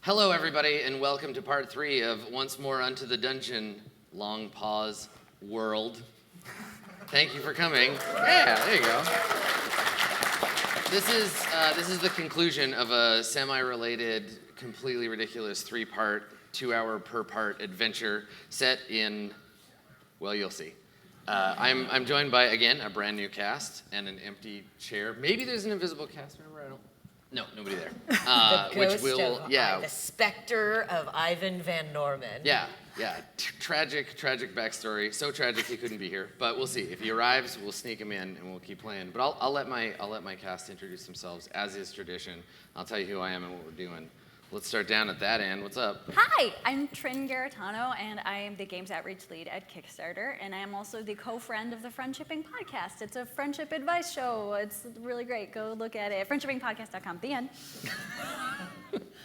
Hello, everybody, and welcome to part 3 of Once More Unto the Dungeon, Long Pause World. Thank you for coming. Yeah, there you go. This is the conclusion of a semi-related, completely ridiculous 3-part, 2-hour per part adventure set in, well, you'll see. I'm joined by, again, a brand new cast and an empty chair. Maybe there's an invisible cast member, I don't. No, nobody there. The ghost of the specter of Ivan Van Norman. Yeah. Tragic backstory. So tragic he couldn't be here. But we'll see. If he arrives, we'll sneak him in and we'll keep playing. But I'll let my cast introduce themselves as is tradition. I'll tell you who I am and what we're doing. Let's start down at that end. What's up? Hi, I'm Trin Garitano, and I am the Games Outreach Lead at Kickstarter, and I am also the co-friend of the Friendshipping Podcast. It's a friendship advice show. It's really great. Go look at it. Friendshippingpodcast.com. The end.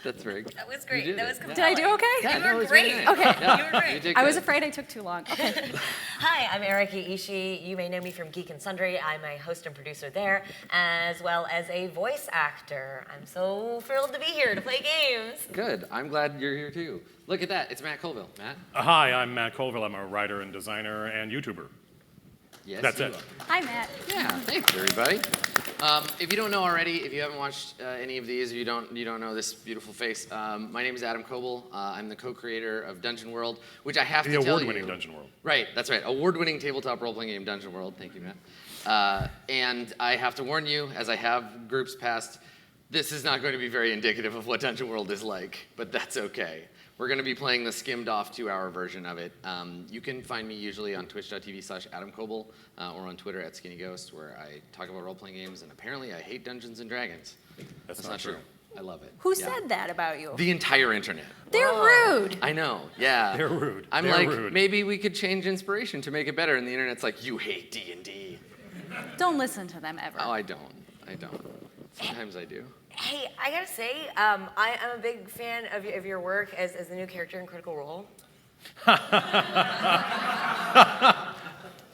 That's very good. That was great. That was compelling. Did I do okay? Yeah, You were great. Nice. Okay. Yeah, You were great. you did I was good. afraid I took too long. Okay. Hi, I'm Erika Ishii. You may know me from Geek and Sundry. I'm a host and producer there, as well as a voice actor. I'm so thrilled to be here to play games. Good. I'm glad you're here too. Look at that. It's Matt Koebel. Matt? Hi, I'm Matt Koebel. I'm a writer and designer and YouTuber. Yes. That's you it. are. Hi, Matt. Yeah, thanks everybody. If you don't know already, if you haven't watched any of these, or you don't know this beautiful face, my name is Adam Koebel. I'm the co-creator of Dungeon World, which I have to tell you. The award-winning Dungeon World. Right, that's right. Award-winning tabletop role-playing game, Dungeon World. Thank you, Matt. And I have to warn you, as I have groups past, this is not going to be very indicative of what Dungeon World is like, but that's okay. We're going to be playing the skimmed-off 2-hour version of it. You can find me usually on twitch.tv/Adam Koebel or on Twitter @SkinnyGhost, where I talk about role-playing games, and apparently I hate Dungeons and Dragons. That's not true. I love it. Who Yeah. said that about you? The entire internet. They're rude. I know, yeah. They're rude. I'm They're like, rude. maybe we could change inspiration to make it better, and the internet's like, you hate D&D. Don't listen to them ever. Oh, I don't. Sometimes I do. Hey, I gotta say, I'm a big fan of your work as the new character in Critical Role.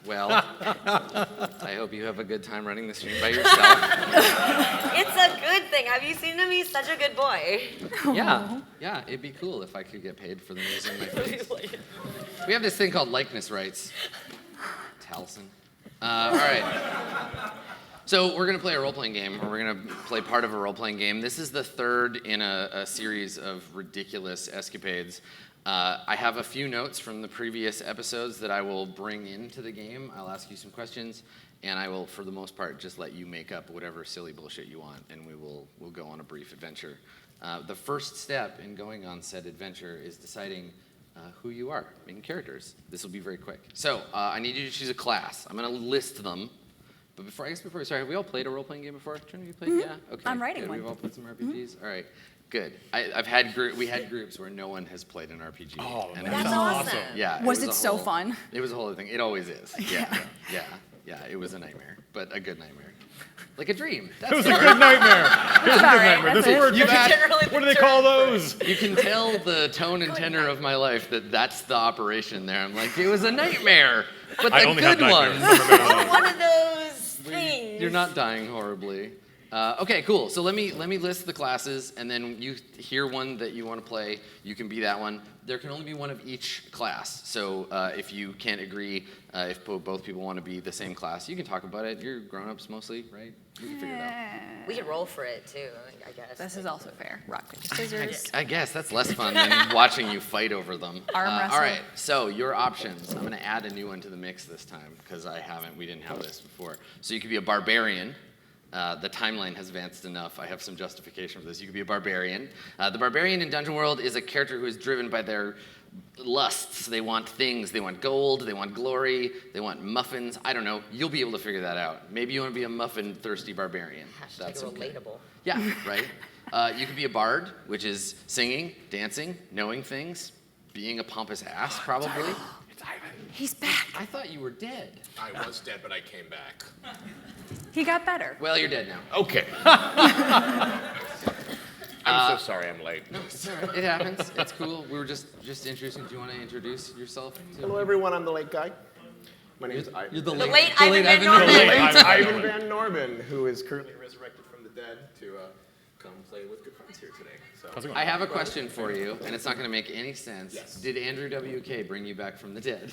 Well, I hope you have a good time running the stream by yourself. It's a good thing. Have you seen him? He's such a good boy. Yeah, it'd be cool if I could get paid for them using my face. We have this thing called likeness rights. Taliesin. All right. So we're gonna play a role-playing game, or we're gonna play part of a role-playing game. This is the third in a series of ridiculous escapades. I have a few notes from the previous episodes that I will bring into the game. I'll ask you some questions, and I will, for the most part, just let you make up whatever silly bullshit you want, and we'll go on a brief adventure. The first step in going on said adventure is deciding who you are, making characters. This will be very quick. So I need you to choose a class. I'm gonna list them. But before, sorry, have we all played a role-playing game before? Trying to play? Yeah, okay. I'm writing good. one. We've all played some RPGs? All right, good. We had groups where no one has played an RPG. Oh, and That's awesome. Yeah. Was it a so whole- fun? It was a whole other thing. It always is. Yeah, it was a nightmare, but a good nightmare. Like a dream. It was a good nightmare. It was a good nightmare. that's This it. word for that. Generally What do they call those? You can tell the tone and tenor of my life that's the operation there. I'm like, it was a nightmare, but I the only have good nightmares. ones. Oh, one of those things. You're not dying horribly. Okay, cool. So let me list the classes, and then you hear one that you want to play. You can be that one. There can only be one of each class. So if you can't agree, if both people want to be the same class, you can talk about it. You're grown-ups mostly, right? We can figure it out. We could roll for it too, I guess. This is also fair. Rock, paper, scissors. I guess that's less fun than watching you fight over them. Arm wrestle. All right, so your options. I'm going to add a new one to the mix this time because we didn't have this before. So you could be a barbarian. The timeline has advanced enough. I have some justification for this. You could be a barbarian. The barbarian in Dungeon World is a character who is driven by their lusts. They want things. They want gold. They want glory. They want muffins. I don't know. You'll be able to figure that out. Maybe you want to be a muffin-thirsty barbarian. Hashtag relatable. Yeah, right? You could be a bard, which is singing, dancing, knowing things, being a pompous ass, probably. It's Ivan. He's back. I thought you were dead. I was dead, but I came back. He got better. Well, you're dead now. Okay. I'm so sorry I'm late. It happens. It's cool. We were just introducing. Do you want to introduce yourself? Hello, everyone. I'm the late guy. My name is Ivan. You're the The late, late Ivan Van The Norman. late Ivan. Ivan Van Norman, who is currently resurrected from the dead to come play with good friends here today. So. How's it going? I have a question for you, and it's not going to make any sense. Yes. Did Andrew WK bring you back from the dead?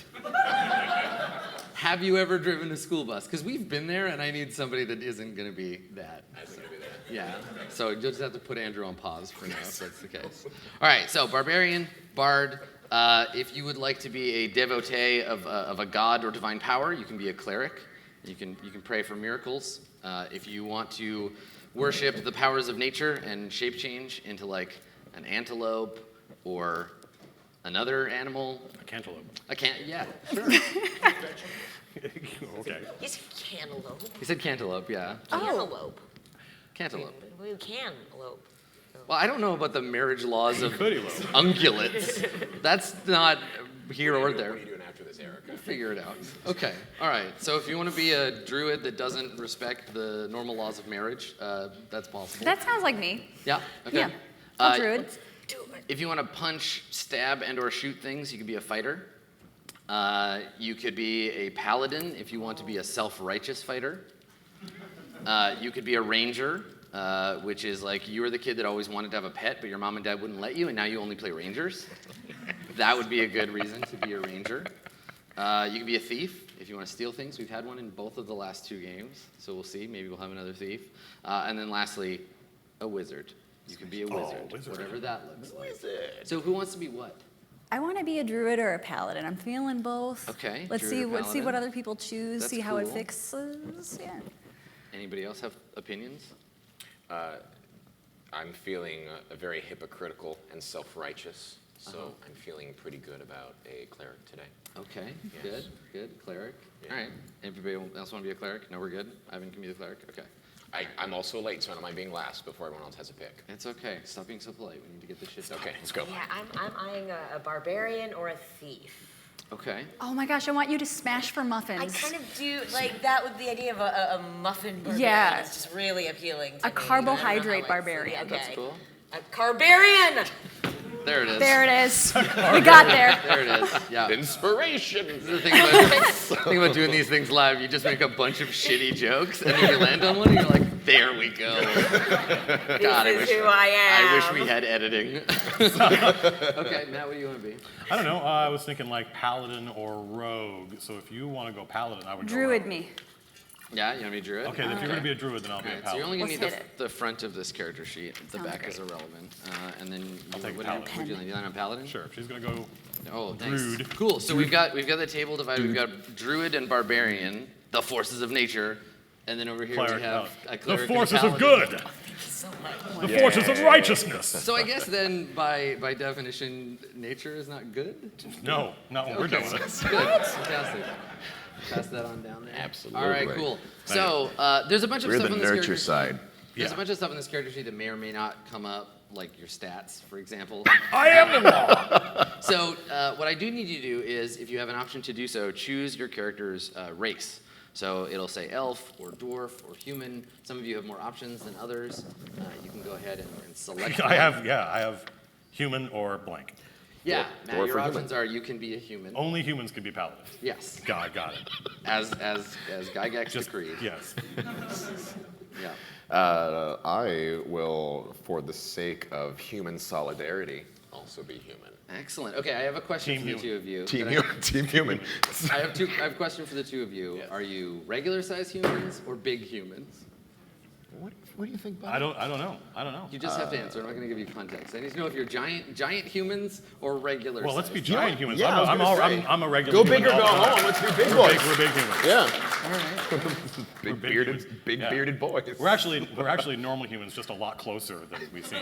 Have you ever driven a school bus? Because we've been there, and I need somebody that isn't going to be that. Isn't gonna be that. Yeah. So you'll just have to put Andrew on pause for now, if that's the case. All right. So barbarian, bard. If you would like to be a devotee of a god or divine power, you can be a cleric. You can pray for miracles. If you want to worship the powers of nature and shape change into like an antelope or another animal. A cantaloupe. Yeah, sure. Okay. You said cantaloupe. He said cantaloupe, yeah. Cantaloupe. Cantaloupe. We cantaloupe. Well, I don't know about the marriage laws of Could elope. ungulates. That's not here or there. What are you doing after this, Erica? Figure it out. Okay, all right. So if you want to be a druid that doesn't respect the normal laws of marriage, that's possible. That sounds like me. Yeah, okay. Yeah. I'll druid. Do it. If you want to punch, stab, and or shoot things, you could be a fighter. You could be a paladin if you want to be a self-righteous fighter. You could be a ranger, which is like you were the kid that always wanted to have a pet, but your mom and dad wouldn't let you, and now you only play rangers. That would be a good reason to be a ranger. You could be a thief if you want to steal things. We've had one in both of the last 2 games, so we'll see. Maybe we'll have another thief. And then lastly, a wizard. You can be a wizard, wizard. whatever that looks like. So who wants to be what? I want to be a druid or a paladin. I'm feeling both. Okay, Let's druid see or what paladin. other people choose. That's see how it cool. fixes. Yeah. Anybody else have opinions? I'm feeling very hypocritical and self-righteous, so I'm feeling pretty good about a cleric today. Okay, Yes. good. Cleric. Yeah. All right. Anybody else want to be a cleric? No, we're good. Ivan can be the cleric. Okay. I'm also late, so I don't mind being last before everyone else has a pick. It's okay. Stop being so polite. We need to get this shit done. Okay, let's go. Yeah, I'm eyeing a barbarian or a thief. Okay. Oh my gosh, I want you to smash for muffins. I kind of do, like, that with the idea of a muffin barbarian. Yeah. It's just really appealing to A me. carbohydrate I don't know how, like, barbarian. okay. That's cool. A carbarian! There it is. There it is. We got there. There it is. Yeah. Inspiration! The thing about doing these things live, you just make a bunch of shitty jokes, and then you land on one, and you're like, there we go. God, This is who I am. I wish we had editing. Okay, Matt, what do you want to be? I don't know. I was thinking like paladin or rogue. So if you want to go paladin, I would go Druid rogue. me. Yeah, you want to be druid? Okay, if you're going to be a druid, then I'll be a Alright, so you're paladin. only going to Let's need hit the front of this character sheet. The Sounds back is great. irrelevant. And then you, take what, paladin. would you land? You land on paladin? Sure, if she's going to go Oh, thanks. Druid. Cool. So we've got the table divided. We've got druid and barbarian, the forces of nature, and then over here cleric. we have a The cleric and forces of paladin. good. So much. The forces of righteousness. So I guess then, by definition, nature is not good. No, not when we're doing Okay, it. good. Fantastic. Pass that on down there. Absolutely. All right, cool. So there's a bunch of We're stuff the on this nurture character side. There's a Yeah. bunch of stuff in this character sheet that may or may not come up, like your stats, for example. I am the law. So what I do need you to do is, if you have an option to do so, choose your character's race. So it'll say elf or dwarf or human. Some of you have more options than others. You can go ahead and select. I one. have human or blank. Yeah, Matt, Dwarf your or options are you can be a human. Only humans can be paladins. Yes, Got it. as Gygax Just decreed. yes. Yeah. I will, for the sake of human solidarity, also be human. Excellent. Okay, I have a question Team for the human. two of you. Team Can I- human. Team human. I have a question for the two of you. Yes. Are you regular sized humans or big humans? What do you think, Bob? I don't know. You just have to answer. I'm not going to give you context. I need to know if you're giant humans or regular. Well, let's be sized. giant humans. yeah, I was gonna say. I'm a regular. Go human big or all go the time. home. Let's be big We're boys. big, we're big humans. Yeah. We're big bearded, humans. big Yeah. bearded boys. We're actually normal humans, just a lot closer than we seem.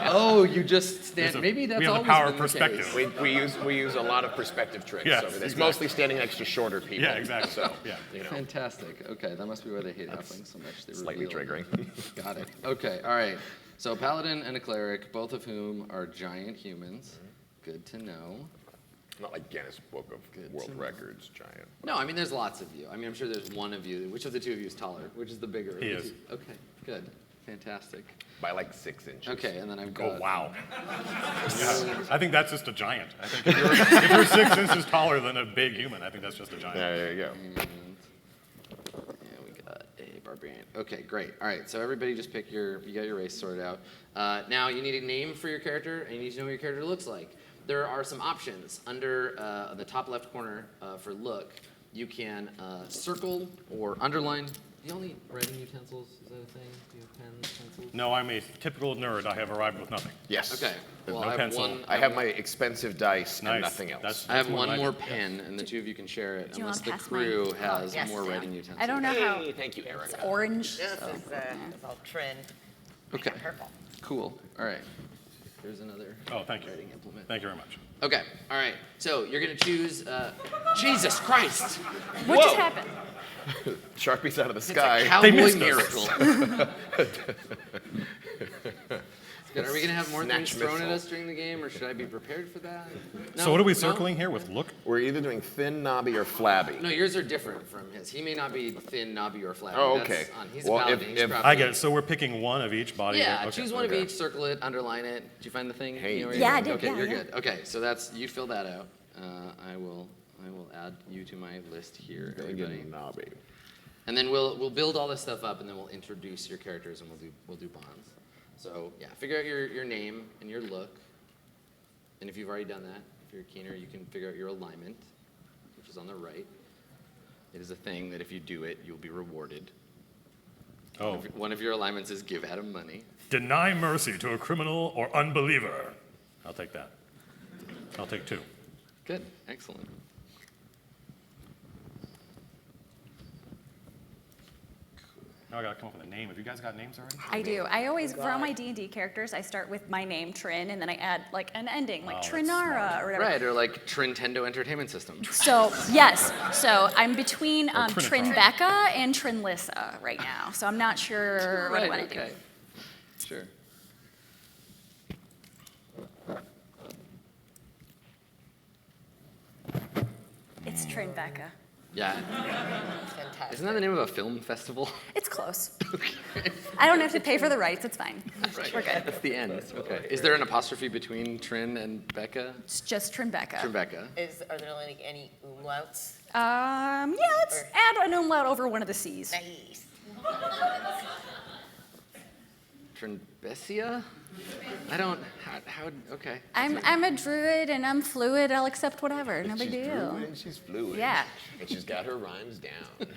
Oh, you just stand. There's a- Maybe that's we have the always power been of the perspective. case. We use a lot of perspective tricks Yes, over this. exactly. Mostly standing next to shorter people. Yeah, exactly. So, Yeah. you know, Fantastic. Okay, that must be why they hate halflings so much. They slightly reveal- triggering. Got it. Okay, all right. So a paladin and a cleric, both of whom are giant humans. Good to know. Not like Guinness Book of World Records, giant. No, I mean there's lots of you. I mean I'm sure there's one of you. Which of the two of you is taller? Which is the bigger? of He the is. two? Okay, good, fantastic. By like 6 inches. Okay, and then I've Oh got. wow. Yeah, I think that's just a giant. I think if you're 6 inches taller than a big human, I think that's just a giant. Yeah, there you go. And, yeah, we got a barbarian. Okay, great. All right, so everybody just pick you got your race sorted out. Now you need a name for your character, and you need to know what your character looks like. There are some options. Under the top left corner for look, you can circle or underline. Do you all need writing utensils? Is that a thing? Do you have pens, pencils? No, I'm a typical nerd. I have arrived with nothing. Yes. Okay. There's Well, no I have pencil. one. I have my expensive dice Nice. and nothing else. That's I have more one like more it. pen, and the two of you can share it, Do you unless wanna the pass crew mine? has yes, more yeah. writing utensils. I don't know how. Hey, thank you, Erica. It's orange. This so- is all Trin. Okay. Purple. Cool. All right. Here's another Oh, thank you. writing implement. Thank you very much. Okay. All right. So you're gonna choose. Jesus Christ! What just happened? Sharpies out of the It's sky. a cowboy missed us. miracle. Good. Are we gonna have more Snatch things thrown at missile. us during the game, or should I be prepared for that? No, So what are we no? circling here with look? We're either doing thin, knobby, or flabby. No, yours are different from his. He may not be thin, knobby, or flabby. Oh, That's okay. He's Well, a paladin. He's if- probably, I get it. So we're picking one of each body. Yeah, Okay. choose one okay. of each, circle it, underline it. Did you find the thing? Hey. You know where Yeah, you're I going? did, Okay, yeah, you're yeah. good. Okay, so that's you fill that out. I will add you to my list here, everybody. Knobby. And then we'll build all this stuff up, and then we'll introduce your characters, and we'll do bonds. So yeah, figure out your name and your look. And if you've already done that, if you're a keener, you can figure out your alignment, which is on the right. It is a thing that if you do it, you'll be rewarded. Oh, One of your alignments is give Adam money. deny mercy to a criminal or unbeliever. I'll take that. I'll take 2. Good, excellent. Now I gotta come up with a name. Have you guys got names already? I do. I always, for all my D&D characters, I start with my name, Trin, and then I add like an ending, like Oh, that's Trinara smart. or whatever. Right, or like Nintendo Entertainment System. So, yes. So I'm between Trinitron. Trinbecca and Trinlissa right now. So I'm not sure what I Right, want to okay. Sure. do. It's Trinbecca. Yeah. Fantastic. Isn't that the name of a film festival? It's close. I don't have to pay for the rights. It's fine. Right. We're good. That's the end. Okay. Is there an apostrophe between Trin and Becca? It's just Trinbecca. Rebecca. Are there like any umlauts? Yeah, let's add an umlaut over one of the C's. Nice. Trinbecia? I don't. Okay. I'm a druid and I'm fluid. I'll accept whatever. No big She's deal. fluid, she's fluid. Yeah. And she's got her rhymes down.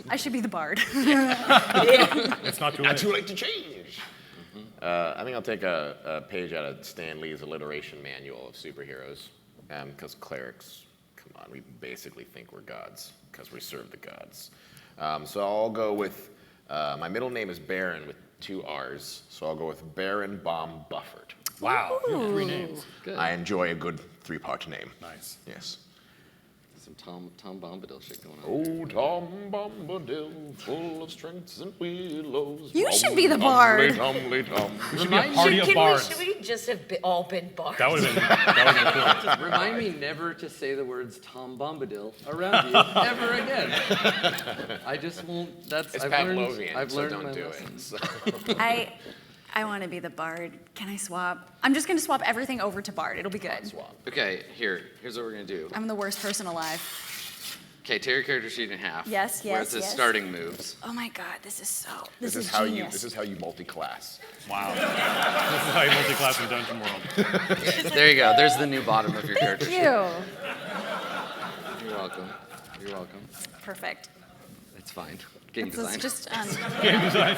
I should be the bard. It's not too Not late. too late to change. I think I'll take a page out of Stan Lee's alliteration manual of superheroes. Because clerics, come on, we basically think we're gods because we serve the gods. So I'll go with, my middle name is Baron with 2 R's. So I'll go with Baron Baum Bufford. Wow, you have 3 names. Good. I enjoy a good 3-part name. Nice. Yes. Some Tom Bombadil shit going on. Oh, Tom Bombadil, full of strengths and willows. You should be the bard. Tumbly, tumbly, We should be a party of bards. Should we just have all been bards? That would have been cool. Remind me never to say the words Tom Bombadil around you ever again. I just won't. That's It's I've Pavlovian, I've so learned don't my do lesson. it. So. I want to be the bard. Can I swap? I'm just going to swap everything over to bard. It'll be good. Swap. Okay, here's what we're gonna do. I'm the worst person alive. Okay, tear your character sheet in half. Yes, Where it yes, says yes. starting moves. Oh my god, this is This is how you multi-class. Wow. This is how you multi-class in Dungeon World. There you go. There's the new bottom of your character sheet. Ew. You're welcome. You're welcome. Perfect. It's fine. Game This is design. just Game design.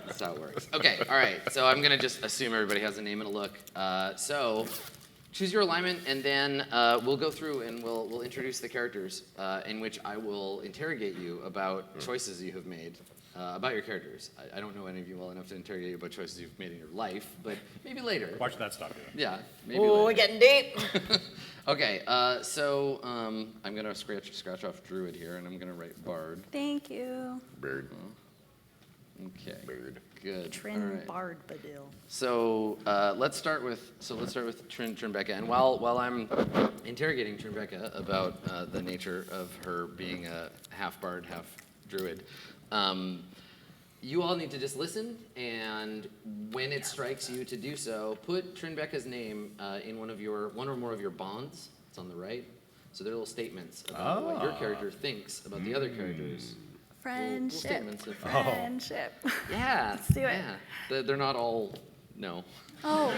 That's how it works. Okay, all right. So I'm gonna just assume everybody has a name and a look. So choose your alignment, and then we'll go through and we'll introduce the characters, in which I will interrogate you about choices you have made about your characters. I don't know any of you well enough to interrogate you about choices you've made in your life, but maybe later. Watch that stop doing. Yeah, maybe Oh, we're later. getting deep. Okay, so I'm gonna scratch off Druid here, and I'm gonna write Bard. Thank you. Bird. Okay. Bird. Good. All Trin right. Bard Badil. So let's start with Trinbecca, and while I'm interrogating Trinbecca about the nature of her being a half bard, half druid, you all need to just listen, and when it strikes you to do so, put Trinbecca's name in one or more of your bonds. It's on the right. So they're little statements about what your character thinks about the other characters. Friendship. statements of Friendship. Yeah. Let's do it. Yeah. They're not all no. Oh,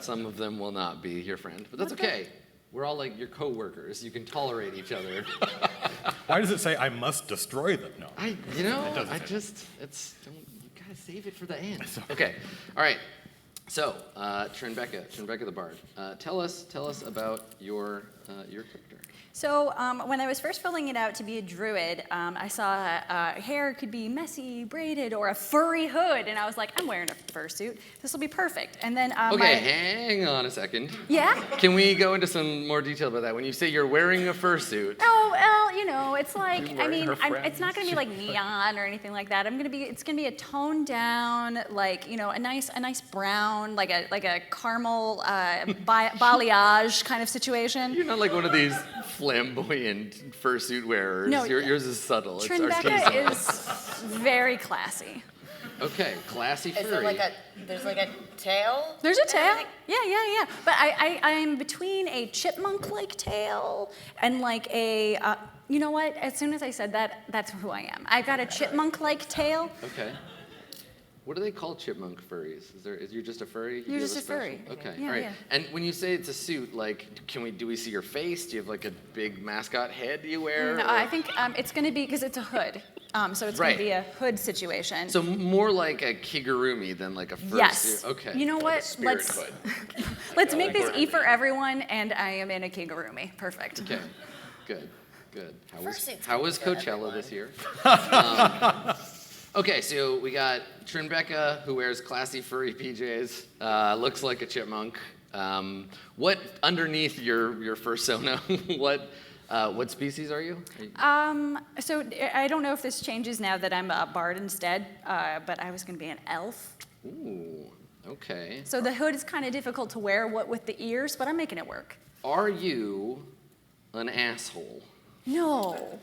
Some of them will not be your friend, but that's okay. We're all like your coworkers. You can tolerate each other. Why does it say I must destroy them? No. You gotta save it for the end. Okay, all right. So, Trinbecca the Bard, tell us about your character. so when I was first filling it out to be a druid, I saw hair could be messy, braided, or a furry hood, and I was like, I'm wearing a fursuit. This will be perfect. And then Okay, hang on a second. Yeah. Can we go into some more detail about that? When you say you're wearing a fursuit, Oh well, it's like You're wearing her it's not gonna be like neon or anything like that. It's gonna be a toned down, like a nice brown, like a caramel balayage kind of situation. you're not like one of these flamboyant fursuit wearers. No, yours is subtle. It's Trinbecca artisanal. is very classy. Okay, classy Is furry. there's like a tail? There's a and tail. everything? Yeah. But I'm between a chipmunk-like tail and like a. You know what? As soon as I said that, that's who I am. I've got a chipmunk-like tail. Okay. What do they call chipmunk furries? Is you just a furry? You're You just have a furry. special- Okay. Yeah, all right. yeah. And when you say it's a suit, like, do we see your face? Do you have like a big mascot head you wear? No, or- I think it's going to be because it's a hood. So it's Right. going to be a hood situation. So more like a kigurumi than like a fursuit. Yes. Okay. You know what? Spirit Let's hood. let's make this E for everyone, and I am in a kigurumi. Perfect. Okay. Good. Fursuit's How was good for Coachella everyone. this year? Okay, so we got Trinbecca, who wears classy furry PJs, looks like a chipmunk. What underneath your fursona? What species are you? So I don't know if this changes now that I'm a bard instead, but I was going to be an elf. Ooh, okay. So the hood is kind of difficult to wear, what with the ears, but I'm making it work. Are you an asshole? No.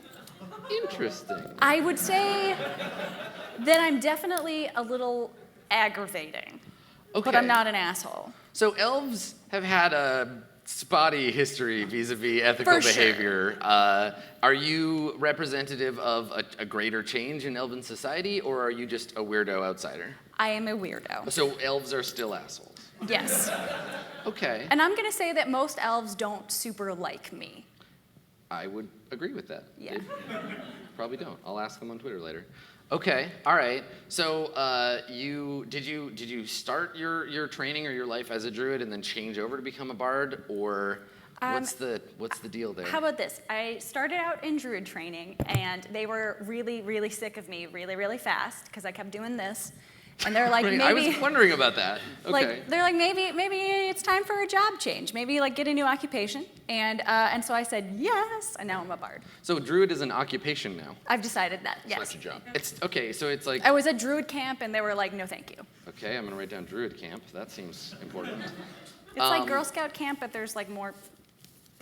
Interesting. I would say that I'm definitely a little aggravating, Okay. but I'm not an asshole. So elves have had a spotty history vis-a-vis ethical For sure. behavior. Are you representative of a greater change in elven society, or are you just a weirdo outsider? I am a weirdo. So elves are still assholes. Yes. Okay. And I'm going to say that most elves don't super like me. I would agree with that. Yeah. They probably don't. I'll ask them on Twitter later. Okay. All right. So did you start your training or your life as a druid and then change over to become a bard, or what's the deal there? How about this? I started out in druid training, and they were really, really sick of me really, really fast because I kept doing this. And they're like, Right, maybe. I was wondering about that. Okay. Like they're like maybe it's time for a job change. Maybe like get a new occupation. And so I said yes, and now I'm a bard. So druid is an occupation now. I've decided that. It's Yes. not your job. It's okay. So it's like I was at druid camp, and they were like, no, thank you. okay. I'm gonna write down druid camp. That seems important. It's like Girl Scout camp, but there's like more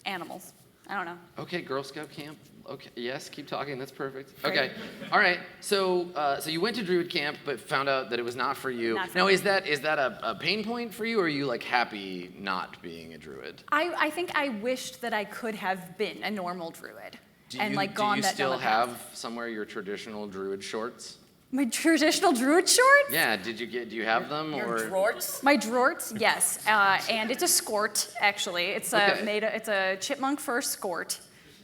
animals. I don't know. Okay, Girl Scout camp. Okay, yes, keep talking. That's perfect. Great. Okay, all right. So, so you went to Druid camp, but found out that it was not for you. Not for Now, me. is that a pain point for you, or are you like happy not being a druid? I think I wished that I could have been a normal druid and like gone do you that still down that path. have somewhere your traditional druid shorts? My traditional druid shorts? Yeah. Do you have them Your or? drawers? My drorts, yes, and it's a skort actually. It's Okay. it's a chipmunk fur skort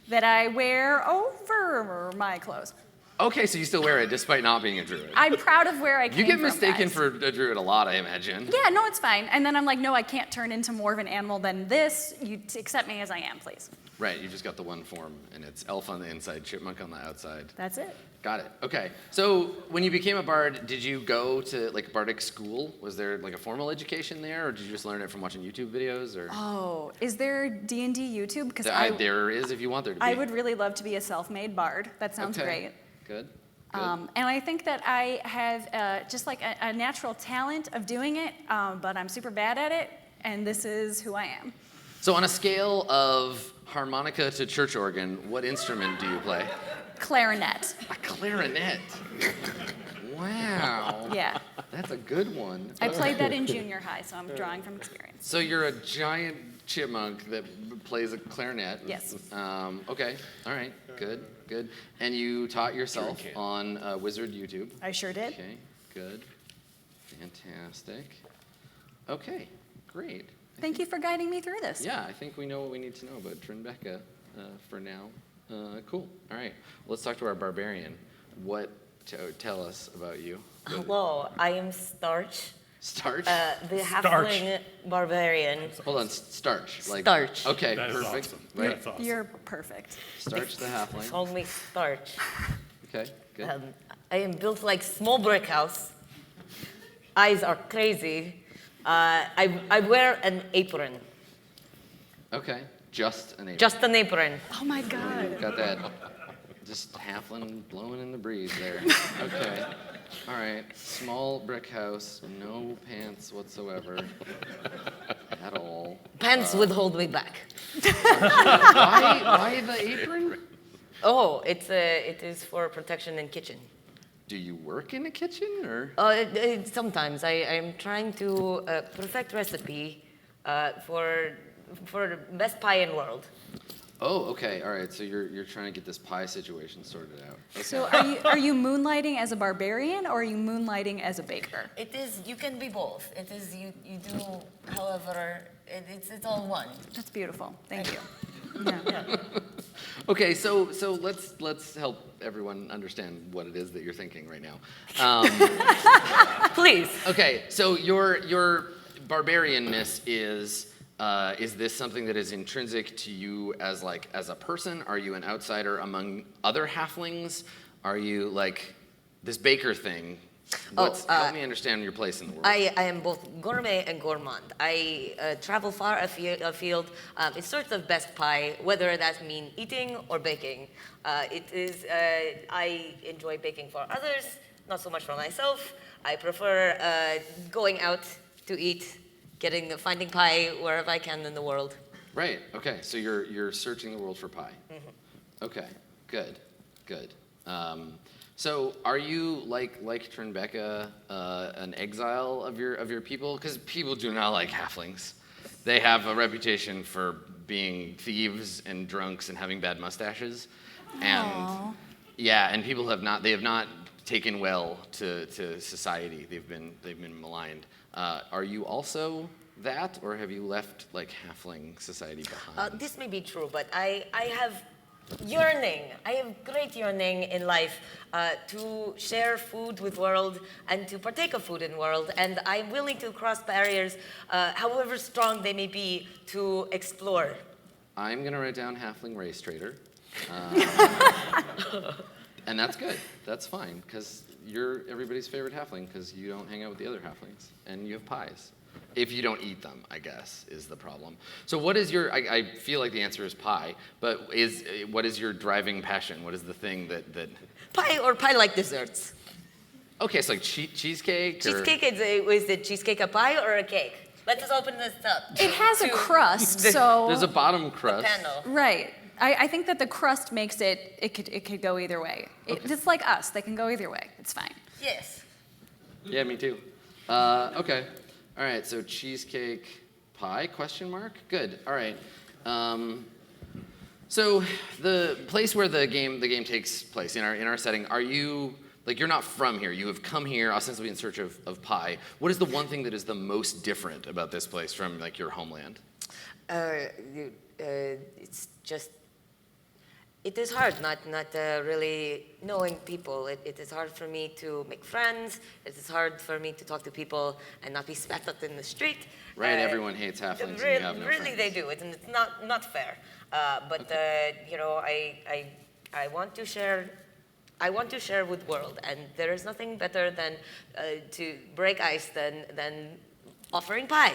that I wear over my clothes. Okay, so you still wear it despite not being a druid. I'm proud of where I came You get from, mistaken guys. for a druid a lot, I imagine. Yeah, no, it's fine. And then I'm like, no, I can't turn into more of an animal than this. You accept me as I am, please. Right. You just got the one form, and it's elf on the inside, chipmunk on the outside. That's it. Got it. Okay. So when you became a bard, did you go to like bardic school? Was there like a formal education there, or did you just learn it from watching YouTube videos? Or Oh, is there D&D YouTube? Because there is if you want there to be. I would really love to be a self-made bard. That sounds Okay. great. Good. And I think that I have just like a natural talent of doing it, but I'm super bad at it, and this is who I am. So on a scale of harmonica to church organ, what instrument do you play? Clarinet. A clarinet. Wow. Yeah. That's a good one. I played that in junior high, so I'm drawing from experience. So you're a giant chipmunk that plays a clarinet. Yes. Okay. All right. Good. And you taught yourself on Wizard YouTube. I sure did. Okay. Good. Fantastic. Okay. Great. Thank you for guiding me through this. Yeah, I think we know what we need to know about Trinbecca for now. Cool. All right. Let's talk to our barbarian. What tell us about you? Hello, I am Starch, Starch? the halfling barbarian. Hold on, Starch. Like, Starch. Okay, That is perfect. awesome. Right. That's awesome. You're perfect. Starch the halfling. Call me Starch. Okay, good. I am built like small brick house. Eyes are crazy. I wear an apron. Okay, just an apron. Just an apron. Oh my God. Got that. Just halfling blowing in the breeze there. Okay. All right. Small brick house, no pants whatsoever. At all. Pants would hold me back. Why the apron? Oh, it is for protection in kitchen. Do you work in a kitchen or? Sometimes I am trying to perfect recipe for the best pie in world. Oh, okay. All right. So you're trying to get this pie situation sorted out. Okay. So are you moonlighting as a barbarian or are you moonlighting as a baker? It is. You can be both. It is. You do. However, it's all one. That's beautiful. Thank you. Yeah. Okay, so let's help everyone understand what it is that you're thinking right now. Please. Okay, so your barbarianness is this something that is intrinsic to you as a person? Are you an outsider among other halflings? Are you like this baker thing? Help me understand your place in the world. I am both gourmet and gourmand. I travel far afield in search of best pie, whether that means eating or baking. I enjoy baking for others, not so much for myself. I prefer going out to eat, finding pie wherever I can in the world. Right. Okay. So you're searching the world for pie. Mm-hmm. Okay. Good. So are you like Trinbecca, an exile of your people? Because people do not like halflings. They have a reputation for being thieves and drunks and having bad mustaches, and and people have not taken well to society. They've been maligned. Are you also that, or have you left like halfling society behind? This may be true, but I have yearning. I have great yearning in life to share food with world and to partake of food in world, and I'm willing to cross barriers, however strong they may be, to explore. I'm gonna write down halfling race trader, and that's good. That's fine because you're everybody's favorite halfling because you don't hang out with the other halflings and you have pies. If you don't eat them, I guess, is the problem. So what is your, I feel like the answer is pie, but what is your driving passion? What is the thing that... Pie or pie-like desserts. Okay, so like cheesecake? Cheesecake, is it cheesecake a pie or a cake? Let us open this up. It has a crust, so There's a bottom crust. Panel. right. I think that the crust makes it could go either way. It's like us; they can go either way. It's fine. Yes. Yeah, me too. Okay. All right, so cheesecake pie, question mark? Good, all right. So the place where the game takes place, in our setting, are you, like you're not from here, you have come here ostensibly in search of pie. What is the one thing that is the most different about this place from like your homeland? It's just, it is hard not really knowing people. It is hard for me to make friends. It is hard for me to talk to people and not be spat at in the street. Right, everyone hates halflings and you have no Really, friends. they do. And it's not fair. But you know, I want to share. I want to share with world, and there is nothing better than to break ice than offering pie.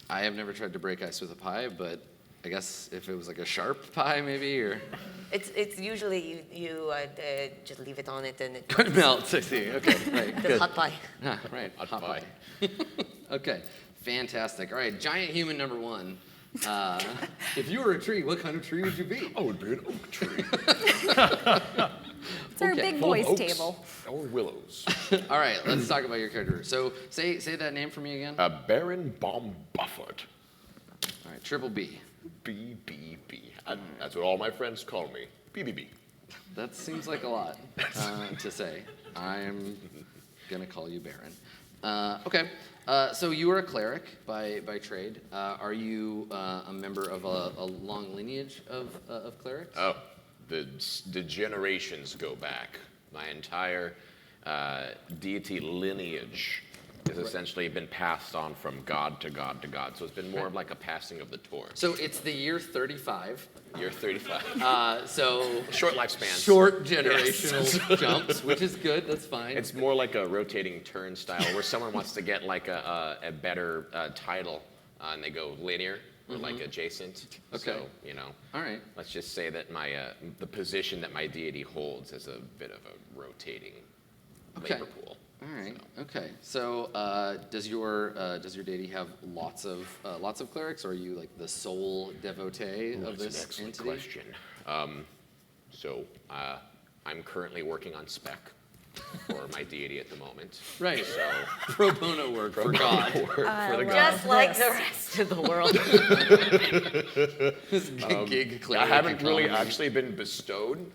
I have never tried to break ice with a pie, but I guess if it was like a sharp pie maybe, or... It's usually you just leave it on it and it Good melt, I see. Okay, right, the good. hot pie. Ah, right, hot pie. Okay, fantastic. All right, giant human number one. If you were a tree, what kind of tree would you be? I would be an oak tree. It's our Okay. big Full of boys oaks table. or willows. All right, let's talk about your character. So say that name for me again. Baron Bomb Bufford. All right, triple B. BBB. That's what all my friends call me. BBB. That seems like a lot to say. I'm gonna call you Baron. Okay. So you are a cleric by trade. Are you a member of a long lineage of clerics? Oh, the generations go back. My entire deity lineage has essentially been passed on from god to god to god. So it's been more of like a passing of the torch. So it's the year 35. You're 35. So Short lifespans. short generational jumps, which is good. That's fine. It's more like a rotating turnstile where someone wants to get like a better title and they go linear or like adjacent. Okay. So, All right. let's just say that my the position that my deity holds is a bit of a rotating labor pool. All right. Okay. So does your deity have lots of clerics, or are you like the sole devotee of That's this an excellent entity? question. I'm currently working on spec for my deity at the moment. Right. So Pro bono work for God. for the god. Just like this. the rest of the world. This gig cleric I haven't really economy. actually been bestowed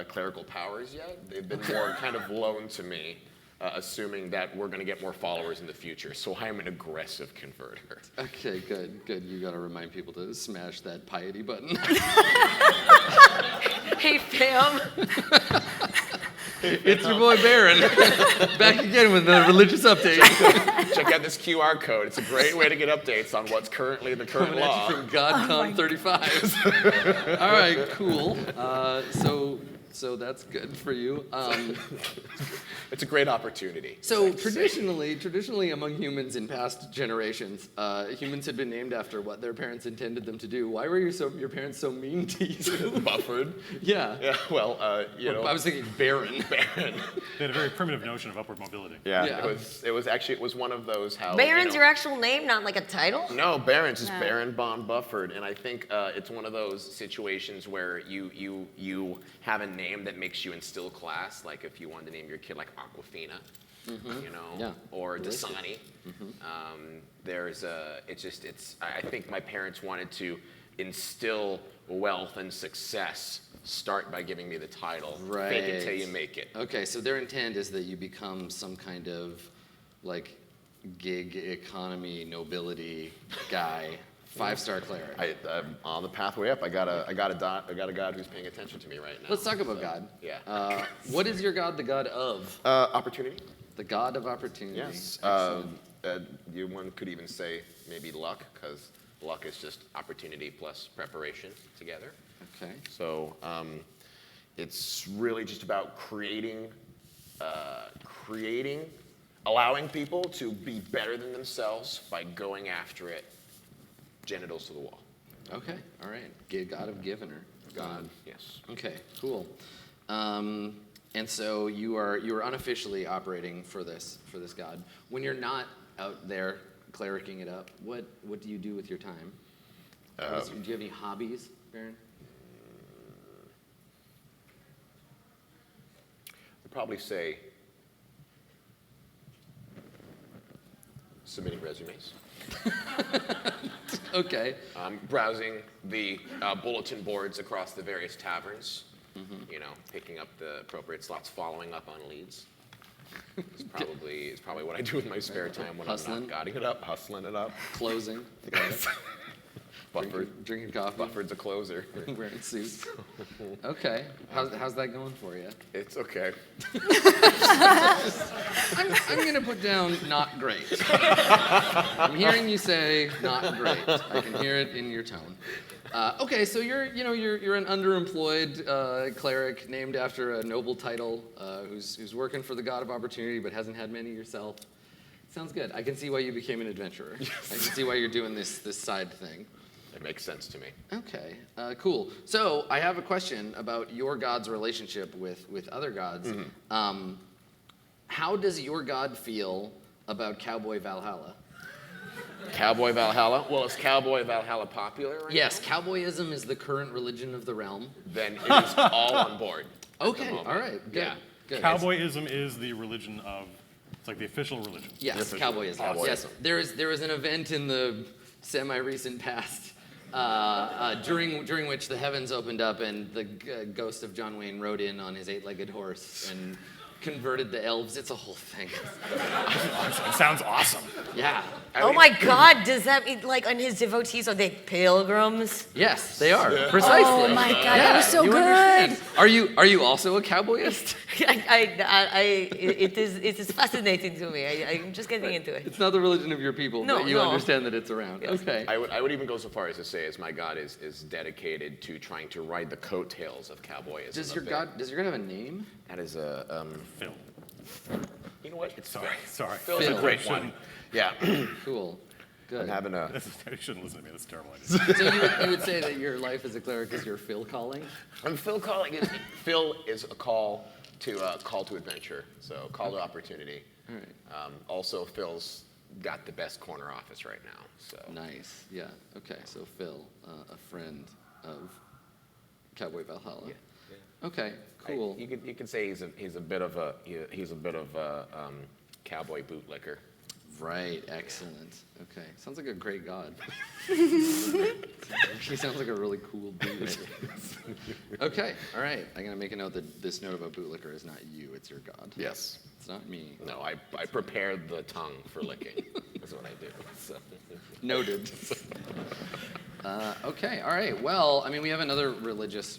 clerical powers yet. They've been more kind of loaned to me, assuming that we're going to get more followers in the future. So I am an aggressive converter. Okay, good. You got to remind people to smash that piety button. Hey, fam. It's your boy Baron, back again with the religious update. Check out this QR code. It's a great way to get updates on what's currently the current Coming at law. you from GodCon 35. All right, cool. So that's good for you. It's a great opportunity. So traditionally among humans in past generations, humans had been named after what their parents intended them to do. Why were your parents so mean to you? Bufford. Yeah. Yeah, well, I was thinking Baron. Baron. They had a very primitive notion of upward mobility. Yeah, Yeah. it was one of those how. Baron's your actual name, not like a title? No, Baron's is No. Baron von Bufford, and I think it's one of those situations where you have a name that makes you instill class. Like if you wanted to name your kid like Aquafina, Yeah. or Delicious. Dasani. I think my parents wanted to instill wealth and success. Start by giving me the title. Right. Fake it till you make it. Okay, so their intent is that you become some kind of like gig economy nobility guy, 5-star cleric. I'm on the pathway up. I got a god who's paying attention to me right now. Let's talk about God. Yeah. What is your God the god of? Opportunity. The god of opportunity. Yes. One could even say maybe luck, because luck is just opportunity plus preparation together. Okay. So it's really just about creating, allowing people to be better than themselves by going after it, genitals to the wall. Okay. All right. God of Givener. God, yes. Okay. Cool. And so you are unofficially operating for this god. When you're not out there clericing it up, what do you do with your time? Do you have any hobbies, Baron? I'd probably say submitting resumes. Okay. Browsing the bulletin boards across the various taverns, picking up the appropriate slots, following up on leads. It's probably what I do with my spare time when Hustling. I'm not hustling it up. Closing. Bufford, Drinking coffee. Bufford's a closer. Wearing suits. Okay. How's that going for you? It's okay. I'm gonna put down not great. I'm hearing you say not great. I can hear it in your tone. Okay, so you're an underemployed cleric named after a noble title, who's working for the God of Opportunity but hasn't had many yourself. Sounds good. I can see why you became an adventurer. Yes. I can see why you're doing this side thing. It makes sense to me. Okay, cool. So I have a question about your god's relationship with other gods. Mm-hmm. How does your god feel about Cowboy Valhalla? Cowboy Valhalla? Well, is Cowboy Valhalla popular right Yes, cowboyism is the current religion of the realm. now? Then it is all on board. Okay, moment. all right, good. Yeah. Good. Cowboyism is the religion of, it's like the official religion. Yes, cowboyism. Cowboyism. Yes, there was an event in the semi-recent past during which the heavens opened up and the ghost of John Wayne rode in on his 8-legged horse and converted the elves. It's a whole thing. It sounds awesome. Yeah. Oh my God! Does that mean like on his devotees are they pilgrims? Yes, they are precisely. Oh my God, that was so you good. understand. Are you also a cowboyist? It is fascinating to me. I'm just getting into it. It's not the religion of your people, No, but you no. understand that it's around. Okay. I would even go so far as to say, as my God is dedicated to trying to ride the coattails of cowboyism. Does a your bit. God have a name? That is a Phil. you know what? It's Sorry. Phil's a great one. Yeah. Cool. Good. I'm having a. You shouldn't listen to me. That's a terrible idea. So you would say that your life as a cleric is your Phil calling? Phil calling is Phil is a call to adventure. So call to opportunity. All right. Also, Phil's got the best corner office right now. So Nice. Yeah. Okay. So Phil, a friend of Cowboy Valhalla. Yeah. Okay. Cool. You could say he's a bit of a cowboy bootlicker. Right. Excellent. Okay. Sounds like a great god. He sounds like a really cool bootlicker. Okay. All right. I'm gonna make a note that this note about bootlicker is not you. It's your god. Yes. It's not me. No, I prepared the tongue for licking. That's what I do. So. Noted. Okay, all right. Well, I mean, we have another religious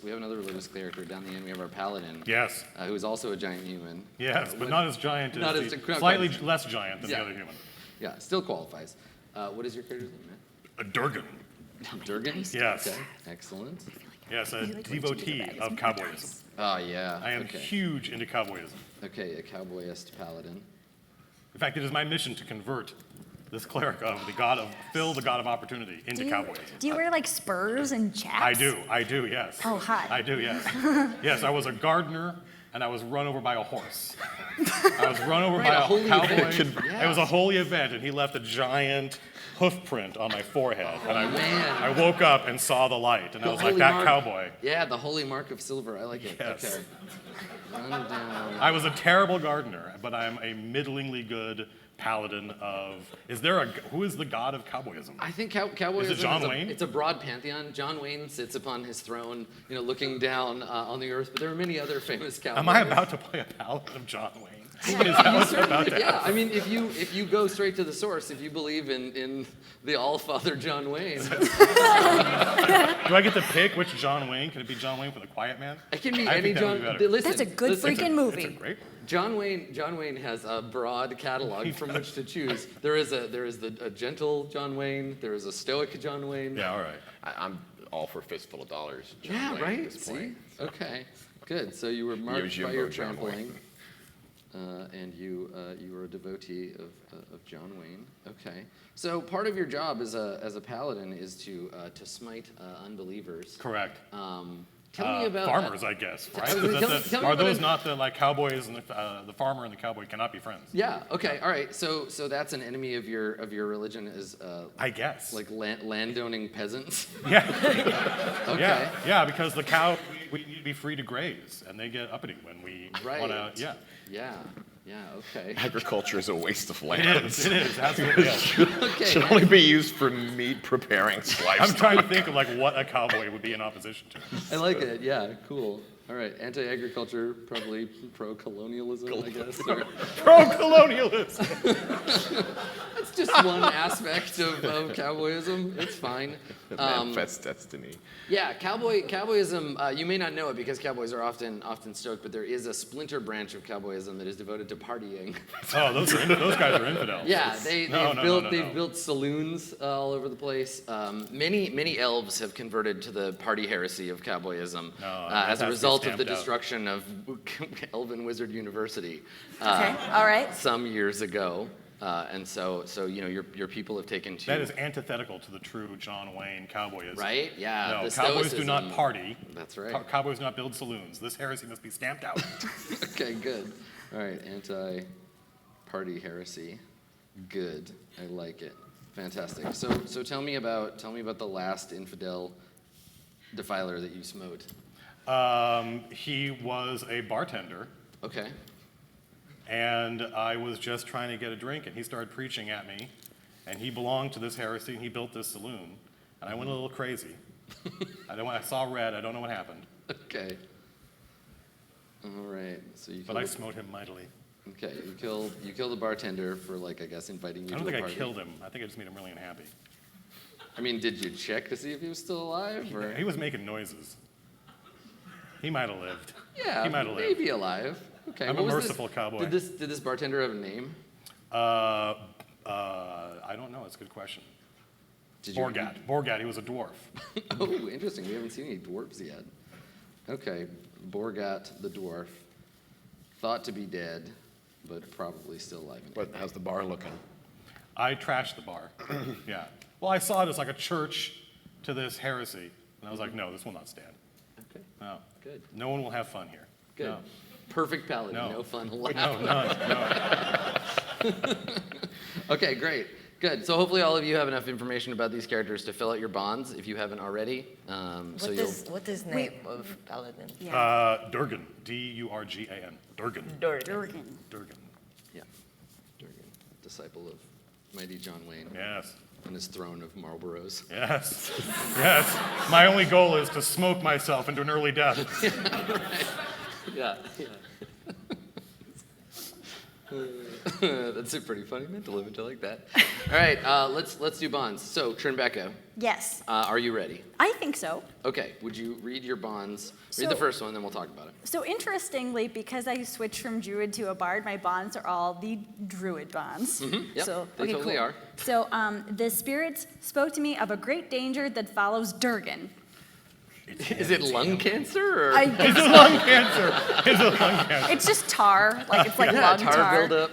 character down the end. We have our paladin, Yes. who is also a giant human. Yes, but not as giant as not the, as the- slightly less giant than Yeah. the other human. Yeah, still qualifies. What is your character's name, A Durgan. Matt? Durgan. Yes. Okay, excellent. Yes, a devotee of cowboyism. Oh yeah. I am okay. huge into cowboyism. Okay, a cowboyist paladin. In fact, it is my mission to convert this cleric of the god of Phil, the god of opportunity, into cowboyism. Do you wear like spurs and chaps? I do, yes. Oh, hot. I do, yes. Yes, I was a gardener, and I was run over by a horse. I was run over by a a holy cowboy. event. It was a holy event, and he left a giant hoof print on my forehead. And man. I woke up and saw the light, and I The was like, holy that mark- cowboy. Yeah, the holy mark of silver. I like it. Yes. Okay. Run down. I was a terrible gardener, but I'm a middlingly good paladin of. Who is the god of cowboyism? I think cowboyism Is it John Wayne? It's a broad pantheon. John Wayne sits upon his throne, looking down on the earth. But there are many other famous cowboys. Am I about to play a paladin of John Wayne? Is that what's about to Yeah, happen? I mean, if you go straight to the source, if you believe in the All-Father John Wayne, Do I get to pick which John Wayne? Can it be John Wayne for the Quiet Man? it can be I any think that would John. be better. Listen, That's a good listen, freaking movie. It's a great. John Wayne has a broad catalog from which to choose. There is a gentle John Wayne. There is a stoic John Wayne. Yeah, all right. I'm all for fistful of dollars. John Yeah, Wayne right. At this See, point. okay, good. So you were marked Use by Jimbo your John trampling, Wayne. and you were a devotee of John Wayne. Okay. So part of your job as a paladin is to smite unbelievers. Correct. Tell me about farmers, I guess, right? I was gonna tell me Are what those I- not the cowboys and the farmer and the cowboy cannot be friends? Yeah. Okay. All right. So that's an enemy of your religion is I guess. like landowning peasants. Yeah. Okay. Yeah, because the cow, we need to be free to graze, and they get uppity when we Right. want to. Yeah. Yeah. Yeah. Okay. Agriculture is a waste of It land. is. It is. Absolutely. Yes. Okay. Should only be used for meat preparing I'm livestock. trying to think of like what a cowboy would be in opposition to. I like it. Yeah. Cool. All right. Anti-agriculture, probably pro-colonialism, I guess. Or- Pro-colonialism. That's just one aspect of cowboyism. It's fine. Manifest destiny. Yeah, cowboyism. You may not know it because cowboys are often stoked, but there is a splinter branch of cowboyism that is devoted to partying. Oh, those guys are infidels. Yeah, they've No. built saloons all over the place. Many elves have converted to the party heresy of cowboyism that as a has to be result of the stamped out. destruction of Elven Wizard University Okay, all right. some years ago. And so your people have taken to That is antithetical to the true John Wayne cowboyism. right. Yeah, No, the cowboys do not stoicism. party. That's right. Cowboys do not build saloons. This heresy must be stamped out. Okay, good. All right, anti-party heresy. Good. I like it. Fantastic. So tell me about the last infidel defiler that you smote. He was a bartender, Okay. and I was just trying to get a drink, and he started preaching at me, and he belonged to this heresy, and he built this saloon, and I went a little crazy. I saw red. I don't know what happened, Okay. All right. So you. but I smote him mightily. Okay. You killed the bartender for like I guess inviting you I don't to think a party. I killed him. I think I just made him really unhappy. I mean, did you check to see if he was still alive? Or? He was making noises. He might have lived. Yeah, He might have lived. maybe alive. Okay. I'm what a was merciful this? cowboy. Did this bartender have a name? I don't know. It's a good question. Did you? Borgat. He was a dwarf. Oh, interesting. We haven't seen any dwarves yet. Okay, Borgat the dwarf, thought to be dead, but probably still alive. But how's the bar looking? I trashed the bar. Yeah. Well, I saw it as like a church to this heresy, and I was like, no, this will not stand. Okay, No. good. No one will have fun here. Good. No. Perfect paladin. No. No fun No, allowed. no. Okay, great. Good. So hopefully all of you have enough information about these characters to fill out your bonds if you haven't already. What is name of paladin? Durgan. D-U-R-G-A-n. Durgan. Durgan. Durgan. Yeah. Durgan, disciple of mighty John Wayne Yes. on his throne of Marlboros. Yes. Yes. My only goal is to smoke myself into an early death. Yeah. That's a pretty funny mental image. I like that. All right, let's do bonds. So, Trinbecca, Yes, are you ready? I think so. Okay. Would you read your bonds? So- Read the first one, then we'll talk about it. So interestingly, because I switched from druid to a bard, my bonds are all the druid bonds. Yep, So, they okay, totally cool. are. So the spirits spoke to me of a great danger that follows Durgan. Is it lung cancer or? It's a lung cancer. It's a lung cancer. It's just tar, like it's like Yeah, lung tar buildup.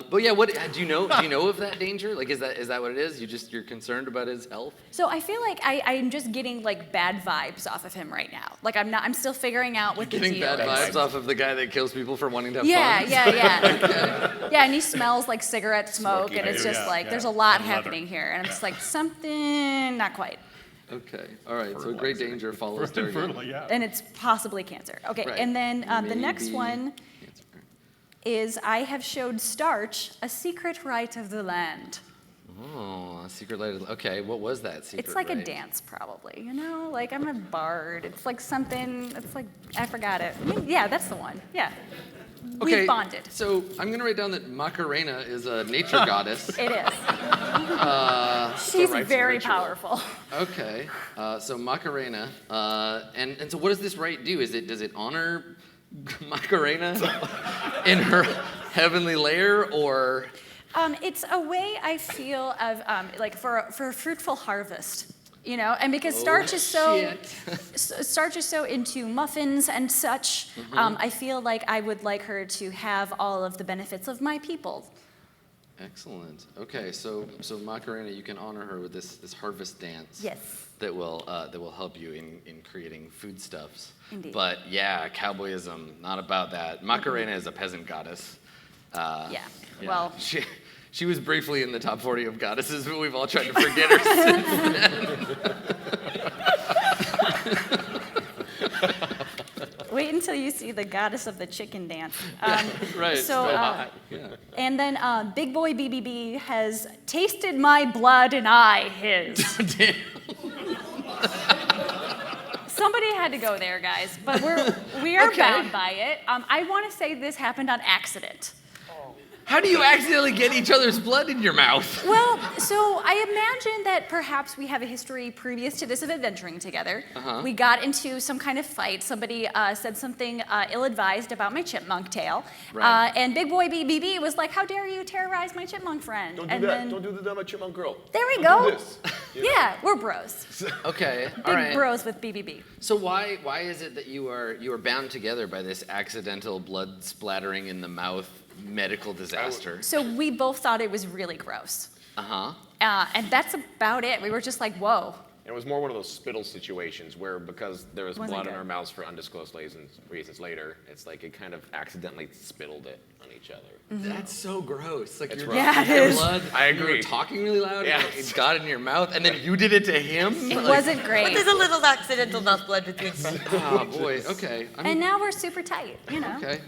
But yeah, what do you know of that danger? Like, is that what it is? You're concerned about his health? So I feel like I'm just getting like bad vibes off of him right now. Like I'm still figuring out what the Getting deal bad is. vibes off of the guy that kills people for wanting to have Yeah, fun. yeah. Yeah, and he smells like cigarette smoke, Smoky and it's hair, just yeah, like yeah. there's a lot And leather. happening here, and I'm just like something not quite, Okay. All right. So great danger follows Durgan. Fertile, yeah. and it's possibly cancer. Okay, Right. and then the next Maybe one cancer. is I have showed Starch a secret rite of the land. Oh, a secret light. Okay, what was that secret? It's like a rite? dance, probably. You know, like I'm a bard. It's like something. It's like I forgot it. I mean, yeah, that's the one. Yeah. Okay, We've bonded. So I'm gonna write down that Macarena is a nature goddess. It is. So She's rites very ritual. powerful. Okay, so Macarena, and so what does this rite do? Does it honor Macarena in her heavenly lair, or? It's a way I feel of like for a fruitful harvest, you know, and because Starch is Starch is so into muffins and such, I feel like I would like her to have all of the benefits of my people. Excellent. Okay, so Macarena, you can honor her with this harvest dance. Yes. That will help you in creating foodstuffs. Indeed. But yeah, cowboyism, not about that. Macarena is a peasant goddess. Yeah. Yeah. Well, She was briefly in the top 40 of goddesses, but we've all tried to forget her since then. wait until you see the goddess of the chicken dance. Right. So, yeah. and then Big Boy BBB has tasted my blood and I his. Somebody had to go there, guys, but we are Okay. bound by it. I want to say this happened on accident. How do you accidentally get each other's blood in your mouth? Well, so I imagine that perhaps we have a history previous to this of adventuring together. We got into some kind of fight. Somebody said something ill-advised about my chipmunk tail. Right. And Big Boy BBB was like, how dare you terrorize my chipmunk friend? Don't do and that. Then, Don't do that, my chipmunk girl. there we Don't go. do this. Yeah, we're bros. Okay. Big All right. bros with BBB. So why is it that you are bound together by this accidental blood splattering in the mouth medical disaster? So we both thought it was really gross. Uh-huh. And that's about it. We were just like, whoa. It was more one of those spittle situations where because there was Wasn't blood in good. our mouths for undisclosed reasons later, it's like it kind of accidentally spittled it on each other. That's so gross. Like It's you're rough. Yeah, it your is. blood. I You were agree. talking really loud. Yeah. And it got in your mouth, and then you did it to him. It Like, wasn't But great. there's a little accidental mouth blood between friends. Oh boy. Okay. I mean, And now we're super tight, okay.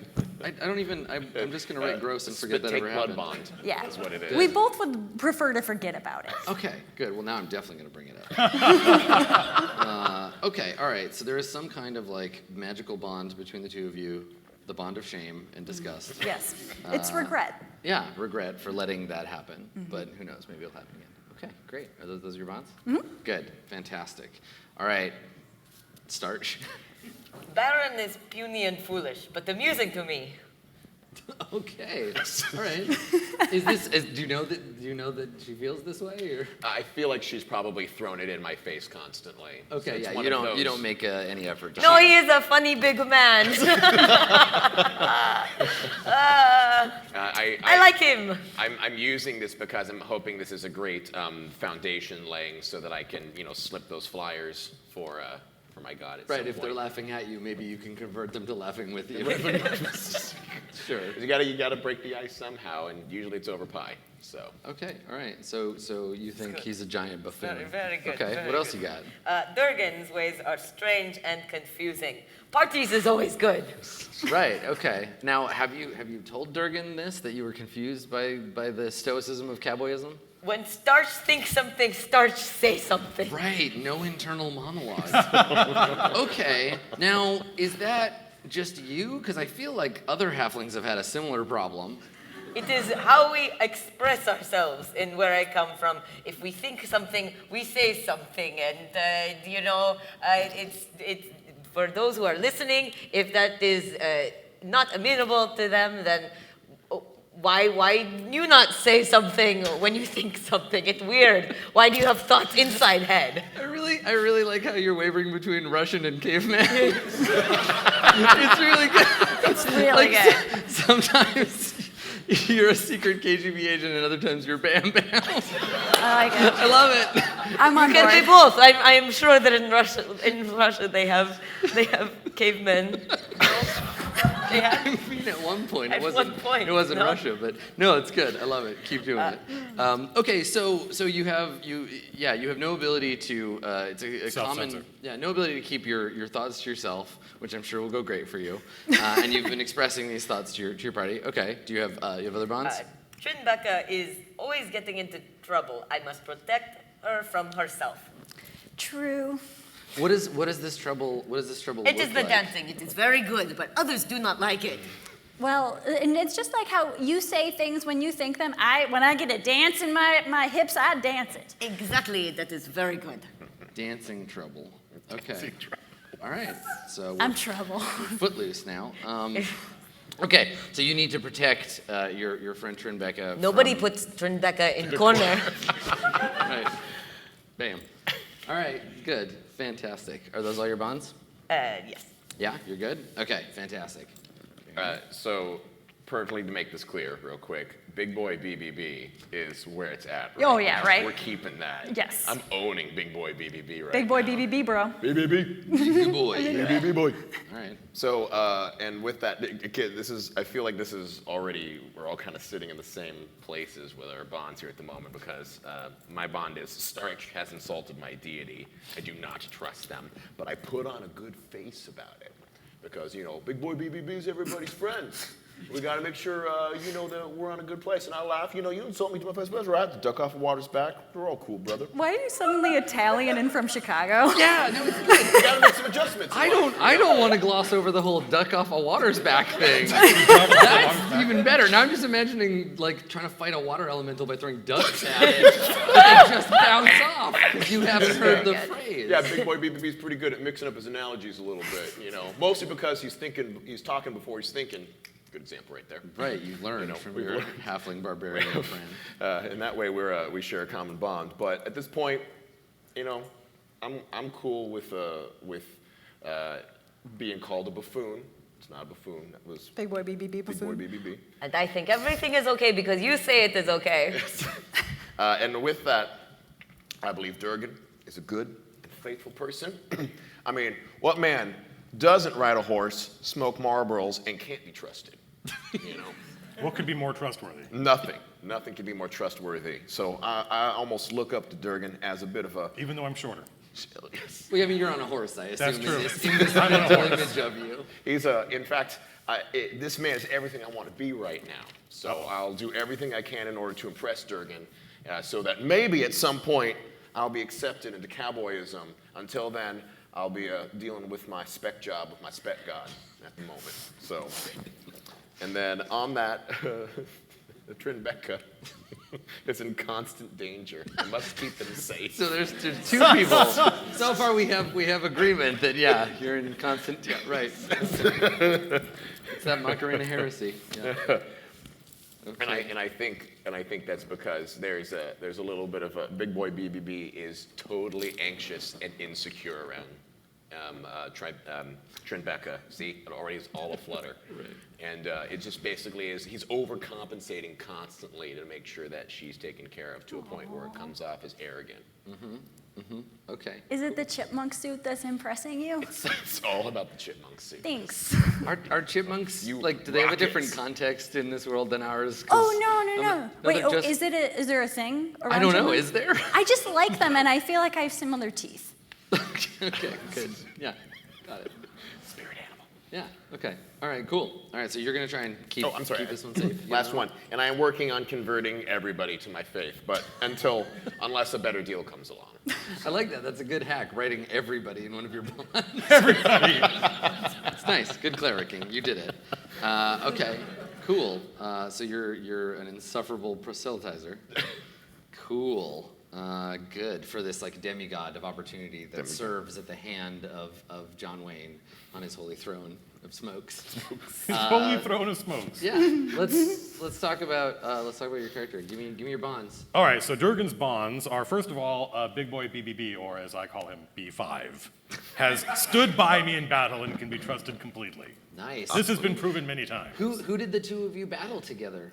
I don't even. I'm just gonna write gross and forget Spit that take ever blood happened. bond. Yeah. Is what it is. We both would prefer to forget about it. Okay, good. Well, now I'm definitely going to bring it up. Okay, all right. So there is some kind of like magical bond between the two of you, the bond of shame and disgust. Yes. It's regret. Yeah, regret for letting that happen, but who knows? Maybe it'll happen again. Okay, great. Are those your bonds? Good, fantastic. All right, start. Baron is puny and foolish, but amusing to me. Okay, all right. Do you know that she feels this way, or? I feel like she's probably thrown it in my face constantly. So Okay, it's yeah. one You of don't those- make any effort. To No, he is a funny big man. I like him. I'm using this because I'm hoping this is a great foundation laying so that I can, slip those flyers for my god. At Right, some if they're point. laughing at you, maybe you can convert them to laughing with you. Sure. You gotta break the ice somehow, and usually it's over pie. So Okay, all right. So you think he's a giant buffoon? Very, very good, Okay, very what else good. you got? Durgan's ways are strange and confusing. Parties is always good. Right. Okay. Now, have you told Durgan this, that you were confused by the stoicism of cowboyism? When Starch thinks something, Starch say something. Right. No internal monologue. Okay. Now, is that just you? Because I feel like other halflings have had a similar problem. It is how we express ourselves in where I come from. If we think something, we say something, and it's for those who are listening. If that is not amenable to them, then why you not say something when you think something? It's weird. Why do you have thoughts inside head? I really like how you're wavering between Russian and caveman. It's really good. It's really good. Sometimes you're a secret KGB agent, and other times you're Bam Bam. I like it. I love it. I'm on Can be board. both. I am sure that in Russia they have cavemen. They have, I mean, at one point, At it wasn't. one point, it wasn't no. Russia, but no, it's good. I love it. Keep doing it. Okay, so you have no ability to. It's a common. Self-censor. Yeah, no ability to keep your thoughts to yourself, which I'm sure will go great for you. And you've been expressing these thoughts to your party. Okay. Do you have other bonds? Trinbecca is always getting into trouble. I must protect her from herself. True. What is this trouble? What does this trouble? It look is the like? dancing. It is very good, but others do not like it. Well, and it's just like how you say things when you think them. When I get a dance in my hips, I dance it. Exactly. That is very good. Dancing trouble. Okay. All right. So I'm trouble. we're footloose now. Okay, so you need to protect your friend Trinbecca. Nobody from- puts Trinbecca in corner. Right. Bam. All right, good. Fantastic. Are those all your bonds? Yes. Yeah, you're good? Okay, fantastic. So, perfectly to make this clear, real quick, Big Boy BBB is where it's at. Oh, yeah, now. right. We're keeping that. Yes. I'm owning Big Boy BBB right Big boy now. BBB, bro. BBB. Good boy. BBB boy. All right. So, and with that, again, I feel like this is already, we're all kind of sitting in the same places with our bonds here at the moment because my bond is Starch has insulted my deity. I do not trust them, but I put on a good face about it because, Big Boy BBB is everybody's friends. We got to make sure, that we're on a good place. And I laugh, you insult me to my face, but that's right. The duck off the water's back. We're all cool, brother. Why are you suddenly Italian and from Chicago? Yeah, no, it's good. We got to make some adjustments. I don't want to gloss over the whole duck off a water's back thing. That's even better. Now I'm just imagining like trying to fight a water elemental by throwing ducks at it. And just bounce off because you haven't heard the phrase. Yeah, Big Boy BBB's pretty good at mixing up his analogies a little bit, Mostly because he's talking before he's thinking. Good example right there. Right, you learned from we've your learned. halfling barbarian friend. And that way we share a common bond. But at this point, I'm cool with being called a buffoon. It's not a buffoon. That was Big boy BBB Big Boy buffoon. BBB. And I think everything is okay because you say it is okay. And with that, I believe Durgan is a good faithful person. I mean, what man doesn't ride a horse, smoke Marlboros, and can't be trusted? You know? What could be more trustworthy? Nothing. Nothing could be more trustworthy. So I almost look up to Durgan as a bit of a... Even though I'm shorter. Well, I mean, you're on a horse, I assume. That's true. In this I'm on a mental horse. image of you. He's in fact, this man is everything I want to be right now. So I'll do everything I can in order to impress Durgan, so that maybe at some point I'll be accepted into cowboyism. Until then, I'll be dealing with my spec job with my spec god at the moment. So, and then on that, Trimbecca is in constant danger. I must keep them safe. So there's two people. So far we have agreement that you're in constant right. It's that Macarena heresy. Yeah. Okay. And I think that's because there's a little bit of a big boy BBB is totally anxious and insecure around Trimbecca. See, it already is all aflutter. Right. And it just basically is he's overcompensating constantly to make sure that she's taken care of to a point where it comes off as arrogant. Okay. Is it the chipmunk suit that's impressing you? It's all about the chipmunk suit. Thanks. Are chipmunks You like? Do they have a different rockets. context in this world than ours? 'Cause Oh no. Wait, they're just- is there a thing around I don't know. chipmunks? Is there? I just like them, and I feel like I have similar teeth. Okay. Good. Yeah. Got it. Spirit animal. Yeah. Okay. All right. Cool. All right. So you're gonna try and keep I'm sorry. keep this one safe. Last know? one. And I am working on converting everybody to my faith, but unless a better deal comes along. I like that. That's a good hack. Writing everybody in one of your bonds. Everybody. It's nice. Good clericking. You did it. Okay. Cool. So you're an insufferable proselytizer. Cool. Good for this like demigod of opportunity that serves at the hand of John Wayne on his holy throne of smokes. His holy throne of smokes. Yeah. Let's talk about your character. Give me your bonds. All right, so Durgan's bonds are, first of all, Big Boy BBB, or as I call him, B5, has stood by me in battle and can be trusted completely. Nice. This has been proven many times. Who did the two of you battle together?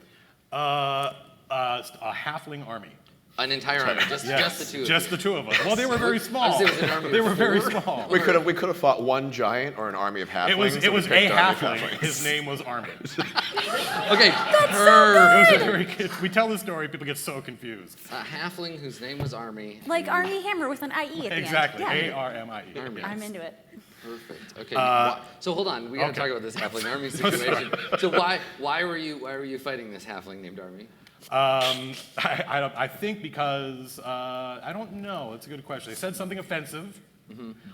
A halfling army. An entire army, just the two of Just you. the two of us. Well, they were very small. I was saying it was an army They of were very 4. small. We could have fought one giant or an army of halflings. It was and we a picked army of halfling. halflings. His name was Armin. Okay. It was a very we tell the story, people get so confused. A halfling whose name was Army. Like Army Hammer with an IE at the Exactly. end. Yeah. A-R-M-I-E. Army. I'm into it. Perfect. Okay. So hold on. We got to okay. talk about this halfling army situation. So why were you fighting this halfling named Army? I think because, I don't know, it's a good question. They said something offensive.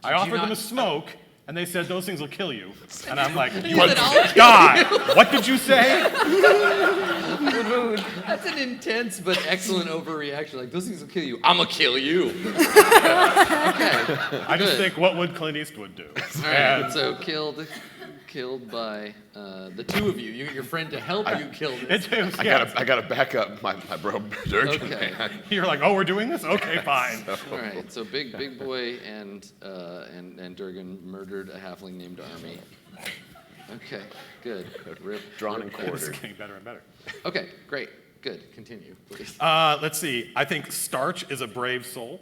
I offered them a smoke, and they said, those things will kill you. And I'm like, you said, "I'll God, what did you say? That's an intense but excellent overreaction. Like, those things will kill you. I'm gonna kill you. Okay. I just Good. think, what would Clint Eastwood do? All right. So killed by the two of you. You get your friend to help you kill this. I gotta back up my bro Durgan. Okay. You're like, oh, we're doing this? Okay, fine. All right. So big boy and Durgan murdered a halfling named Army. Okay. Good. Rip. Drawn and This is quartered. getting better and better. Okay. Great. Good. Continue, please. Let's see. I think Starch is a brave soul,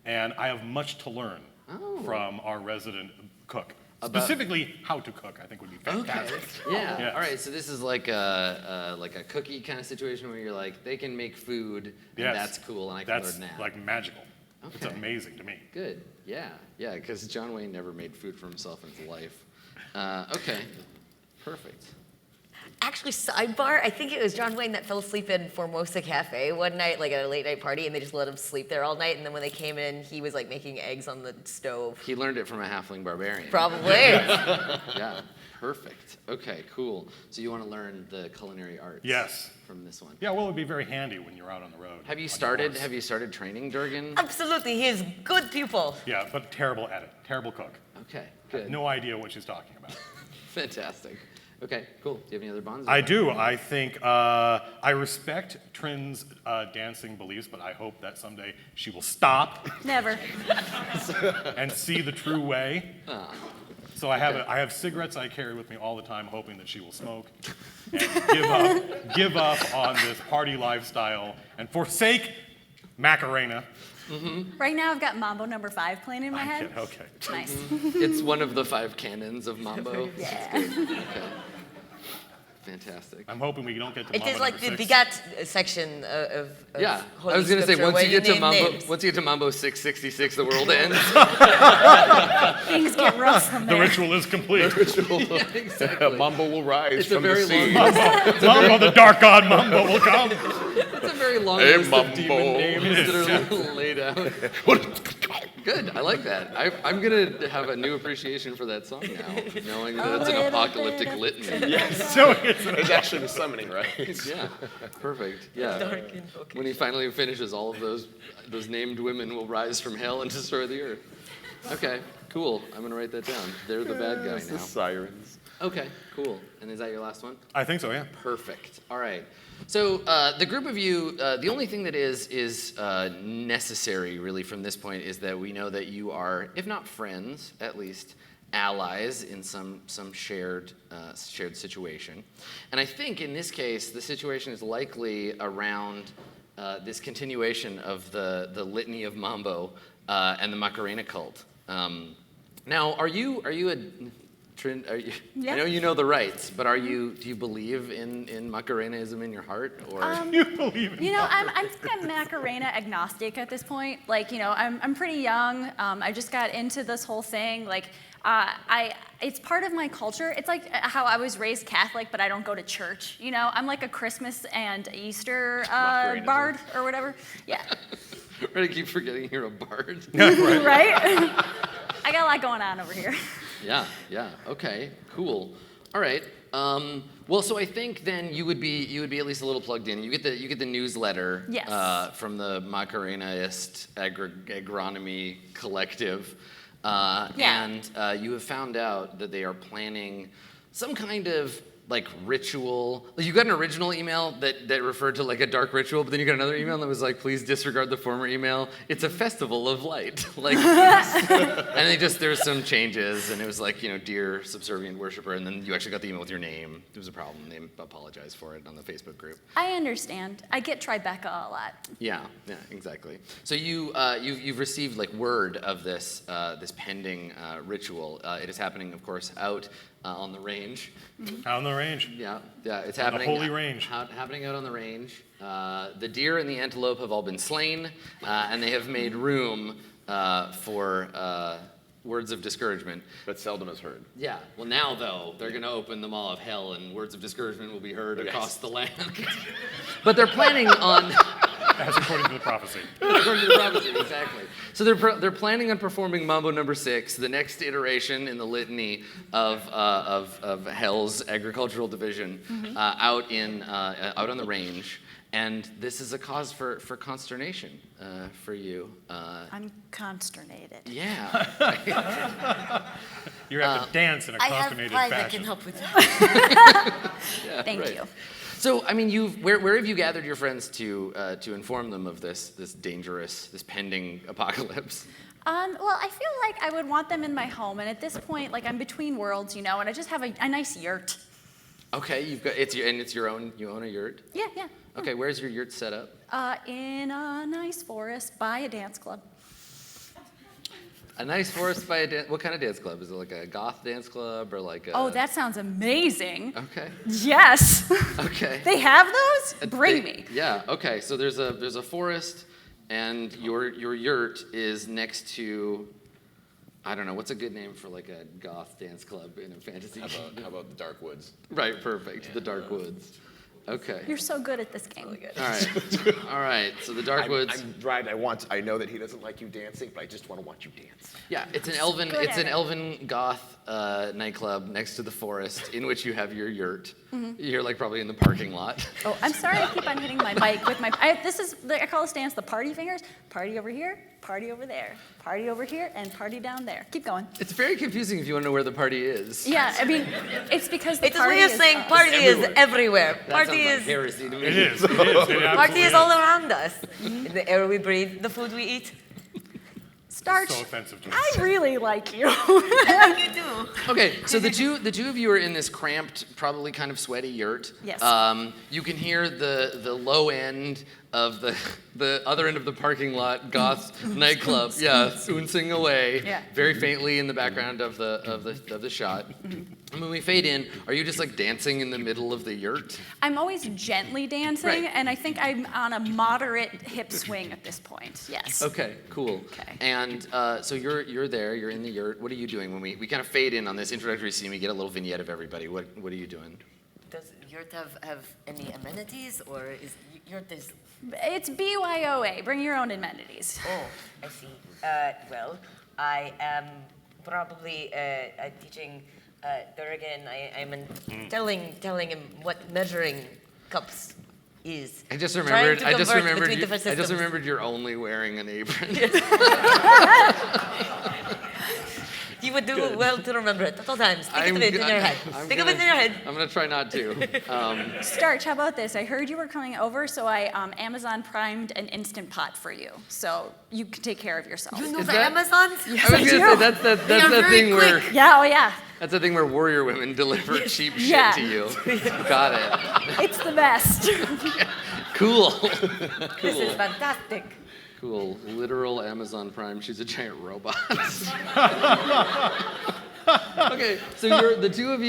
and I have much to learn from our resident cook. Specifically, how to cook, I think would be fantastic. Yeah. Yes. All right. So this is like a cookie kind of situation where you're like, they can make food, and Yes. that's cool, and I can That's learn that. like magical. It's Okay. amazing to me. Good. Yeah. Yeah. Because John Wayne never made food for himself in his life. Okay. Perfect. Actually, sidebar, I think it was John Wayne that fell asleep in Formosa Cafe one night, like at a late night party, and they just let him sleep there all night. And then when they came in, he was like making eggs on the stove. He learned it from a halfling barbarian. Probably. Yeah. Perfect. Okay. Cool. So you want to learn the culinary arts? Yes. From this one. Yeah, well, it would be very handy when you're out on the road. Have you on your started? horse. Have you started training Durgan? Absolutely, he is good pupil. Yeah, but terrible at it. Terrible cook. Okay. Good. No idea what she's talking about. Fantastic. Okay. Cool. Do you have any other bonds? I do. I think I respect Trin's dancing beliefs, but I hope that someday she will stop Never. and see the true way. So I have cigarettes I carry with me all the time, hoping that she will smoke and give up on this party lifestyle and forsake Macarena Right now, I've got Mambo number 5 playing in my head. Okay. Nice. It's one of the 5 canons of Mambo. Yeah. Okay. Fantastic. I'm hoping we don't get to It Mambo is like the number 6. begat section of Yeah, Holy I was gonna say Scripture where you name names. once you get to Mambo 666, the world ends. Things get rough from The there. ritual is complete. Yeah, exactly. Mambo will rise It's a from very the sea. long. Mambo, the dark god Mambo will come. It's a very long Hey, list Mambo. of demon names that are laid out. Good, I like that. I'm gonna have a new appreciation for that song now, knowing that it's an apocalyptic litany. So it's It's actually the summoning, right? Yeah, perfect. Yeah. Dark invocation. When he finally finishes, all of those named women will rise from hell and destroy the earth. Okay, cool. I'm gonna write that down. They're the bad guy The now. sirens. Okay, cool. And is that your last one? I think so, yeah. Perfect. All right. So the group of you, the only thing that is necessary really from this point is that we know that you are, if not friends, at least allies in some shared situation. And I think in this case, the situation is likely around this continuation of the litany of Mambo and the Macarena cult. Now, are you a Yeah. I know you know the rites, but do you believe in Macarenaism in your heart, or? You believe it. You know, I'm Macarena agnostic at this point. Like, you know, I'm pretty young. I just got into this whole thing. Like, it's part of my culture. It's like how I was raised Catholic, but I don't go to church. You know, I'm like a Christmas and Easter Macarenism. bard or whatever. Yeah. I keep forgetting you're a bard. Right? I got a lot going on over here. Yeah. Okay. Cool. All right. Well, so I think then you would be at least a little plugged in. You get the newsletter Yes. from the Macarenaist Agronomy Collective, and you have found out that they are planning some kind of like ritual. You got an original email that referred to like a dark ritual, but then you got another email that was like, please disregard the former email. It's a festival of light. Like, and there's some changes, and it was like, you know, dear subservient worshiper, and then you actually got the email with your name. There was a problem. They apologized for it on the Facebook group. I understand. I get Tribeca a lot. Yeah, exactly. So you've received like word of this pending ritual. It is happening, of course, out on the range. Out on the range. Yeah, it's On the happening. holy range. Happening out on the range. The deer and the antelope have all been slain, and they have made room for words of discouragement. But seldom is heard. Yeah. Well, now though they're going to open the maw of hell, and words of discouragement will be heard across the land. But they're planning on. As according to the prophecy. According to the prophecy, exactly. So they're planning on performing Mambo number 6, the next iteration in the litany of Hell's agricultural division, out on the range, and this is a cause for consternation for you. I'm consternated. Yeah. You have to dance in a I have consternated pride that fashion. can help with that. Yeah, Thank right. you. So, I mean, where have you gathered your friends to inform them of this pending apocalypse? Well, I feel like I would want them in my home, and at this point, like I'm between worlds, you know, and I just have a nice yurt. Okay, it's your own. You own a yurt. Yeah. Okay, where's your yurt set up? In a nice forest by a dance club. A nice forest by a dance. What kind of dance club? Is it like a goth dance club or like a? Oh, that sounds amazing. Okay. Yes. Okay. They have those? Bring me. Yeah. Okay. So there's a forest, and your yurt is next to. I don't know. What's a good name for like a goth dance club in a fantasy? How about the Dark Woods? Right. Perfect. The Dark Woods. Okay. You're so good at this game. All right. So the Dark Woods. I'm right. I know that he doesn't like you dancing, but I just want to watch you dance. Yeah, it's an elven goth nightclub next to the forest in which you have your yurt. You're like probably in the parking lot. Oh, I'm sorry I keep on hitting my mic with my. I call this dance the party fingers. Party over here, party over there, party over here, and party down there. Keep going. It's very confusing if you want to know where the party is. Yeah, I mean, it's because the It's a party way of is saying us. party is everywhere. That Party sounds like is heresy to me. It is. It party absolutely is all around us. In the air we breathe, the food we eat. Starch, So offensive to me. I really like you. I like you too. Okay, so the two of you are in this cramped, probably kind of sweaty yurt. Yes. You can hear the low end of the other end of the parking lot, Goth's nightclub. Yeah, swooning away, Yeah. very faintly in the background of the shot. And when we fade in, are you just like dancing in the middle of the yurt? I'm always gently dancing, Right. and I think I'm on a moderate hip swing at this point. Yes. Okay, cool. Okay. And so you're there, you're in the yurt. What are you doing when we kind of fade in on this introductory scene? We get a little vignette of everybody. What are you doing? Does yurt have any amenities, or is yurt is? It's BYOA. Bring your own amenities. Oh, I see. Well, I am probably teaching Durgan. I'm telling him what measuring cups is. I just Trying remembered. to I just convert remembered. between You, different I just systems. remembered you're only wearing an apron. You would do well to remember it at all times. Think of it in your head. Think of it in your head. I'm gonna try not to. Starch, how about this? I heard you were coming over, so I Amazon primed an Instant Pot for you, so you can take care of yourself. You know Is the that- Amazons? I was gonna say that's They that are thing very where quick. Yeah, oh yeah. that's the thing where warrior women deliver cheap shit Yeah. to you. Got it. It's the best. Cool. This is fantastic. Cool. Literal Amazon Prime. She's a giant robot. Okay, so the two of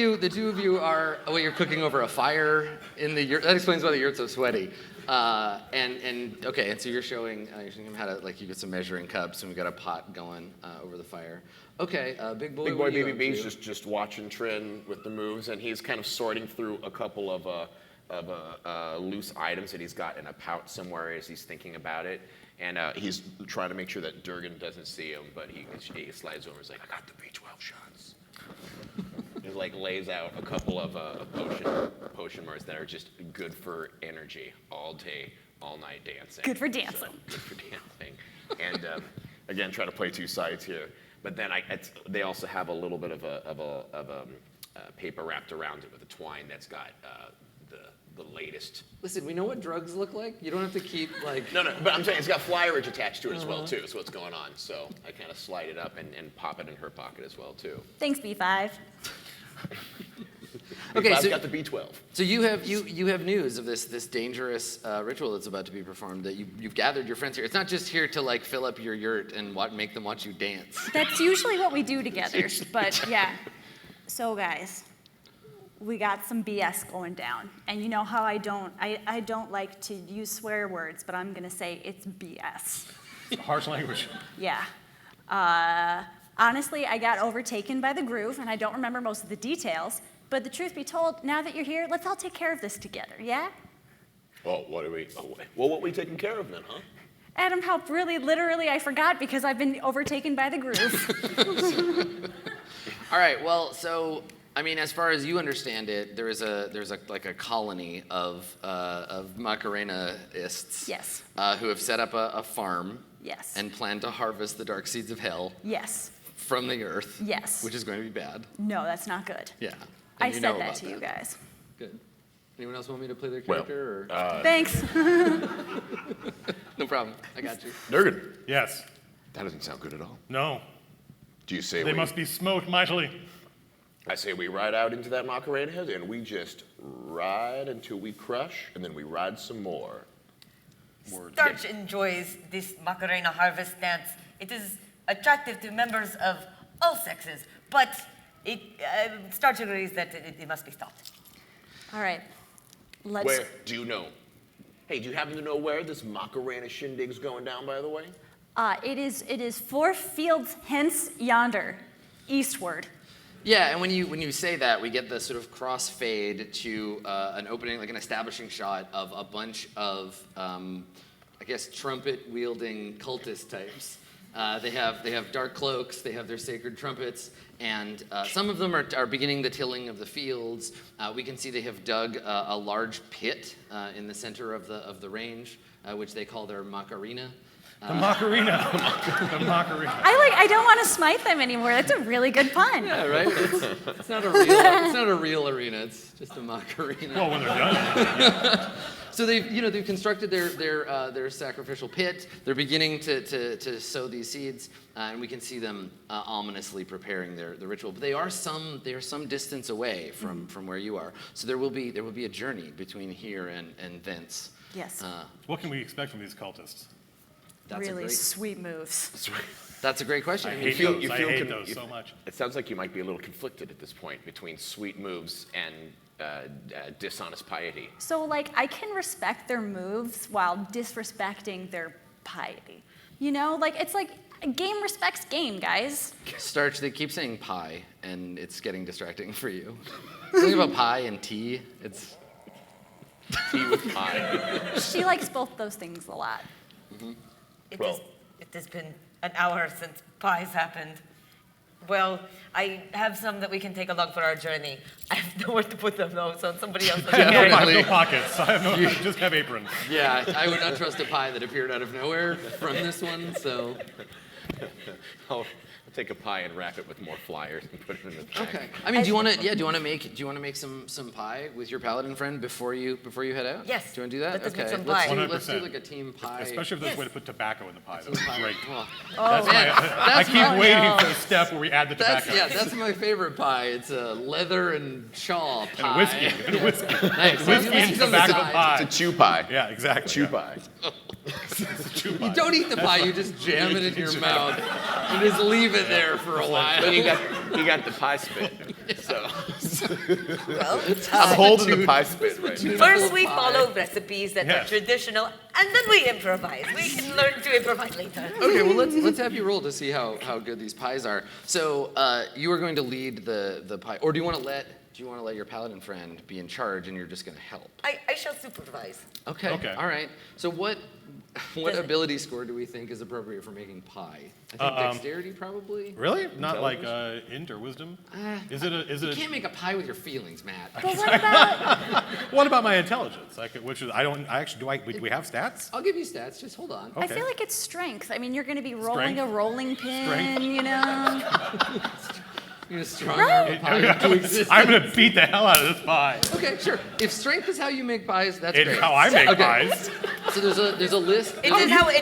you are you're cooking over a fire in the yurt. That explains why the yurt's so sweaty. And so you're showing him how to you get some measuring cups, and we got a pot going over the fire. Okay, big boy. Big what boy are you up BBB's to? just watching Trin with the moves, and he's kind of sorting through a couple of loose items that he's got in a pouch somewhere as he's thinking about it. And he's trying to make sure that Durgan doesn't see him, but he slides over. He's like, "I got the B12 shots." He lays out a couple of potion bars that are just good for energy all day, all night dancing. Good for dancing. So, good for dancing. And again, try to play two sides here. But then they also have a little bit of a paper wrapped around it with a twine that's got the latest. Listen, we know what drugs look like. You don't have to keep No, but I'm saying it's got flyerage attached to it as well too. So what's going on? So I kind of slide it up and pop it in her pocket as well too. Thanks, B5. Okay, I've so- got the B12. So you have news of this dangerous ritual that's about to be performed. That you've gathered your friends here. It's not just here to fill up your yurt and make them watch you dance. That's usually what we do together, but yeah. So guys, we got some BS going down, and you know how I don't like to use swear words, but I'm gonna say it's BS. Harsh language. Yeah. Honestly, I got overtaken by the groove, and I don't remember most of the details. But the truth be told, now that you're here, let's all take care of this together, yeah? Oh, what are we? Oh, what are we taking care of then, huh? Adam, help! Really, literally, I forgot because I've been overtaken by the groove. All right. Well, so I mean, as far as you understand it, there's a colony of Macarena-ists. Yes. Who have set up a farm. Yes. And plan to harvest the dark seeds of hell. Yes. From the earth. Yes. Which is going to be bad. No, that's not good. Yeah. I And said know that about to you guys. Good. Anyone else want me to play their Well, character? Or? Thanks. No problem. I got you. Durgan, Yes. that doesn't sound good at all. No. Do you say They we? must be smote mightily. I say we ride out into that Macarena head and we just ride until we crush, and then we ride some more. Starch enjoys this Macarena harvest dance. It is attractive to members of all sexes, but Starch agrees that it must be stopped. All right. Let's. Where do you know? Hey, do you happen to know where this Macarena shindig's going down, by the way? It is 4 fields hence yonder, eastward. Yeah, and when you say that, we get the sort of crossfade to an opening, like an establishing shot of a bunch of, I guess, trumpet-wielding cultist types. They have dark cloaks, they have their sacred trumpets, and some of them are beginning the tilling of the fields. We can see they have dug a large pit in the center of the range, which they call their Macarena. The Macarena. The Macarena. I don't want to smite them anymore. That's a really good pun. Yeah, right. It's not a real arena. It's just a Macarena. Well, when they're done. So they've constructed their sacrificial pit. They're beginning to sow these seeds, and we can see them ominously preparing their ritual. But they are some distance away from where you are. So there will be a journey between here and thence. Yes. What can we expect from these cultists? Really sweet moves. That's a great question. I mean, hate those so much. It sounds like you might be a little conflicted at this point between sweet moves and dishonest piety. So, like, I can respect their moves while disrespecting their piety. You know, like, it's like game respects game, guys. Starch, they keep saying pie, and it's getting distracting for you. Something about pie and tea. It's Tea with pie. She likes both those things a lot. It has been an hour since pies happened. Well, I have some that we can take along for our journey. I have nowhere to put them though, so somebody else can I carry have them. no pockets. I just have aprons. yeah. I would not trust a pie that appeared out of nowhere from this one. So I'll take a pie and wrap it with more flyers and put it in the bag. okay. I mean, do you want to make some pie with your paladin friend before you head out? Yes. Do you want to do that? Let us make okay. some Let's pie. do, let's do 100%. like a team pie. Especially if there's a way to put tobacco in the pie. That's great. Well, I keep waiting for the step where we add the tobacco. that's my favorite pie. It's a leather and chaw pie. And whiskey. And whiskey. Nice. Whiskey and tobacco pie. It's a chew pie. Yeah, exactly. Chew yeah. pie. Chew You don't don't eat the pie, you just jam it in your mouth and just leave it there for a while. Then you got the pie spit. So Well, I'm holding the pie spit right now. first we pie. follow recipes that Yes. are traditional, and then we improvise. We can learn to improvise later. Okay, well let's have you roll to see how good these pies are. So you are going to lead the pie, or do you want to let your paladin friend be in charge and you're just going to help? I shall supervise. Okay. Okay. All right. So what Does it- ability score do we think is appropriate for making pie? I think dexterity probably. Really? Not like int or wisdom? Is it You a can't make a pie with your feelings, Matt. But what about what about my intelligence? Like, which is do we have stats? I'll give you stats. Just hold on. I Okay. feel like it's strength. I mean, you're going to be rolling Strength? a rolling pin, Strength? you know. You're gonna strong arm a pie into existence. I'm gonna beat the hell out of this pie. Okay, sure. If strength is how you make pies, that's It's great. how I make Okay. pies. So there's a list. It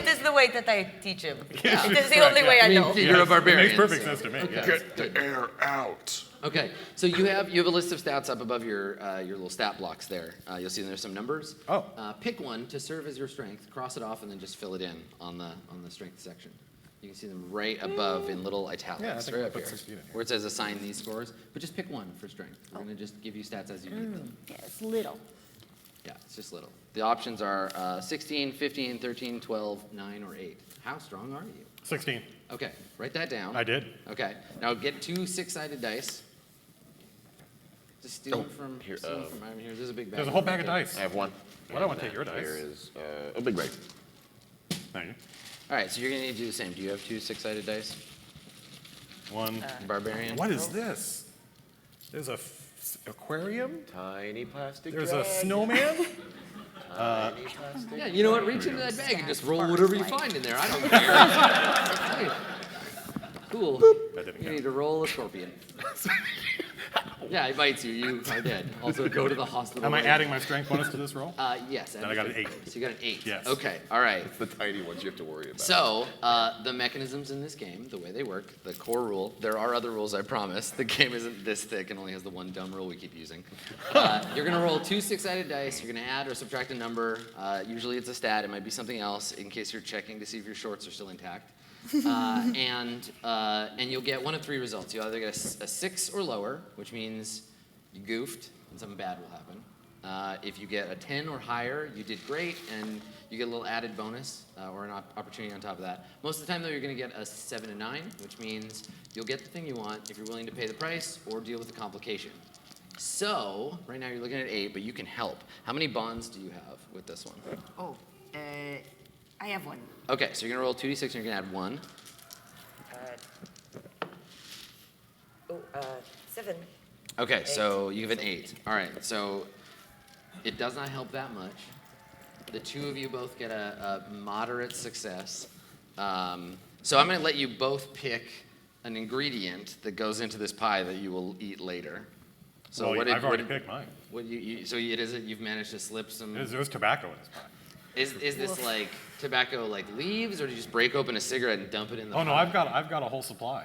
is the way that I teach him. Yes, It is the correct, only way yeah. I know. You're a Yes, barbarian. It makes perfect so- sense to me. Okay. yes. Get the air out. Okay, so you have a list of stats up above your little stat blocks there. You'll see there's some numbers. Oh. Pick one to serve as your strength. Cross it off and then just fill it in on the strength section. You can see them right above in little italics, Yeah, I think right I'll up put here, 16 in here. where it says assign these scores. But just pick one for strength. We're gonna just give you stats as you need them. Yeah, it's little. Yeah, it's just little. The options are 16, 15, 13, 12, 9, or 8. How strong are you? 16. Okay, write that down. I did. Okay, now get 2 six-sided dice. Just steal them from here, steal them from Ivan here. There's a big bag. There's a whole bag of dice. I have one. Why don't I take your dice? Here is a big bag. Thank you. All right, so you're gonna need to do the same. Do you have 2 six-sided dice? One. Barbarian. What is this? There's a aquarium. Tiny plastic. There's a dragon. snowman. Tiny plastic. Yeah, you know what? Reach into that bag and just roll whatever you find in there. I don't care. Hey. Cool. That didn't You count. need to roll a scorpion. Yeah, it bites you. You are dead. Also, go to the hospital. Am I adding my strength bonus to this roll? Yes. Then I got an 8. So you got an 8. Yes. Okay. All right. It's the tiny ones you have to worry about. So, the mechanisms in this game, the way they work, the core rule, there are other rules, I promise. The game isn't this thick and only has the one dumb rule we keep using. You're going to roll 2 six-sided dice. You're going to add or subtract a number. Usually it's a stat. It might be something else in case you're checking to see if your shorts are still intact. And you'll get 1 of 3 results. You'll either get a 6 or lower, which means you goofed and something bad will happen. If you get a 10 or higher, you did great, and you get a little added bonus or an opportunity on top of that. Most of the time, though, you're going to get a 7 and 9, which means you'll get the thing you want if you're willing to pay the price or deal with the complication. So, right now you're looking at 8, but you can help. How many bonds do you have with this one? Oh, I have one. Okay, so you're going to roll 2d6 and you're going to add 1. 7. Okay, so you have an 8. All right, so it does not help that much. The 2 of you both get a moderate success. So I'm going to let you both pick an ingredient that goes into this pie that you will eat later. So Well, what did I've already picked mine. You've managed to slip some. There's tobacco in this pie. Is this like tobacco like leaves, or do you just break open a cigarette and dump it in the Oh no, pie? I've got a whole supply.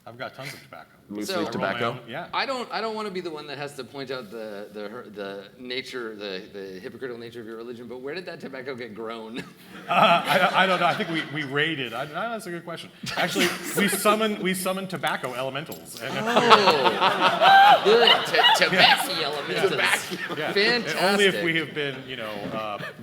I've got tons of tobacco. Loose So- leaf I roll my tobacco. own- Yeah. I don't want to be the one that has to point out the nature, the hypocritical nature of your religion, but where did that tobacco get grown? I don't know. I think we raided. That's a good question. Actually, we summoned tobacco elementals. And Oh, good. Tobacco elementals. yeah. Fantastic. Only if we have been,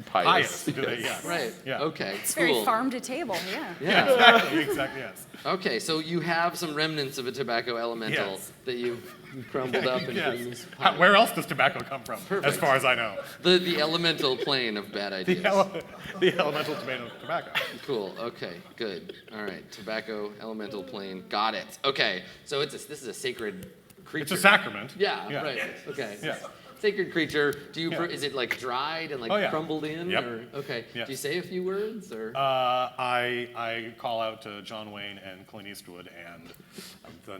pious. Pious. Do they? Yeah. Right. Yeah. Okay. It's cool. very farm to table, yeah. Yeah. Exactly. Yes. Okay, so you have some remnants of a tobacco elemental Yes. that you've crumbled up and put in this How- pie. where else does tobacco come from? Perfect. As far as I know. The elemental plane of bad ideas. The elemental tomato tobacco. Cool. Okay. Good. All right. Tobacco elemental plane. Got it. Okay. So this is a sacred creature. It's a sacrament. Yeah. Yeah. Right. Okay. Yeah. Sacred creature. Yeah. Is it like dried and like Oh, yeah. crumbled in? Yep. Or okay. Yes. Do you say a few words or? I call out to John Wayne and Clint Eastwood and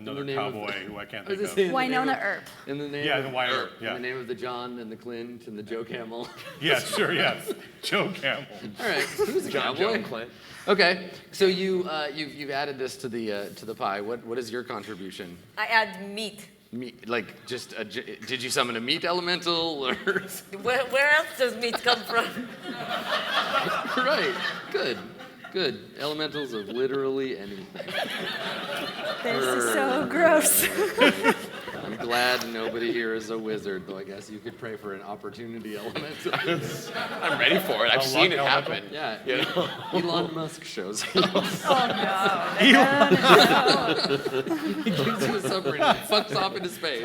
another name of- cowboy who I can't I was think just of. saying the Winona name of- Earp. In the name. Yeah, of, the Wyatt Earp, In yeah. the name of the John and the Clint and the Joe Camel. Yes, sure, yes. Joe Campbell. All right. Who's a John, cowboy? Joe, and Clint. Okay. So you've added this to the pie. What is your contribution? I add meat. Meat, like just did you summon a meat elemental or? Where else does meat come from? Right. Good. Good. Elementals of literally anything. This is so gross. I'm glad nobody here is a wizard, though I guess you could pray for an opportunity elemental. I'm ready for it. I've A seen luck it happen. Oh, Yeah. You know? Elon Musk shows up. Oh He gives you a submarine and fucks off into space.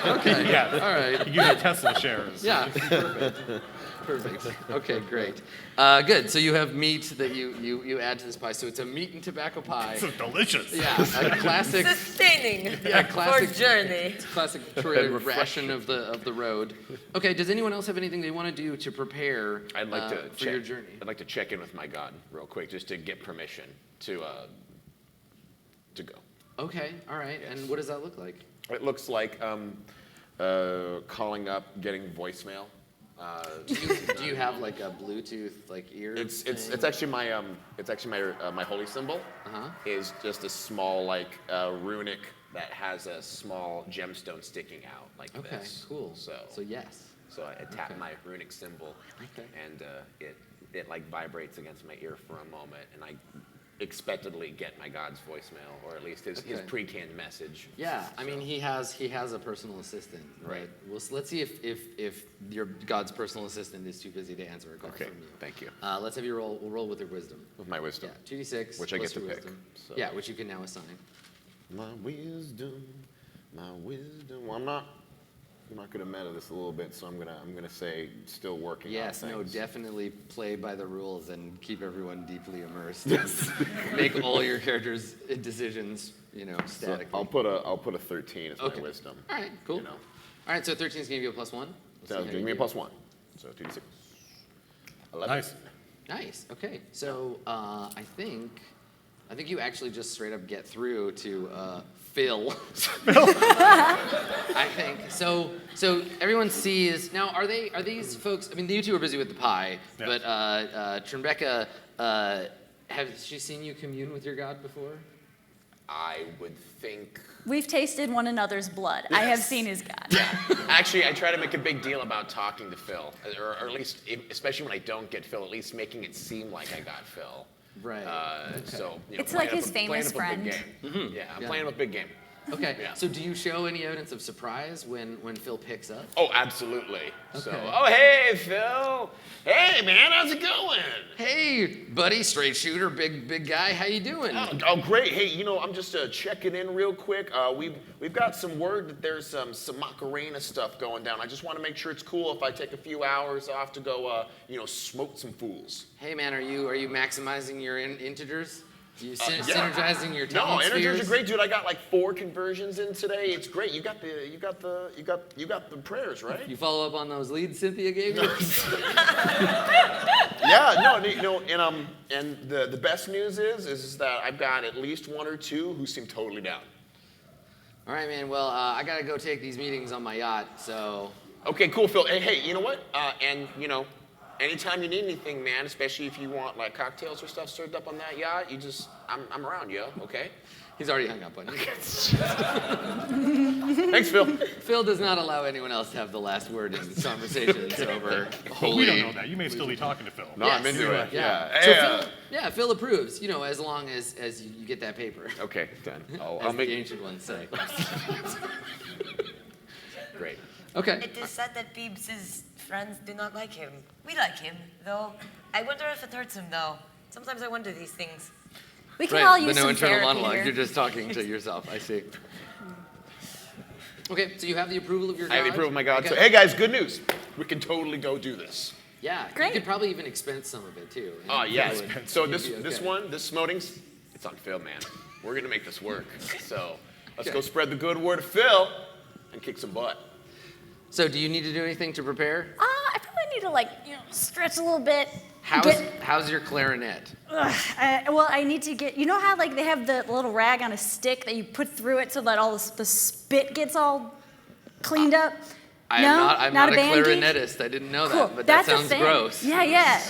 Okay. Yeah. All right. He gives you Tesla shares. Yeah. Perfect. Perfect. Okay, great. Good. So you have meat that you add to this pie. So it's a meat and tobacco pie. This is delicious. Yeah, a classic. Sustaining classic- for journey. Classic ration of the road. Okay. Does anyone else have anything they want to do to prepare I'd like to for your journey? I'd like to check in with my God real quick, just to get permission to go. Okay. All right. And what does that look like? It looks like calling up, getting voicemail. Do you have like a Bluetooth like ear? It's thing? actually my my holy symbol. Uh-huh. Is just a small like runic that has a small gemstone sticking out like Okay. this. Cool. So yes. So I tap Okay. my runic symbol, Okay. and it like vibrates against my ear for a moment, and I expectedly get my God's voicemail, or at least his Okay. pre-canned message. Yeah, I mean he has a personal assistant, right? Right. Well, let's see if your God's personal assistant is too busy to answer a call Okay, from you. thank you. Let's have you roll. We'll roll with your wisdom. With my wisdom. Yeah, 2d6. Which I plus get to your pick, wisdom. so. Yeah, which you can now assign. My wisdom, my wisdom. Well, I'm not gonna meta this a little bit, so I'm gonna say still working Yes, on no, things. definitely play by the rules and keep everyone deeply immersed. Make all your characters' decisions, So statically. I'll put a 13 as Okay. my wisdom. All right, cool. You know. All right, so 13 is gonna give you a +1. We'll see So how give you me a do. +1. So 2d6. 11. Nice. Nice. Okay. So I think you actually just straight up get through to Phil. I think so. So everyone sees now. Are these folks? I mean, you two are busy with the pie, Yeah. but Trimbecca, has she seen you commune with your God before? I would think. We've tasted one another's blood. I have seen his God. Actually, I try to make a big deal about talking to Phil, or at least, especially when I don't get Phil, at least making it seem like I got Phil. Right. So It's playing like his up a- playing famous up a friend. big game. Yeah, I'm Yeah. playing up a big game. Okay. Yeah. So do you show any evidence of surprise when Phil picks up? Oh, absolutely. So, Okay. oh hey Phil, hey man, how's it going? Hey, buddy, straight shooter, big guy. How you doing? Oh, great. Hey, I'm just checking in real quick. We've got some word that there's some Macarena stuff going down. I just want to make sure it's cool if I take a few hours off to go, smoke some fools. Hey man, are you maximizing your integers? You Yeah. synergizing your No, talent integers spheres? are great, dude. I got like 4 conversions in today. It's great. You got the prayers, right? You follow up on those leads Cynthia gave you? Yeah, and the best news is that I've got at least 1 or 2 who seem totally down. All right, man. Well, I gotta go take these meetings on my yacht, so. Okay, cool, Phil. Hey, you know what? And you know, anytime you need anything, man, especially if you want like cocktails or stuff served up on that yacht, I'm around, yo. Okay. He's already hung up on you. Thanks, Phil. Phil does not allow anyone else to have the last word in these conversations over holy. We don't know that. You may still be talking to Phil. No, I'm Yes. into it. Yeah. Yeah. So Hey, Phil approves. You know, as long as you get that paper. okay, done. I'll As make the ancient ones say. great. Okay. It is said that Peebs' friends do not like him. We like him, though. I wonder if it hurts him, though. Sometimes I wonder these things. We can all Right, use but no some internal therapy monologue. here. You're just talking to yourself. I see. Okay, so you have the approval of your god? I have the approval of my God. Okay. So, hey guys, good news. We can totally go do this. Yeah, Great. you could probably even expense some of it too. Oh yes. That would- So you'd this be okay. this one, this Smotings, it's on Phil, man. We're gonna make this work. So let's Okay. go spread the good word of Phil and kick some butt. So do you need to do anything to prepare? I probably need to stretch a little bit. How's your clarinet? Well, I need to get. You know how they have the little rag on a stick that you put through it so that all the spit gets all cleaned up. I'm No? not a band geek? clarinetist. I didn't know Cool. that, but That's that a sounds thing. gross. Yeah.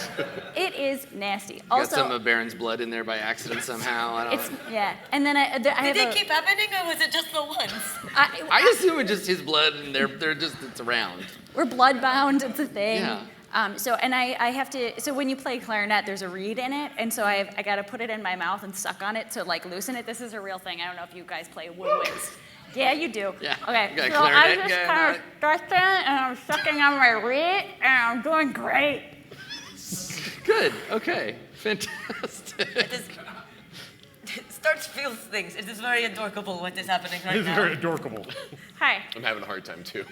It is nasty. Got Also, some of Baron's blood in there by accident somehow. I don't it's know. yeah. And then I have Did they keep happening, or was it just the once? I assume it's just his blood, and they're just it's around. We're blood bound. It's a thing. Yeah. So I have to. So when you play clarinet, there's a reed in it, and so I got to put it in my mouth and suck on it to loosen it. This is a real thing. I don't know if you guys play woodwinds. Yeah, you do. Yeah. Okay. You got a So I clarinet just guy? kind of stretching and I'm sucking on my reed, and I'm doing great. Good. Okay. Fantastic. Starch feels things. It is very adorable what is happening right This is now. very adorable. Hi, I'm having a hard time too.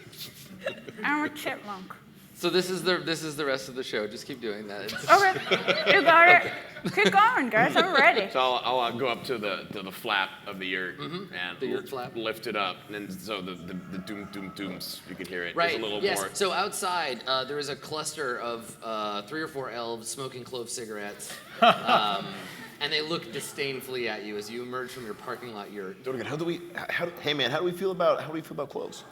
I'm a chipmunk. So this is the rest of the show. Just keep doing that. It's- Okay, you got it. Keep going, guys. I'm ready. So I'll go up to the flap of the yurt and The yurt flap. lift it up, and then so the doom doom dooms you can hear it. Right. There's a little yes. more. So outside, there is a cluster of 3 or 4 elves smoking clove cigarettes, and they look disdainfully at you as you emerge from your parking lot yurt. Donegan, hey man, how do we feel about cloves?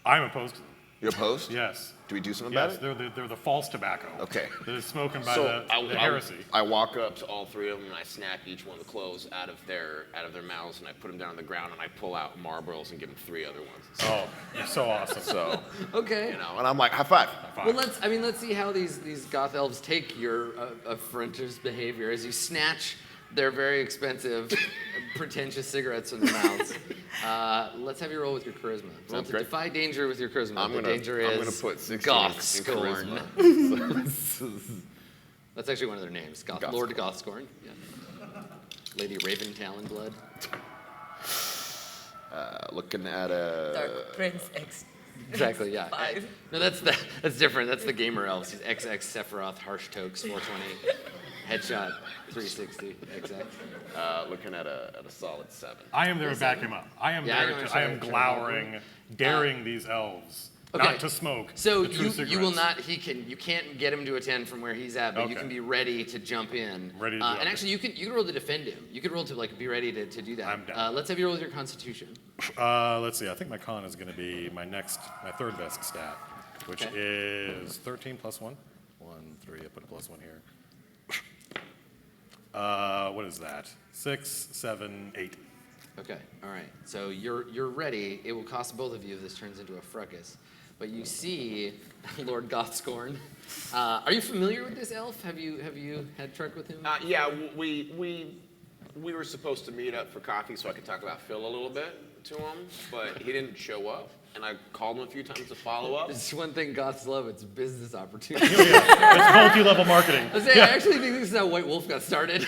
I'm opposed to them. You're opposed? Yes. Do we do something about Yes, it? they're the false tobacco. Okay. They're spoken by So the heresy. I walk up to all 3 of them and I snap each one of the cloves out of their mouths and I put them down on the ground and I pull out Marlboros and give them 3 other ones. Oh, you're so awesome. So Okay. you know, And I'm like, high five. Well, let's see how these goth elves take your affrontous behavior as you snatch their very expensive, pretentious cigarettes from their mouths. Let's have you roll with your charisma. Roll Sounds to great. defy danger with your charisma. I'm the gonna danger is put 16 goth in scorn. charisma. That's actually one of their names. Goth Lord Scorn. Gothscorn. Yeah. Lady Raven Talonblood. Looking at a. Dark Prince X. Exactly, yeah. 5. No, that's different. That's the gamer elves. He's XX Sephiroth, Harsh Tokes, 420, Headshot, 360, XX. Looking at a solid 7. I am there to back him up. I am Yeah, I there know, to, I am sorry. glowering, daring these elves Okay. not to smoke So the true you will cigarettes. not. You can't get him to attend from where he's at, but you Okay. can be ready to jump in. Ready to jump and in. actually, you can roll to defend him. You could roll to be ready to do that. I'm down. Let's have you roll with your Constitution. Let's see. I think my con is going to be my third best stat, which Okay. is 13 plus 1. 1, 3. I put a plus 1 here. What is that? 6, 7, 8. Okay, all right. So you're ready. It will cost both of you if this turns into a fracas. But you see Lord Gothscorn. Are you familiar with this elf? Have you had truck with him? Yeah, we were supposed to meet up for coffee so I could talk about Phil a little bit to him, but he didn't show up, and I called him a few times to follow up. It's one thing Goths love. It's business opportunity. It's multi-level marketing. I actually think this is how White Wolf got started.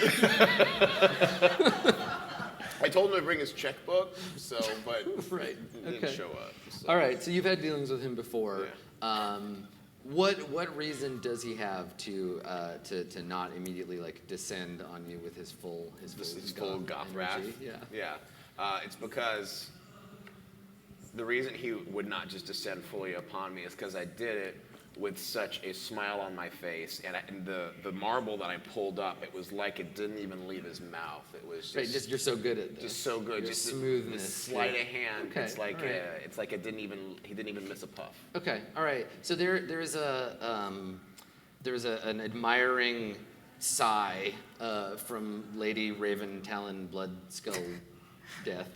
I told him to bring his checkbook, but Right. he didn't Okay. show up. So. All right. So you've had dealings with him before. Yeah. What reason does he have to not immediately descend on you with his full Goth wrath. energy? Yeah. Yeah. It's because the reason he would not just descend fully upon me is because I did it with such a smile on my face, and the marble that I pulled up, it was like it didn't even leave his mouth. It was just you're so good at this. just so good, Your just smoothness. the sleight of hand. Okay, It's like all right. he didn't even miss a puff. Okay, all right. So there's an admiring sigh from Lady Raven Talon Blood Skull Death,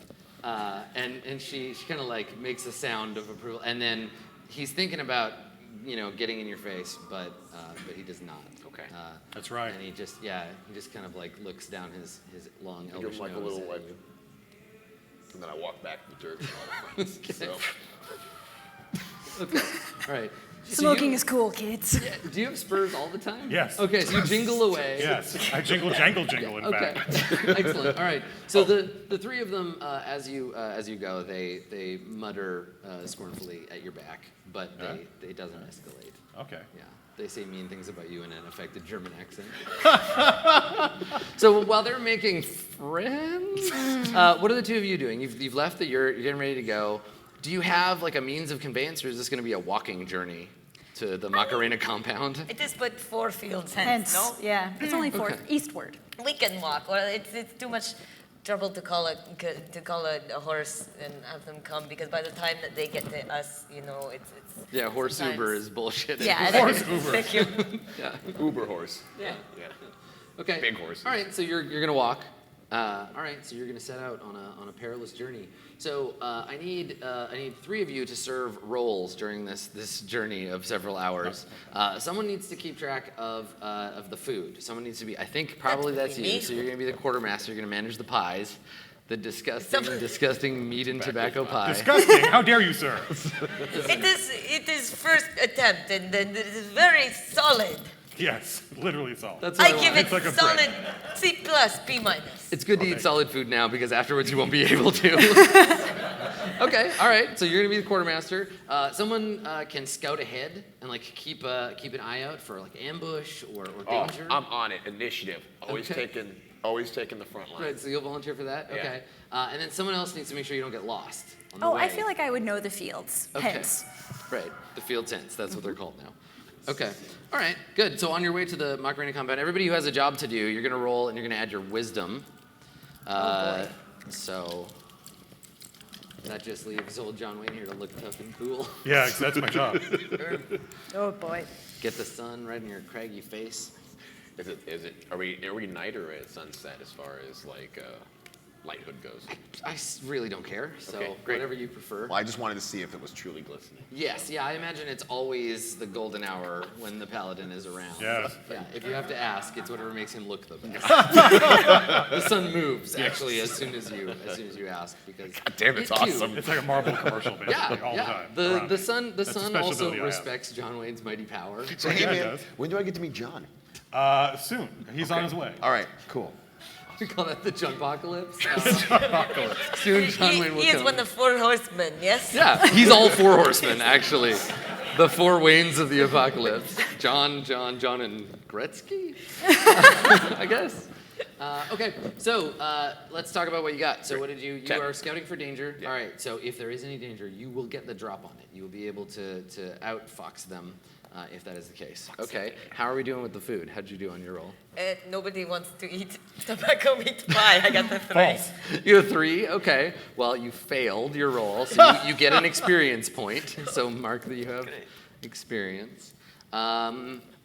and she kind of like makes a sound of approval, and then he's thinking about getting in your face, but he does not. Okay. That's right. And he just kind of like looks down his long I give elvish him like a nose little at like, you. and then I walk back to the dirt. And all the friends. So, Okay, all right. Smoking is cool, kids. Yeah, do you have spurs all the time? Yes. Okay, so you jingle away. Yes, I jingle, jangle, jingle. In Okay, fact. excellent. All right. So the three of them, as you go, they mutter scornfully at your back, but it doesn't escalate. Okay. Yeah, they say mean things about you in an affected German accent. So while they're making friends, what are the two of you doing? You've left. You're getting ready to go. Do you have like a means of conveyance, or is this going to be a walking journey to the Macarena compound? It is but 4 fields hence, no? Yeah, it's only Okay. eastward. We can walk. Well, it's too much trouble to call a horse and have them come, because by the time that they get to us, it's Yeah, horse sometimes- Uber is bullshit. Yeah, Horse Uber. Thank you. Yeah. Uber horse. Yeah. Yeah. Okay. Big horses. All right, so you're gonna walk. All right, so you're gonna set out on a perilous journey. So I need 3 of you to serve roles during this journey of several hours. Someone needs to keep track of the food. Someone needs to be. I think probably That would that's be you. me. So you're gonna be the quartermaster. You're gonna manage the pies, the disgusting meat and tobacco pie. Disgusting. How dare you, sir? It is first attempt, and then it is very solid. Yes, literally salt. That's what I I give want. it It's like a solid C+, B-. It's good to Okay. eat solid food now because afterwards you won't be able to. Okay, all right. So you're gonna be the quartermaster. Someone can scout ahead and like keep an eye out for like ambush or Oh, danger. I'm on it. Initiative. Always Okay. taking the front line. Right, so you'll volunteer for that. Yeah. Okay, and then someone else needs to make sure you don't get lost on the Oh, way. I feel like I would know the fields. Okay. Hence. Right, the field tents. That's what they're called now. Okay. All right. Good. So on your way to the Macarena compound, everybody who has a job to do, you're gonna roll and you're gonna add your wisdom. boy. So that just leaves old John Wayne here to look tough and cool. Yeah, 'cause that's my job. Oh boy. Get the sun right in your craggy face. Are we night or at sunset as far as like lighthood goes? Really don't care. So Okay, great. whatever you prefer. Well, I just wanted to see if it was truly glistening. Yes. Yeah. I imagine it's always the golden hour when the paladin is around. Yes. Yeah. If you have to ask, it's whatever makes him look the best. The sun moves actually as soon as you ask because. God damn, it's it too- awesome. It's like a Marvel commercial, basically, Yeah, all yeah. the time. The around me. sun That's a also special ability I have. respects John Wayne's mighty power. So, hey, Yeah, it man, does. when do I get to meet John? Soon. He's on his way. All right, cool. We call that the Junpocalypse. Soon John Wayne will He is come. one of 4 horsemen, yes? Yeah, he's all 4 horsemen actually. The 4 Waynes of the apocalypse. John, and Gretzky? I guess. Okay, so let's talk about what you got. So what did you 10. are scouting for danger. All right, so if there is any danger, you will get the drop on it. You will be able to outfox them if that is the case. Okay, how are we doing with the food? How'd you do on your roll? Nobody wants to eat tobacco meat pie. I got the 3. False. You have 3? Okay. Well, you failed your roll, so you get an experience point. So mark that you have experience.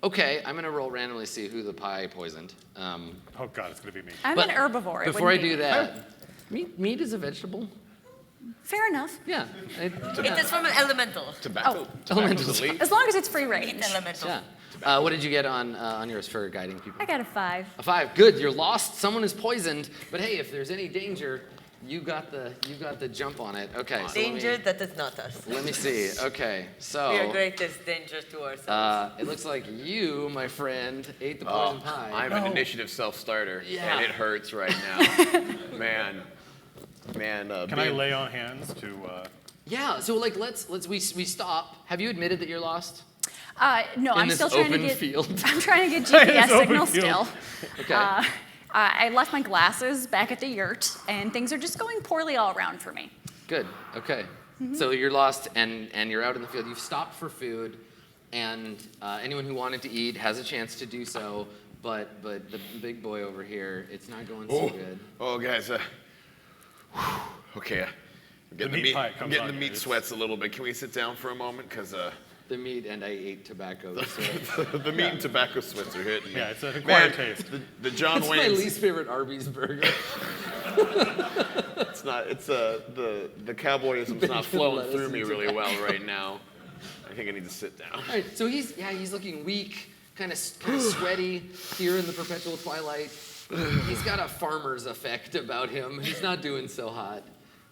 Okay, I'm going to roll randomly to see who the pie poisoned. Oh, God, it's going to be me. I'm But an herbivore. It Before I wouldn't be do me. that, meat is a vegetable. Fair enough. Yeah. It is from an elemental. Tobacco. Elementals. elite. As long as it's free range. Elemental. Yeah. What did you get on yours for guiding people? I got a 5. A 5. Good. You're lost. Someone is poisoned. But hey, if there's any danger, you got the jump on it. Okay. So Danger, that is not us. Let me see. Okay. So. We are greatest danger to ourselves. It looks like you, my friend, ate the poison pie. I'm an initiative self-starter, Yeah. and it hurts right now. Man. Can I lay on hands to... Yeah. So like, we stop. Have you admitted that you're lost No, in I'm this still trying to open get. field? I'm trying to get It's GPS open signal field. still. Okay. I left my glasses back at the yurt, and things are just going poorly all around for me. Good. Okay. So you're lost and you're out in the field. You've stopped for food. and anyone who wanted to eat has a chance to do so. But the big boy over here, it's not going so good. Oh, guys. Okay. I'm getting the meat sweats a little bit. Can we sit down for a moment? Because the meat and I ate tobacco. So. the meat and tobacco sweats are hitting me. Yeah, it's an acquired Man, taste. The John It's Wayne's. my least favorite Arby's burger. It's not. It's the cowboyism's not flowing through me really well right now. I think I need to sit down. All right, so he's looking weak, kind of sweaty here in the perpetual twilight. He's got a farmer's effect about him. He's not doing so hot.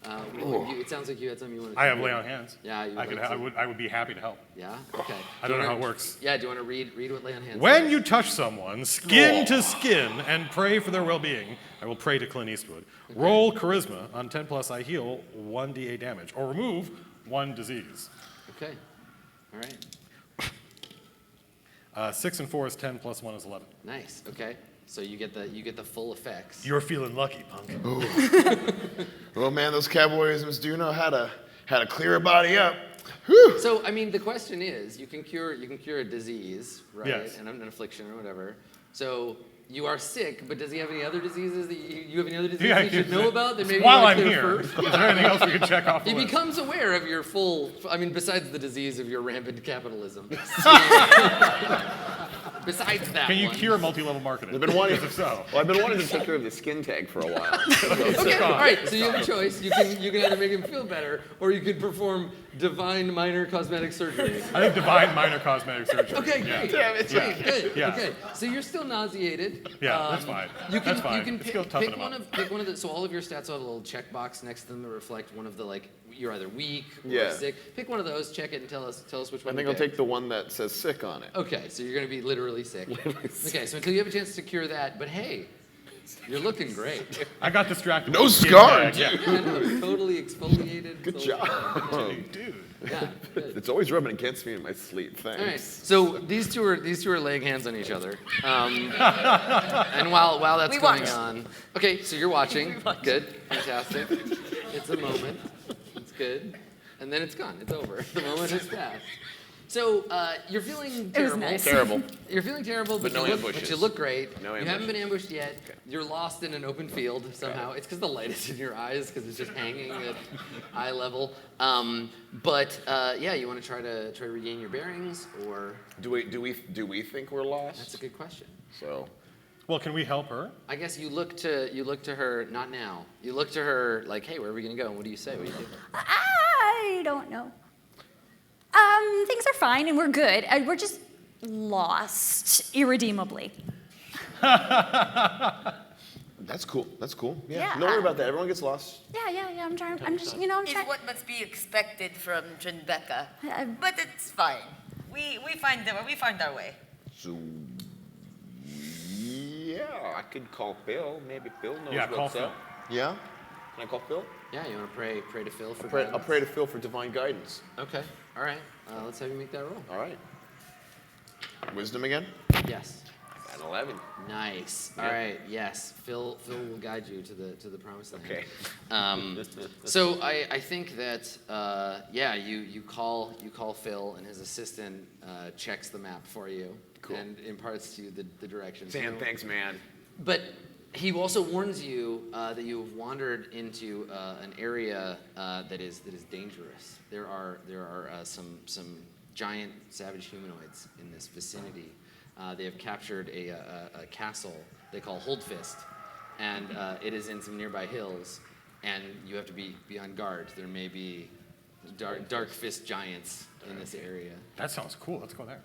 It sounds like you had something you wanted to I have do. lay on hands. Yeah, I would be happy to help. Yeah? Okay. I don't know how it works. Yeah, do you want to read what lay on hands When says? you touch someone, skin to skin, and pray for their well-being, I will pray to Clint Eastwood. Okay. Roll charisma. On 10 plus, I heal 1d8 damage, or remove 1 disease. Okay. All right. 6 and 4 is 10 plus 1 is 11. Nice. Okay. So you get the full effects. You're feeling lucky, punk. Well, man, those cowboyisms do know how to clear a body up. Whew. So I mean, the question is, you can cure a disease, right? Yes. And an affliction or whatever. So you are sick, but does he have any other diseases that you have any other diseases you should know about that maybe While you I'm want to here, clear is first? there anything else we can check off the He list? becomes aware of your besides the disease of your rampant capitalism. Besides that Can you one. cure multi-level marketing? I've been wanting If so. Well, I've been wanting to take care of the skin tag for a while. Okay, all right. So you have a choice. You can either make him feel better, or you can perform divine minor cosmetic surgery. I think divine minor cosmetic surgery. Okay, Yeah. great. Damn it. Great, good. Yeah. Okay, so you're still nauseated. Yeah, that's fine. You can, That's fine. You can Let's pick, go toughen pick him one up. of pick one of the. So all of your stats will have a little checkbox next to them that reflect one of the you're either weak or Yeah. sick. Pick one of those. Check it and tell us which I one. think you I'll picked. take the one that says sick on it. Okay, so you're gonna be literally sick. Okay, so until you have a chance to cure that, but hey, you're looking great. I got distracted. No with the skin scar, tag, Yeah. Yeah, no, totally exfoliated. Good totally- job. Dude. Yeah, good. It's always rubbing against me in my sleep. Thanks. All right. So these two are laying hands on each other, and while that's We going watch. on, okay. So you're watching. Good, fantastic. It's a moment. It's good, and then it's gone. It's over. The moment has passed. So you're feeling It was terrible. nice. Terrible. You're feeling terrible, but, But no you look, ambushes. but you look great. No you haven't been ambushes. ambushed yet. Okay. You're lost in an open field somehow. It's because the light is in your eyes because it's just hanging at eye level. Yeah, you want to try to regain your bearings, or Do we think we're lost? that's a good question. So Well, can we help her? I guess you look to her. Not now. You look to her like, hey, where are we gonna go? And what do you say? What do you do? I don't know. Things are fine and we're good. We're just lost irredeemably. that's cool. That's cool. Yeah. Yeah. Don't worry about that. Everyone gets lost. Yeah. I'm trying. I'm It's trying. what must be expected from Tribeca. I- But it's fine. We find our way. So yeah, I could call Phil. Maybe Phil knows Yeah, call what's Phil. up. Yeah. Can I call Phil? Yeah, you want to pray to Phil for I'll guidance? pray to Phil for divine guidance. Okay. All right. Let's have you make that roll. All right. Wisdom again? Yes. An 11. Nice. Yeah. All right. Yes. Phil will guide you to the promised land. Okay. So I think that you call Phil, and his assistant checks the map for you Cool. and imparts to you the directions. Sam, thanks, man. But he also warns you that you have wandered into an area that is dangerous. There are some giant savage humanoids in this vicinity. They have captured a castle they call Holdfist, and it is in some nearby hills. And you have to be on guard. There may be dark fist giants in this area. That sounds cool. Let's go there.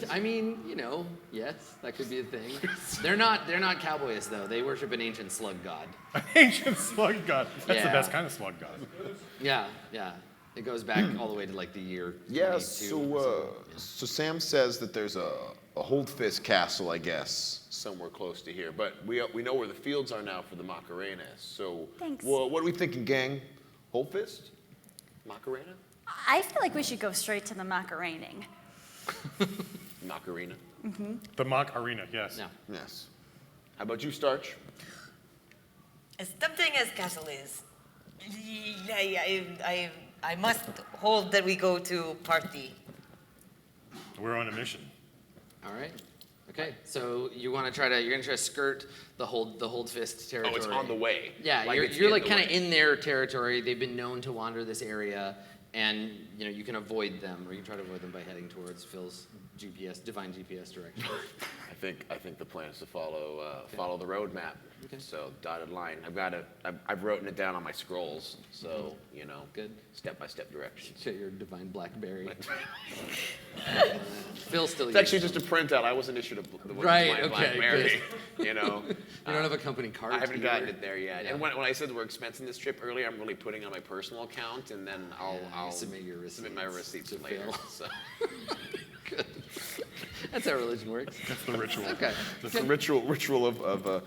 I mean, yes, that could be a thing. They're not cowboys though. They worship an ancient slug god. Ancient slug god. That's the Yeah. best kind of slug god. Yeah. It goes back all the way to the year 22. Yeah, or something. so Sam says that there's a Holdfist castle, I guess, somewhere close to here. But we know where the fields are now for the Macarena. So Thanks. Well, what are we thinking, gang? Holdfist? Macarena? I feel like we should go straight to the Macarening. Macarena. The mock arena, yes. No. Yes. How about you, Starch? As tempting as castle is, I must hold that we go to party. We're on a mission. All right. Okay. So you're gonna try to skirt the hold fist territory. Oh, it's on the way. Yeah, Like it's you're in like the kind of way. in their territory. They've been known to wander this area, and you can avoid them, or you can try to avoid them by heading towards Phil's divine GPS direction. I think the plan is to follow the road map. Okay. So dotted line. I've written it down on my scrolls. So Good. step-by-step directions. Share your divine blackberry. Phil still. It's actually just a printout. I wasn't issued the Right, my okay, BlackBerry. You don't have a company card. I haven't either. gotten it there yet. Yeah. And when I said we're expensing this trip earlier, I'm really putting it on my personal account, and then I'll submit your submit my receipts to later. Phil. So. Good. That's how religion works. That's the ritual. Okay. It's the ritual of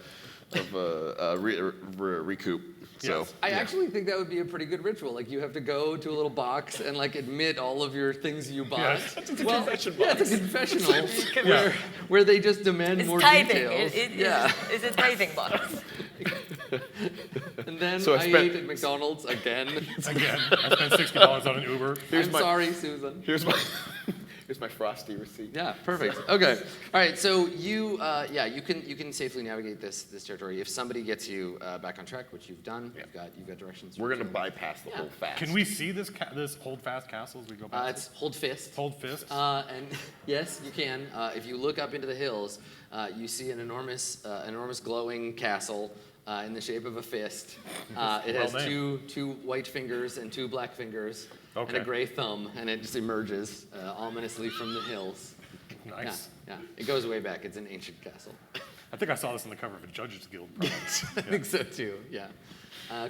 recoup. So Yes. I actually think that would be a pretty good ritual. Like you have to go to a little box and like admit all of your things you bought. Yes. It's a confession box. Yeah, it's a confessional where they just demand It's more tithing. details. It's a tithing box. And then So I I spent- ate at McDonald's again. Again, I spent $60 on an Uber. I'm sorry, Susan. here's my here's my frosty receipt. Yeah, perfect. Okay. All right. So you can safely navigate this territory if somebody gets you back on track, which you've done. Yeah. You've got directions. We're gonna bypass the Yeah. whole fast. Can we see this hold fast castle as we go past It's hold fist. it? Hold fist? And yes, you can. If you look up into the hills, you see an enormous glowing castle in the shape of a fist. It has named. two white fingers and two black fingers and Okay. a gray thumb, and it just emerges ominously from the hills. Nice. Yeah, it goes way back. It's an ancient castle. I think I saw this on the cover of a Judges Guild product. I think so too. Yeah.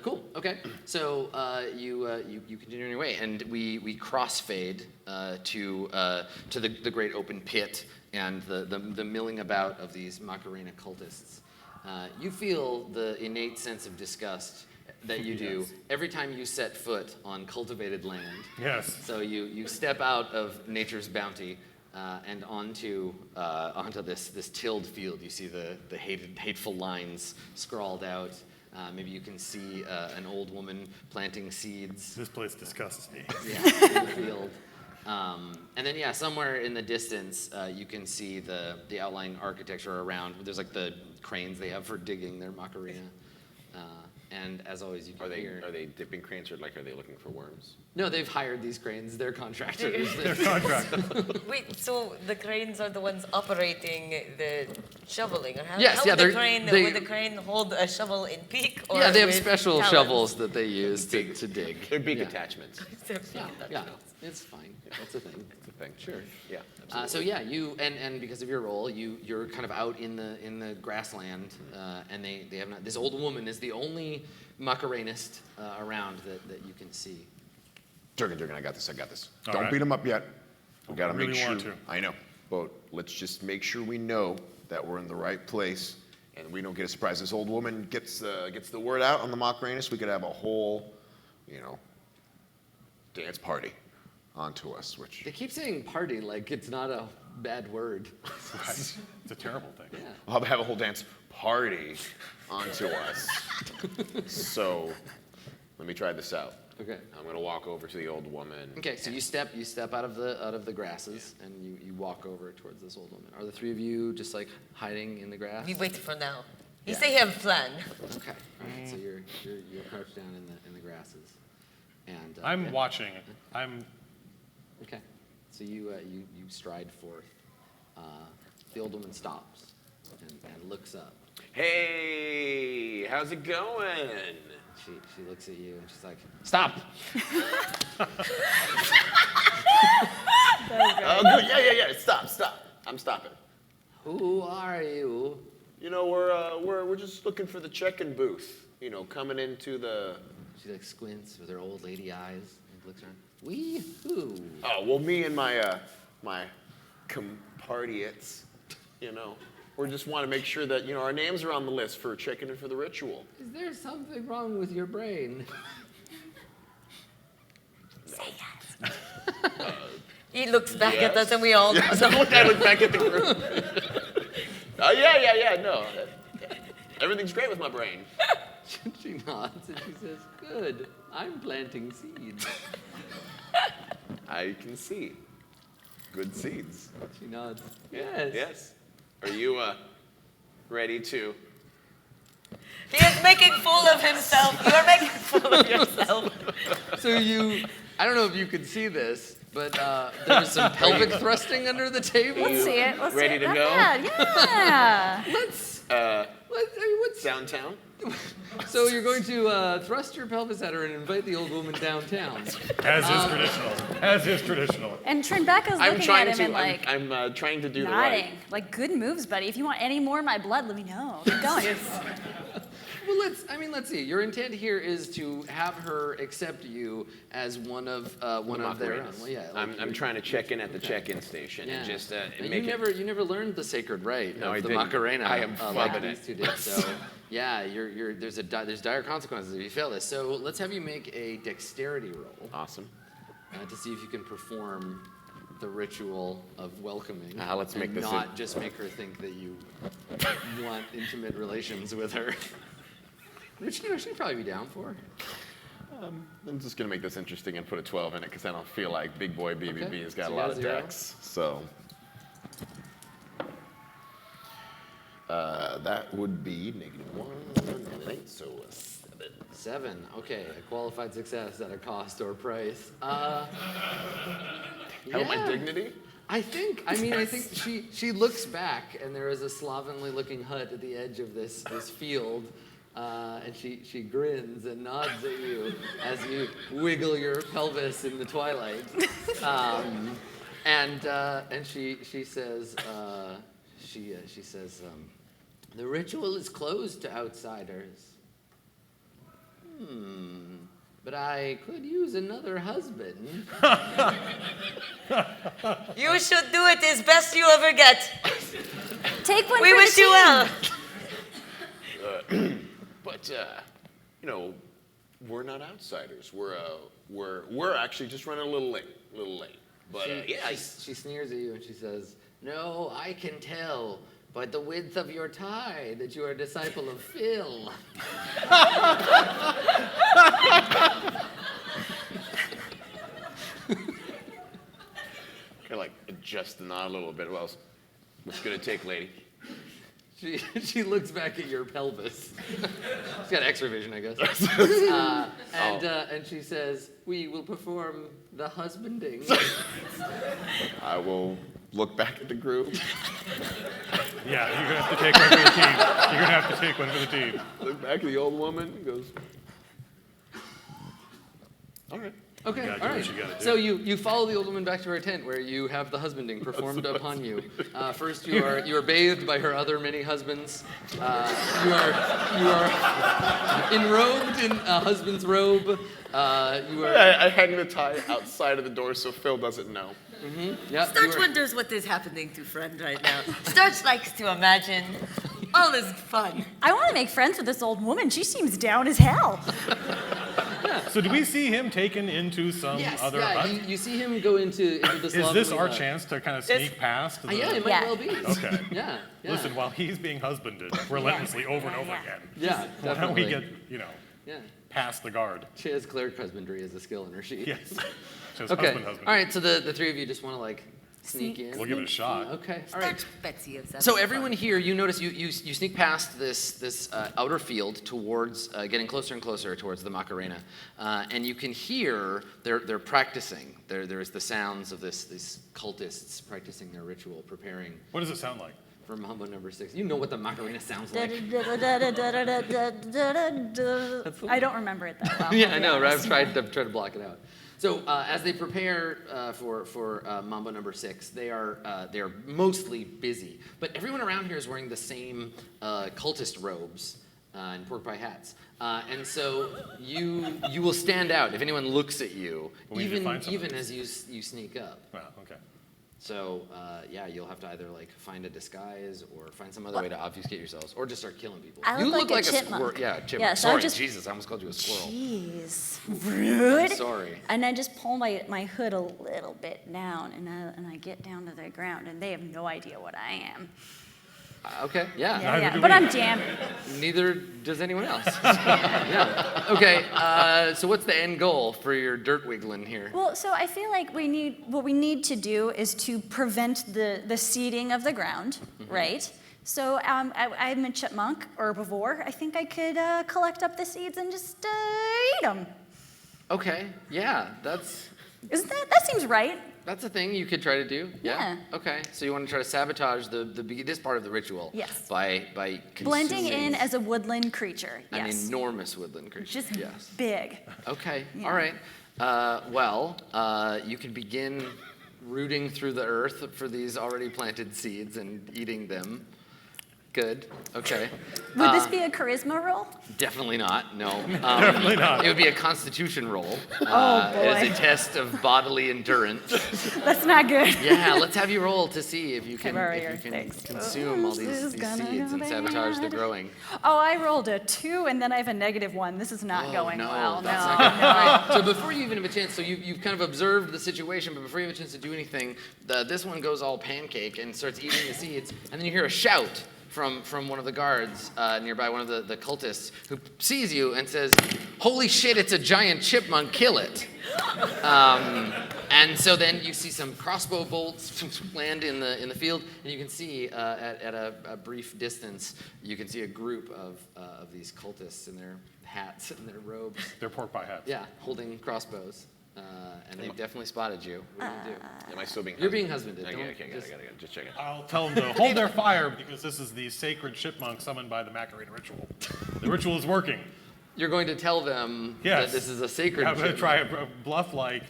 Cool. Okay. So you continue on your way, and we crossfade to the great open pit and the milling about of these Macarena cultists. You feel the innate sense of disgust that you do Yes. every time you set foot on cultivated land. Yes. So you step out of nature's bounty and onto this tilled field. You see the hateful lines scrawled out. Maybe you can see an old woman planting seeds. This place disgusts me. Yeah, in the field. And then somewhere in the distance, you can see the outlying architecture around. There's like the cranes they have for digging their Macarena. And as always, you can hear. Are they dipping cranes or are they looking for worms? No, they've hired these cranes. They're contractors. Their contract. Wait, so the cranes are the ones operating the shoveling? Or how, Yes, how yeah, would they're- the crane, they- would the crane hold a shovel in peak? Or Yeah, they have with special talons? shovels that they use to dig. They're big Yeah. attachments. Yeah, it's fine. That's a thing. It's a thing. Sure. Yeah. So you and because of your role, you're kind of out in the grassland, and they have not. This old woman is the only Macarenist around that you can see. Durgan, I got this. All Don't right. beat him up yet. We gotta I make really sure. want to. I know, but let's just make sure we know that we're in the right place, and we don't get a surprise. This old woman gets the word out on the Macarenus. We could have a whole, dance party onto us. Which They keep saying party like it's not a bad word. Right. It's a terrible thing. Yeah. we'll have a whole dance party onto us. So, let me try this out. Okay. I'm gonna walk over to the old woman. Okay, so you step out of the grasses and you walk over towards this old woman. Are the three of you just like hiding in the grass? We wait for now. You Yeah. say you have a plan. Okay. All right. So you're crouched down in the grasses, and I'm yeah. watching. Okay. So you stride forth. The old woman stops and looks up. Hey, how's it going? She looks at you and she's like, "Stop!" Oh, good. Yeah. Stop. I'm stopping. Who are you? We're just looking for the check-in booth. Coming into the. She like squints with her old lady eyes and looks around. We who? Oh well, me and my compatriots. We just want to make sure that our names are on the list for checking in for the ritual. Is there something wrong with your brain? He looks back at Yes. us and we all I look back at the group. Oh yeah. No, everything's great with my brain. She nods and she says, "Good. I'm planting seeds." I can see. Good seeds. She nods. Yes. Yes. Are you ready to? He is making fool of himself. You are making fool of yourself. So I don't know if you could see this, but there's some pelvic thrusting under the table. Let's see it. Let's Ready see it. to Not go? bad. Yeah. What's Downtown? So you're going to thrust your pelvis at her and invite the old woman downtown. As is traditional. And Tribeca's I'm looking trying at him to. and like I'm trying to do the nodding. right. Like, good moves, buddy. If you want any more of my blood, let me know. Keep going. Well, let's see. Your intent here is to have her accept you as one of their own. Macarenas. Well, yeah. I'm trying to check in at the check-in station and just Now, make you never learned the sacred rite No, of I the didn't. Macarena. I am like flubbing these it. two did. So yeah, there's dire consequences if you fail this. So let's have you make a dexterity roll Awesome. to see if you can perform the ritual of welcoming. Let's make and this not just make her think that you want intimate relations with her. Which she'd probably be down for. I'm just gonna make this interesting and put a 12 in it because I don't feel like Big Boy BBB Okay. has got So a you lot got of zero? decks. So that would be -1 and an 8, so a 7. 7. Okay, a qualified success at a cost or price. Yeah. How about my dignity? I think she looks back and there is a slovenly looking hut at the edge of this field. And she grins and nods at you as you wiggle your pelvis in the twilight. And she says, the ritual is closed to outsiders. But I could use another husband. You should do it as best you ever get. Take one We for wish the you team. well. But we're not outsiders. We're actually just running a little late. But She sneers at you and she says, "No, I can tell by the width of your tie that you are a disciple of Phil." kind of like adjust the knot a little bit. What's it gonna take, lady? She looks back at your pelvis. She's got X-ray vision, I guess. And she says, "We will perform the husbanding." I will look back at the group. Yeah, you're gonna have to take one for the team. You're gonna have to take one for the team. Look back at the old woman. And goes. All right. Okay, You gotta do all what right. you gotta do. So you follow the old woman back to her tent where you have the husbanding performed upon you. First, you are bathed by her other many husbands. You are enrobed in a husband's robe. I hang the tie outside of the door so Phil doesn't know. Yeah, Starch wonders what is happening to Friend right now. Starch likes to imagine. All is fun. I want to make friends with this old woman. She seems down as hell. So do we see him taken into some Yes, other yeah, hut? you see him go into the Is this slovenly our hut. chance to kind of sneak past? The... Yeah, it might Yeah. well be. Okay. Yeah. Listen, while he's being husbanded relentlessly over and over again, Yeah, why don't we definitely. get, Yeah. past the guard? She has cleric husbandry as a skill in her sheet. Yes. Just Okay. husband. All right, so the three of you just want to sneak in. We'll give it a shot. Okay. All right. Starch Betsy is So everyone here, you notice you sneak past this outer field towards getting closer and closer towards the Macarena, and you can hear they're practicing. There's the sounds of these cultists practicing their ritual, preparing What does it sound like? for Mambo number 6. You know what the Macarena sounds like. I don't remember it that well. Yeah, I'll I be know, right? honest. I've tried to block it out. So as they prepare for Mambo number 6, they are mostly busy, but everyone around here is wearing the same cultist robes and pork pie hats, and so you will stand out if anyone looks at you, We need to find someone. even as you sneak up. Well, okay. So you'll have to either find a disguise or find some other way to obfuscate yourselves, or just start killing people. I You look like a squirrel. chipmunk. Yeah, chipmunk. Yeah, so I Sorry, just- Jesus, I almost called you a squirrel. Jeez, rude. Sorry. And I just pull my hood a little bit down, and I get down to the ground, and they have no idea what I am. Okay, yeah. Neither do But we. I'm jamming. Neither does anyone else. Yeah. Okay, so what's the end goal for your dirt wiggling here? Well, so I feel like what we need to do is to prevent the seeding of the ground, right? So I'm a chipmunk, herbivore. I think I could collect up the seeds and just eat them. Okay, yeah, That seems right? that's a thing you could try to do. Yeah. Okay, so you want to try to sabotage this part of the ritual. Yes. By Blending consuming in as a woodland creature. an Yes. enormous woodland creature. Just yes. big. Okay. Yeah. All right. You can begin rooting through the earth for these already planted seeds and eating them. Good. Okay. Would this be a charisma roll? Definitely not. No. Definitely not. It would be a Constitution roll. Oh, It is boy. a test of bodily endurance. That's not good. Yeah. Let's have you roll to see if you can, borrow if your you can things. consume all This these is gonna seeds go and sabotage the bad. growing. Oh, I rolled a 2 and then I have a -1. This is not Oh, going no, well. that's No, not good. no. All right, so before you even have a chance, so you've kind of observed the situation, but before you have a chance to do anything, this one goes all pancake and starts eating the seeds, and then you hear a shout from one of the guards nearby, one of the cultists, who sees you and says, "Holy shit, it's a giant chipmunk, kill it." And so then you see some crossbow bolts land in the field, and you can see at a brief distance, you can see a group of these cultists in their hats and their robes. They're pork pie hats. Yeah, holding crossbows. And they've definitely spotted you. What do you do? Am I still being? You're being husbanded. Okay, Don't okay, just- got it. Just checking. I'll tell them to hold their fire because this is the sacred chipmunk summoned by the Macarena ritual. The ritual is working. You're going to tell them Yes. that this is a sacred I'm going to chipmunk. try a bluff like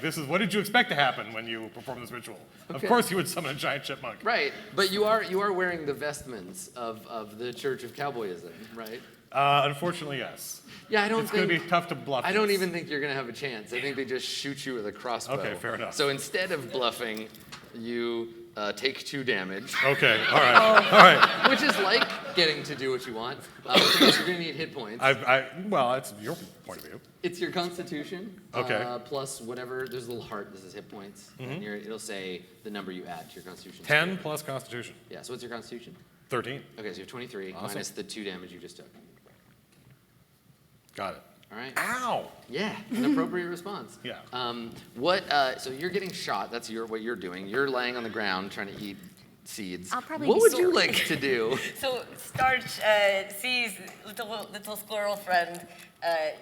this is what did you expect to happen when you perform this ritual? Of Okay. course you would summon a giant chipmunk. Right, but you are wearing the vestments of the Church of Cowboyism, right? Unfortunately, yes. Yeah, I don't It's going think to be tough to bluff. I don't this. even think you're gonna have a chance. I think they just shoot you with a crossbow. Okay, fair enough. So instead of bluffing, you take 2 damage, Okay, all right, all right. which is like getting to do what you want. Because you're gonna need hit points. Well, that's your point of view. It's your Constitution. Okay. Plus whatever. There's a little heart. This is hit points. And it'll say the number you add to your Constitution. 10 plus Constitution. Yeah. So what's your Constitution? 13. Okay, so you have 23 Awesome. minus the 2 damage you just took. Got it. All right. Ow! Yeah, an appropriate response. Yeah. So you're getting shot. That's what you're doing. You're laying on the ground trying to eat seeds. I'll probably What be would you sorry. like to do? So Starch sees little squirrel friend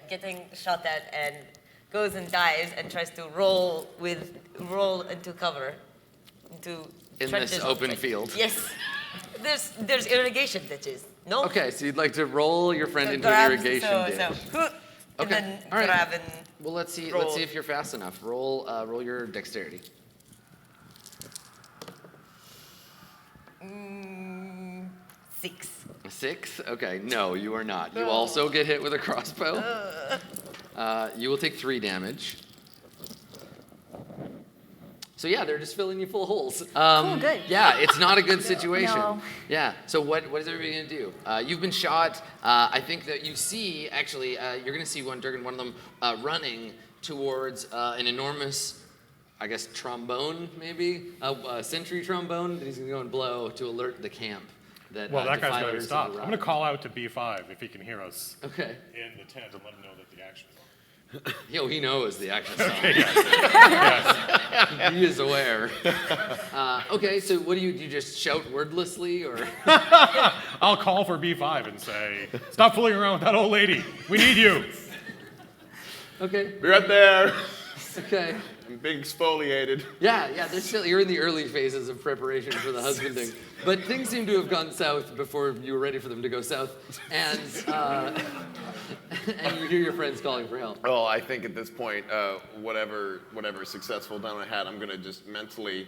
getting shot at and goes and dives and tries to roll into cover, into In trenches this of open trenches. field? Yes. There's irrigation ditches. No. Okay, so you'd like to roll your friend into an Grab- irrigation ditch. and Okay, then all right. grab and Well, let's see roll. if you're fast enough. Roll your dexterity. 6. A 6? Okay, no, you are not. You also get hit with a crossbow. You will take 3 damage. So yeah, they're just filling you full of holes. Cool, good. Yeah, it's not a good situation. No. Yeah. So what is everybody gonna do? You've been shot. I think that you see actually you're gonna see Durgan, one of them running towards an enormous, I guess, trombone maybe a sentry trombone that he's gonna go and blow to alert the camp. That Well, that guy's got to defilers stop. have I'm going to arrived. call out to B5 if he can hear us Okay. in the tent and let him know that the action is on. Yo, he knows the action song. Yes. He is aware. Okay, so what do you just shout wordlessly or? I'll call for B5 and say, stop fooling around with that old lady. We need you. Okay. Be right there. Okay. I'm big exfoliated. Yeah, there's still, you're in the early phases of preparation for the husbanding. But things seem to have gone south before you were ready for them to go south. And and you hear your friends calling for help. Well, I think at this point, whatever successful done I had, I'm gonna just mentally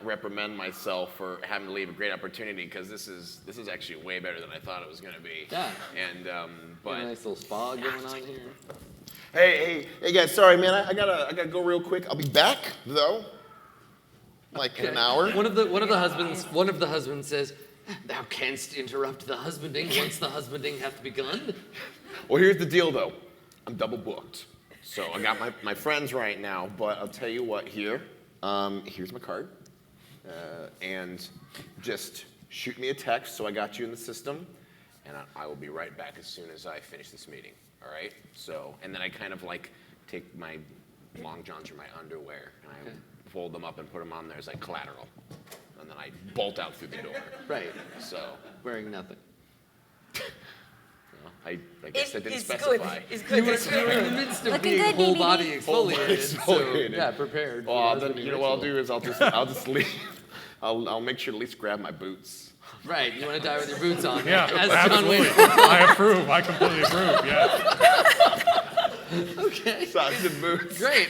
reprimand myself for having to leave a great opportunity because this is actually way better than I thought it was gonna be. Yeah. And Got but a nice little spa going on here. Hey guys, sorry man, I gotta go real quick. I'll be back though, like in an hour. One of the husbands says, "Thou canst interrupt the husbanding once the husbanding hath begun." Well, here's the deal though, I'm double booked, so I got my friends right now. But I'll tell you what here. Here's my card, and just shoot me a text so I got you in the system, and I will be right back as soon as I finish this meeting. All right? So, and then I kind of like take my long johns or my underwear and I fold them up and put them on there as like collateral, and then I bolt out through the door. Right. So, Wearing nothing. I guess I didn't It's specify. good. It's good. You were in the midst of Looking being good, whole BBB. body exfoliated. So, exfoliated. yeah, prepared. Well, for then the you know what I'll ritual. do is I'll just leave. I'll make sure to at least grab my boots. Right, you want to die with your boots on. Yeah, as John absolutely. Wayne. I approve. I completely approve. Yeah. Okay, Socks and boots. great.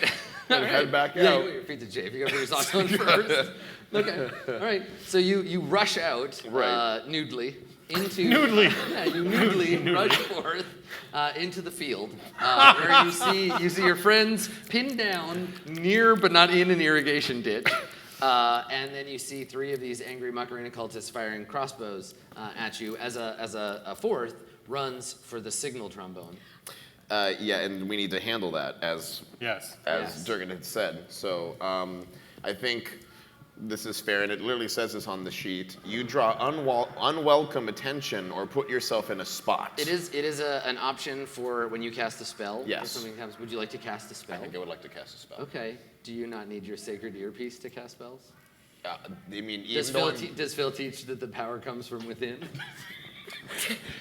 And head back Yeah, out. you want your feet to chafe. You got to put your socks on first. Okay, all right. So you rush out Right. nudely into Nudely. Yeah, you nudely rush forth into the field where you see your friends pinned down near but not in an irrigation ditch. And then you see 3 of these angry Macarena cultists firing crossbows at you as a fourth runs for the signal trombone. Yeah, and we need to handle that as Yes. Yes. Durgan had said. So I think this is fair, and it literally says this on the sheet. You draw unwelcome attention or put yourself in a spot. It is an option for when you cast a spell. Yes. If something happens, would you like to cast a I spell? think I would like to cast a spell. Okay. Do you not need your sacred earpiece to cast spells? I mean, Does even though Phil, teach that the power comes from within?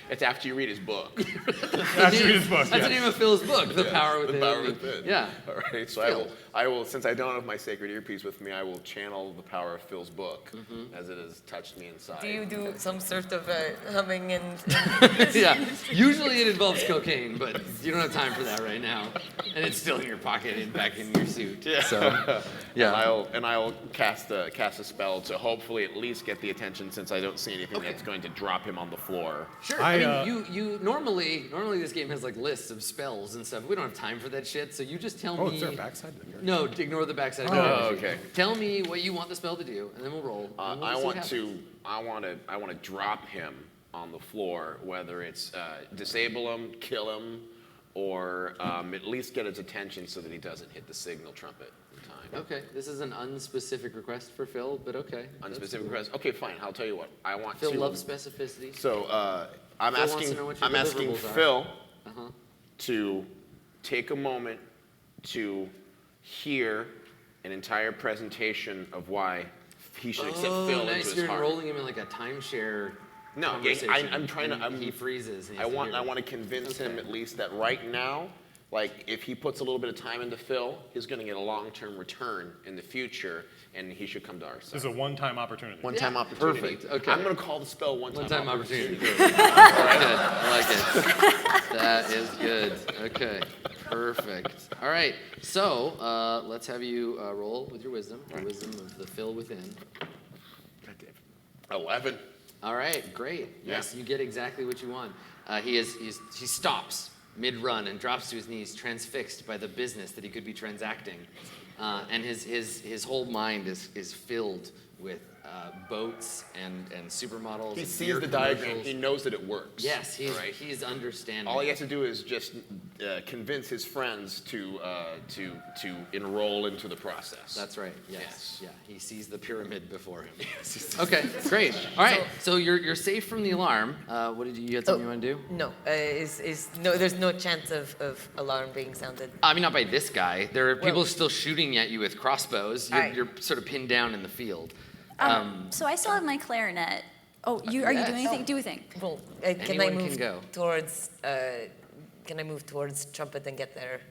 it's after you read his book. That's his book. That's the Yeah. name of Phil's book, The Power The Within. power within. Yeah. All right. So Phil. I will. Since I don't have my sacred earpiece with me, I will channel the power of Phil's book as it has touched me inside. Do you do some sort of humming and Yeah. Usually it involves cocaine, but you don't have time for that right now. And it's still in your pocket and back in your suit. Yeah. So, yeah. And I'll cast a spell to hopefully at least get the attention, since I don't see anything that's going to drop him on the floor. Sure. I, I mean, you normally this game has like lists of spells and stuff. We don't have time for that shit. So you just tell Oh, me. is there a backside? No, ignore the backside. Oh, okay. Tell me what you want the spell to do, and then we'll roll. and we'll I see what want happens. to drop him on the floor, whether it's disable him, kill him, or at least get his attention so that he doesn't hit the signal trumpet in time. Okay, this is an unspecific request for Phil, but okay. Unspecific request. Okay, fine. I'll tell you what. I want Phil to. loves specificity. So I'm Phil wants asking. to know what your I'm asking deliverables are. Phil Uh-huh. to take a moment to hear an entire presentation of why he should accept Phil into nice. his You're heart. enrolling him in like a timeshare. No, conversation, I'm trying to. and he freezes. And he I has to want hear it. to convince him Okay. at least that right now, like if he puts a little bit of time into Phil, he's going to get a long-term return in the future, and he should come to our This side. is a one-time opportunity. One-time Yeah, opportunity. perfect, okay. I'm going to call the spell One-time opportunity. opportunity. I like it. That is good. Okay, perfect. All right, so let's have you roll with your wisdom, the wisdom of the Phil within. 11. All right, great. Yes, Yeah. you get exactly what you want. He stops mid-run and drops to his knees, transfixed by the business that he could be transacting, and his whole mind is filled with boats and supermodels. He and sees beer the diagram. commercials. He knows that it works. Yes, right? he's understanding. All he has to do is just convince his friends to enroll into the process. That's right. Yes. Yes. Yeah. He sees the pyramid before him. Okay. Great. All right. So you're safe from the alarm. What did you had something you want to do? no? No. There's no chance of alarm being sounded. I mean, not by this guy. There are people Well- still shooting at you with crossbows. All right. You're sort of pinned down in the field. So I still have my clarinet. Oh, are you doing Yes. anything? Do a thing. Well, can I Anyone move can go. towards? Can I move towards trumpet and get there?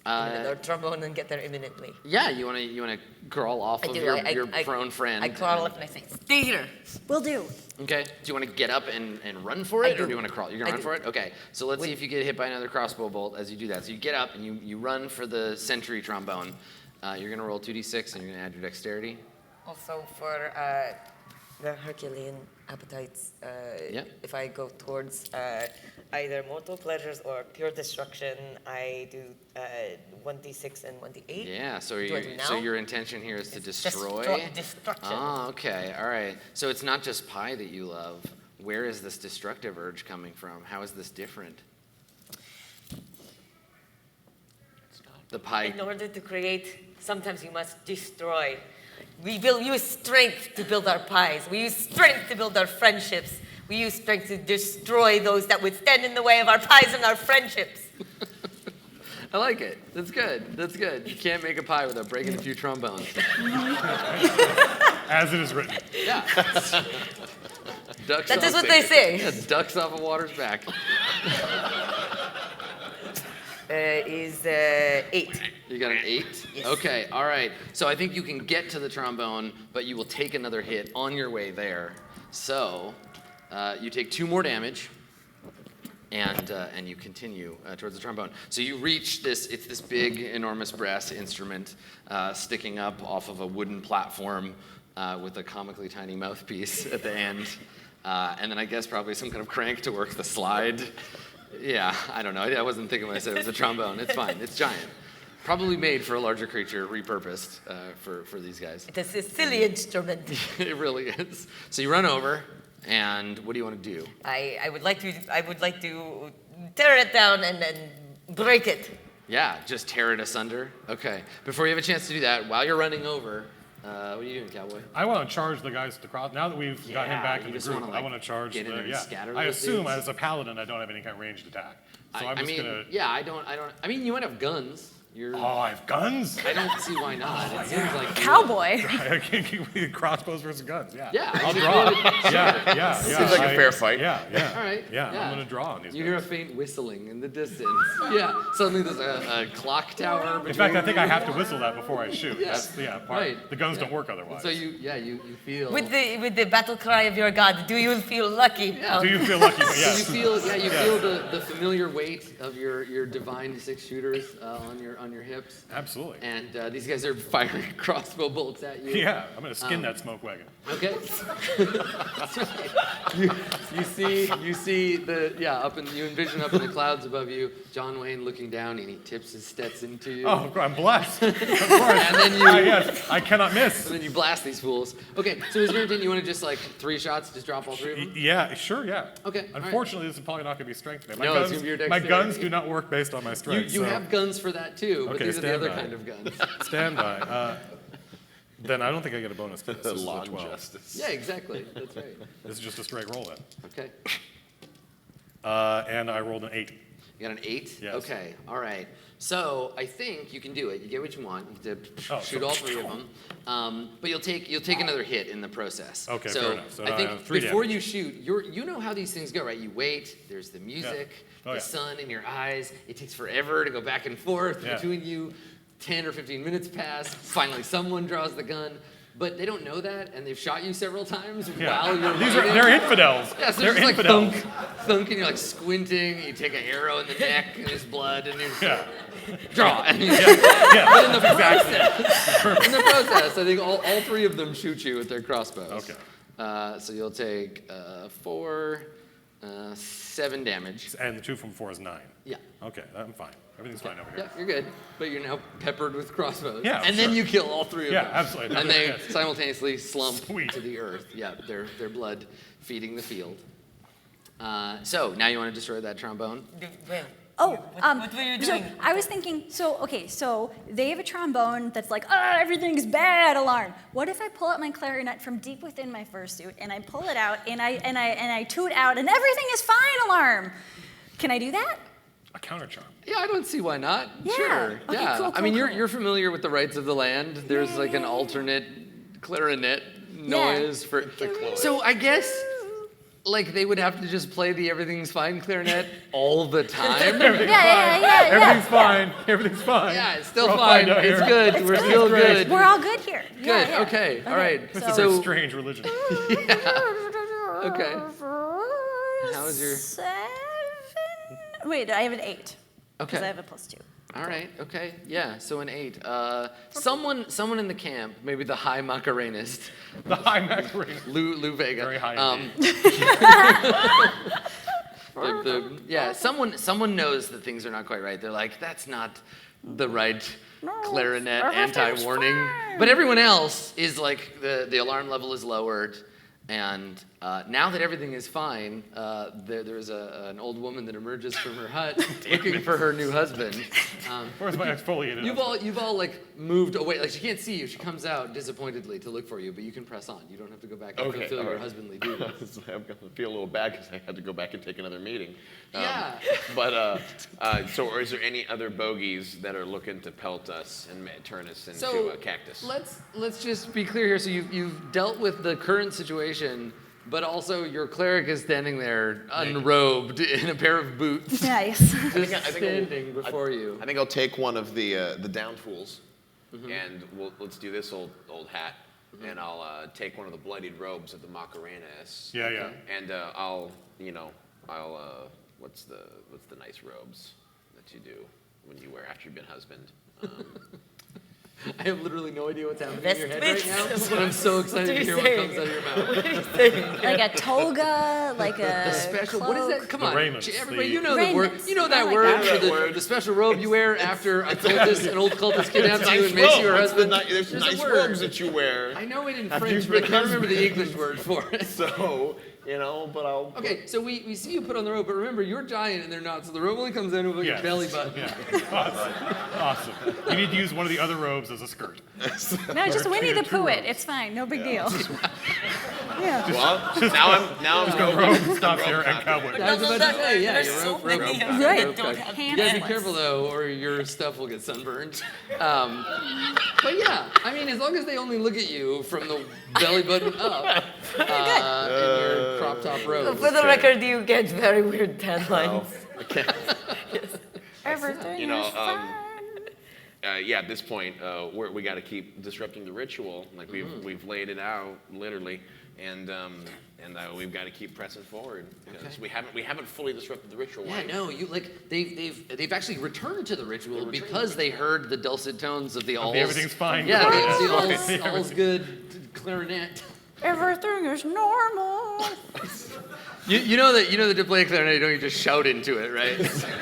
Uh, or trombone and get there imminently? Yeah. You wanna crawl off of your prone friend. I crawl up and I say, "Stay here." Will do. Okay. Do you want to get up and run for I it, or do. do you want to crawl? You're gonna I run do. for it. Okay. So let's see if you get hit by another crossbow bolt as you do that. So you get up and you run for the sentry trombone. You're gonna roll 2d6 and you're gonna add your dexterity. Also for the Herculean appetites, Yep. if I go towards either mortal pleasures or pure destruction, I do 1d6 and 1d8. Yeah, so Do I do so now? your intention here is to It's destroy? destruction. Oh, okay, all right. So it's not just pie that you love. Where is this destructive urge coming from? How is this different? The pie. In order to create, sometimes you must destroy. We use strength to build our pies. We use strength to build our friendships. We use strength to destroy those that would stand in the way of our pies and our friendships. I like it. That's good. That's good. You can't make a pie without breaking a few trombones. As it is written. Yeah. Ducks That off is what they say. Yeah, ducks off a water's back. Is 8. You got an 8? Yes. Okay, all right. So I think you can get to the trombone, but you will take another hit on your way there. So you take 2 more damage, and you continue towards the trombone. So you reach this, it's this big, enormous brass instrument sticking up off of a wooden platform with a comically tiny mouthpiece at the end. And then I guess probably some kind of crank to work the slide. Yeah, I don't know. I wasn't thinking when I said it was a trombone. It's fine. It's giant. Probably made for a larger creature, repurposed for these guys. It's a silly instrument. It really is. So you run over, and what do you want to do? I would like to tear it down and then break it. Yeah, just tear it asunder. Okay. Before you have a chance to do that, while you're running over, what are you doing, cowboy? I want to charge the guys to cross. Now that we've got him back you in the just group, wanna, I want to charge get in there and scatter I those assume dudes? as a paladin, I don't have any kind of ranged attack. So I'm just gonna. Yeah, I don't. I mean, you might have guns. Oh, I have guns. I don't see why not. It seems like Cowboy. Crossbows versus guns. Yeah. Yeah, I'll I draw. should- Yeah. Seems like a fair fight. Yeah. All right. Yeah. I'm gonna draw on these. You guys. hear a faint whistling in the distance. Yeah. Suddenly there's a clock tower. In fact, I think I have to whistle that before I shoot. Yeah. That's part. Right. The guns Yeah. don't work otherwise. So you feel. With the battle cry of your god, do you feel lucky? Yeah. Do you feel lucky? So Yes. you feel the familiar weight of your divine 6 shooters on your hips. Absolutely. And these guys are firing crossbow bolts at you. Yeah, I'm gonna skin that smoke wagon. Okay. That's right. You see you envision up in the clouds above you, John Wayne looking down, and he tips his Stetson to you. Oh, I'm blessed. Of course. And then you Yes, I cannot miss. and then you blast these fools. Okay, so is your intent you want to just like 3 shots, just drop all 3 of them? Yeah, sure, yeah. Okay, all right. Unfortunately, this is probably not gonna be strength. No, it's gonna be your my dexterity. guns do not work based on my strength. You so have guns for that too, but Okay, these are the stand other by. kind of guns. stand by. Then I don't think I get a bonus to this. This is a Long 12. justice. Yeah, exactly. That's right. This is just a straight roll then. Okay. And I rolled an 8. You got an 8? Yes. Okay, all right. So I think you can do it. You get what you want. You get to Oh, shoot so- all 3 of them. But you'll take another hit in the process. Okay, so fair enough. So I now I think have 3 before damage. you shoot, you know how these things go, right? You wait. There's the music, Oh, the yeah. sun in your eyes. It takes forever to go back and forth Yeah. between you. 10 or 15 minutes pass. Finally, someone draws the gun. But they don't know that, and they've shot you several times while you're waiting. They're infidels. Yeah, so they're there's just infidels. like thunk, and you're like squinting. You take an arrow in the neck, and there's blood, and you Yeah. draw. And you, Yeah. but in the process, I think all 3 of them shoot you with their crossbows. Okay. So you'll take 4, 7 damage. And the 2 from 4 is 9. Yeah. Okay, I'm fine. Everything's fine over Yeah, here. you're good. But you're now peppered with crossbows. Yeah, And then sure. you kill all 3 of Yeah, them. absolutely. And they Yes. simultaneously slump Sweet. to the earth. Yeah, their blood feeding the field. So now you want to destroy that trombone? Oh, what were you doing? So I was thinking, so they have a trombone that's like, everything's bad alarm. What if I pull out my clarinet from deep within my fursuit and I pull it out and I toot out and everything is fine alarm? Can I do that? A counter charm. Yeah, I don't see why not. Yeah. Sure. Okay, Yeah. cool, I mean, cool, you're familiar with the rights of the land. There's like an alternate clarinet noise for. So I guess like they would have to just play the everything's fine clarinet all the time. Yeah. Everything's fine. Everything's fine. Yeah, it's still We're all fine. out It's here. good. We're still good. We're all good here. Good. Yeah. Okay. All right. This is a So very strange religion. okay. How's your? 7? Wait, I have an 8. Because Okay. I have a +2. All right. Okay. Yeah. So an 8. Someone in the camp, maybe the high Macarenist, The high macarena. Lou Vega. Very high Someone knows that things are not quite right. They're like, that's not the right clarinet anti-warning. fine. But everyone else is like, the alarm level is lowered, and Now that everything is fine, there's an old woman that emerges from her hut looking for her new husband. Where's my exfoliated? You've all like moved away. Like she can't see you. She comes out disappointedly to look for you, but you can press on. You don't have to go back and fulfill your husbandly duties. I'm gonna feel a little bad because I had to go back and take another meeting. Yeah. But so, is there any other bogeys that are looking to pelt us and turn us into a cactus? Let's just be clear here. So you've dealt with the current situation, but also your cleric is standing there unrobed in a pair of boots, Nice. just standing before you. I think I'll take one of the down tools, And let's do this old hat. And I'll take one of the bloodied robes of the Macarenas. Yeah. And what's the nice robes that you do when you wear after you've been husband? I have literally no idea what's happening in your head right Vestments? now, but I'm so excited to hear what saying? comes out of your mouth. What are you saying? Like a toga, like a The special, what is that? Come on, raiments, everybody, the- you know the word. Raiments. You know that I like word that. for the special robe you wear after an old cultist kidnaps you and makes you her husband. There's There's a nice word. robes that you wear. I know it in After French, you've but I been can't remember the husband. English word for it. So, but I'll. Okay, so we see you put on the robe, but remember, you're giant and they're not, so the robe only comes in with like Yes. a belly button. Yeah. Awesome. You need to use one of the other robes as a skirt. No, just Or Winnie the two Pooh it. robes. It's fine. No big deal. Yeah. Well, now I'm going. Robe, stop here, and cowboy. I was about to say, yeah, There's your so robe many cock. of them Right. that don't have You gotta be Hands. careful though, or your stuff will get sunburned. But yeah, I mean, as long as they only look at you from the belly button up in your crop top robe. For the record, you get very weird deadlines. Everything You know, is fine. At this point, we got to keep disrupting the ritual. Like we've laid it out literally, and we've got to keep pressing forward because we haven't fully disrupted the ritual. Yeah, right? no, they've actually returned to the ritual because they heard the dulcet tones of the all's. Everything's fine. Yeah, Yeah. the all's good clarinet. Everything is normal. You know that to play a clarinet, you don't just shout into it, right?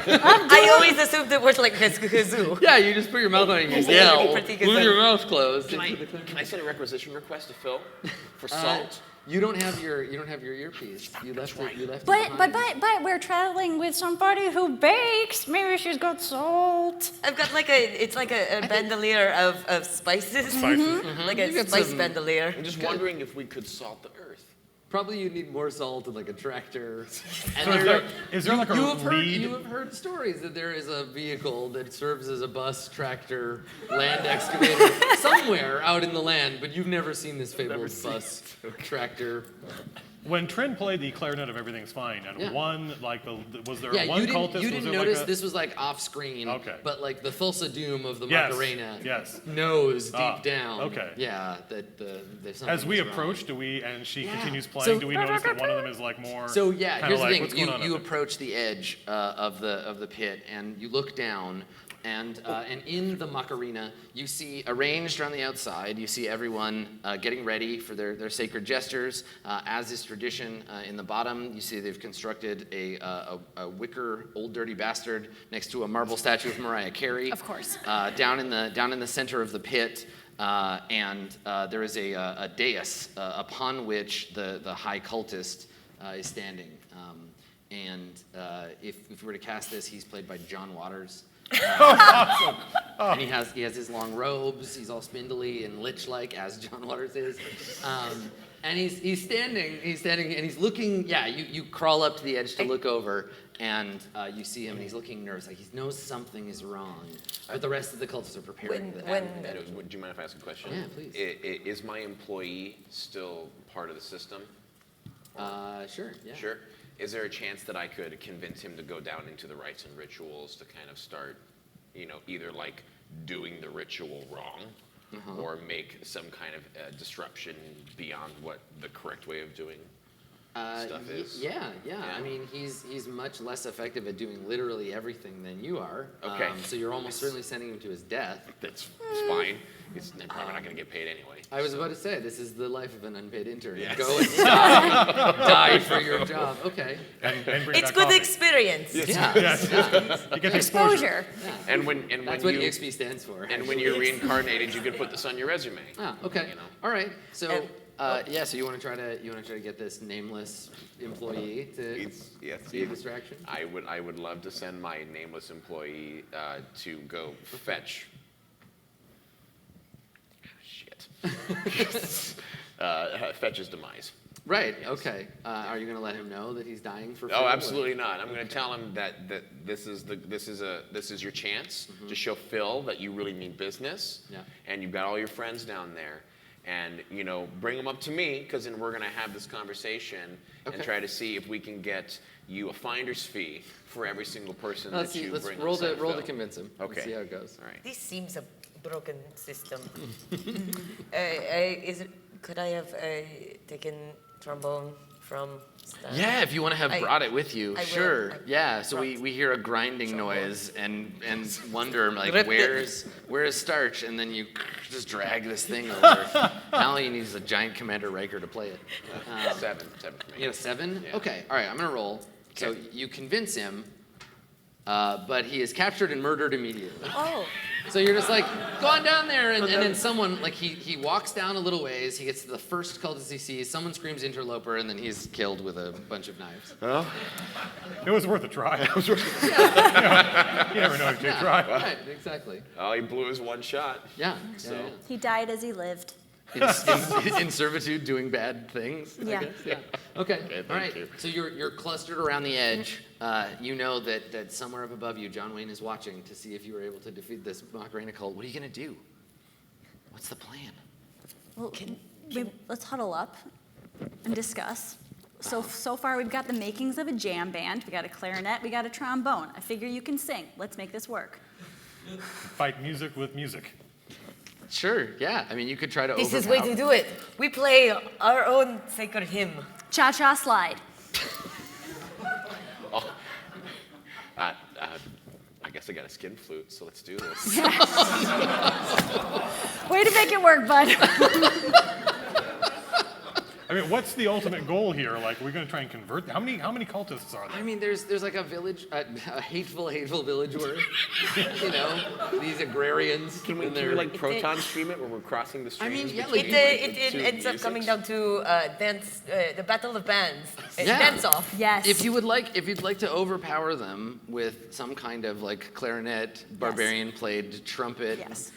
I always assumed it was like kazoo. Yeah, you just put your mouth on it and you It's yell pretty good with then. your mouth closed. Can into the clarinet. I send a requisition request to Phil for salt? You don't have your earpiece. You left it. You left it But behind. we're traveling with somebody who bakes. Maybe she's got salt. I've got like a bandolier of spices. Like You a got spice some- bandolier. I'm just wondering if we could salt the earth. Probably you need more salt and like a tractor. And So is there like a you have lead? heard stories that there is a vehicle that serves as a bus, tractor, land excavator somewhere out in the land, but you've never seen this fabled bus, tractor. When Trin played the clarinet of Everything's Fine, and Yeah. was there Yeah, one you cultist? didn't was there notice like a, this was like off screen. Okay. But like the Thulsa Doom of the Yes, Macarena yes. knows deep Ah, down. okay. Yeah, that there's something. As we wrong. approach, and she Yeah. continues playing, So- do we notice that one of them is like more? So yeah, kinda here's like, the thing. what's going on You up there? approach the edge of the pit, and you look down, and in the Macarena, you see arranged on the outside. You see everyone getting ready for their sacred gestures. As is tradition, in the bottom, you see they've constructed a wicker old dirty bastard next to a marble statue of Mariah Carey. Of course. Down in the center of the pit. And there is a dais upon which the high cultist is standing. If we were to cast this, he's played by John Waters. And he has his long robes. He's all spindly and lich-like, as John Waters is. And he's standing, and he's looking. Yeah, you crawl up to the edge to look over, and you see him, and he's looking nervous, like he knows something is wrong. But the rest of the cultists are preparing for that. Do you mind if I ask a question? Yeah, please. Is my employee still part of the system? Sure. Yeah. Sure. Is there a chance that I could convince him to go down into the rites and rituals to kind of start, either like doing the ritual wrong or make some kind of disruption beyond what the correct way of doing stuff is? Yeah. I mean, he's much less effective at doing literally everything than you are. Okay. So you're almost certainly sending him to his death. That's fine. He's probably not going to get paid anyway. I was about to say, this is the life of an unpaid intern. Yes. Go and die for your job. Okay. And bring It's back good coffee. experience. Yeah. You get exposure. Exposure. And when That's what you EXP stands for. and when you're reincarnated, you can put this on your resume. Ah, okay. You know. All right. So Yeah. So you want to try to get this nameless employee to be a distraction? I would love to send my nameless employee to go fetch. Shit. Fetch his demise. Right. Yes. Okay. Are you going to let him know that he's dying for? Oh, absolutely not. I'm going to tell him that this is your chance to show Phil that you really mean business. Yeah. And you've got all your friends down there, and bring them up to me, because then we're going to have this conversation and try to see if we can get you a finder's fee for every single person that you bring. Let's roll to convince him. Okay. Let's see how it goes. All right. This seems a broken system. Could I have taken trombone from Stan? Yeah, if you want to have brought it with you, I will. sure. Yeah, so brought we hear a grinding trombone. noise and wonder like Rip where's Starch, and then you just drag this thing over. Now all you need is a giant Commander Riker to play it. Seven. You know, 7? Yeah. Okay, all right, I'm gonna roll. So Okay. you convince him, but he is captured and murdered immediately. Oh, So you're just like, go on down there, and then someone, like, he walks down a little ways, he gets to the first cultist he sees, someone screams interloper, and then he's killed with a bunch of knives. Well, it was worth a try. You never know if you try. Right, exactly. Oh, he blew his one shot. Yeah. So- He died as he lived. In servitude, doing bad things. Yeah. I guess. Yeah. Okay. thank All right. you. So you're clustered around the edge. You know that somewhere up above you, John Wayne is watching to see if you were able to defeat this Macarena cult. What are you gonna do? What's the plan? Well, let's huddle up and discuss. So far we've got the makings of a jam band. We got a clarinet. We got a trombone. I figure you can sing. Let's make this work. Fight music with music. Sure. Yeah. I mean, you could try to. this is way to do it. We play our own sacred hymn. Cha-cha slide. I guess I got a skin flute, so let's do this. Way to make it work, bud. I mean, what's the ultimate goal here? Like, we're going to try and convert them. How many cultists are there? I mean, there's like a village, a hateful village where, these agrarians. Can we like proton stream it where we're crossing the streams? mean, yeah, between, like, It two ends up musics? coming down to dance, the battle of bands. Yeah. Dance off. Yes. If you'd like to overpower them with some kind of like clarinet, barbarian played trumpet Yes.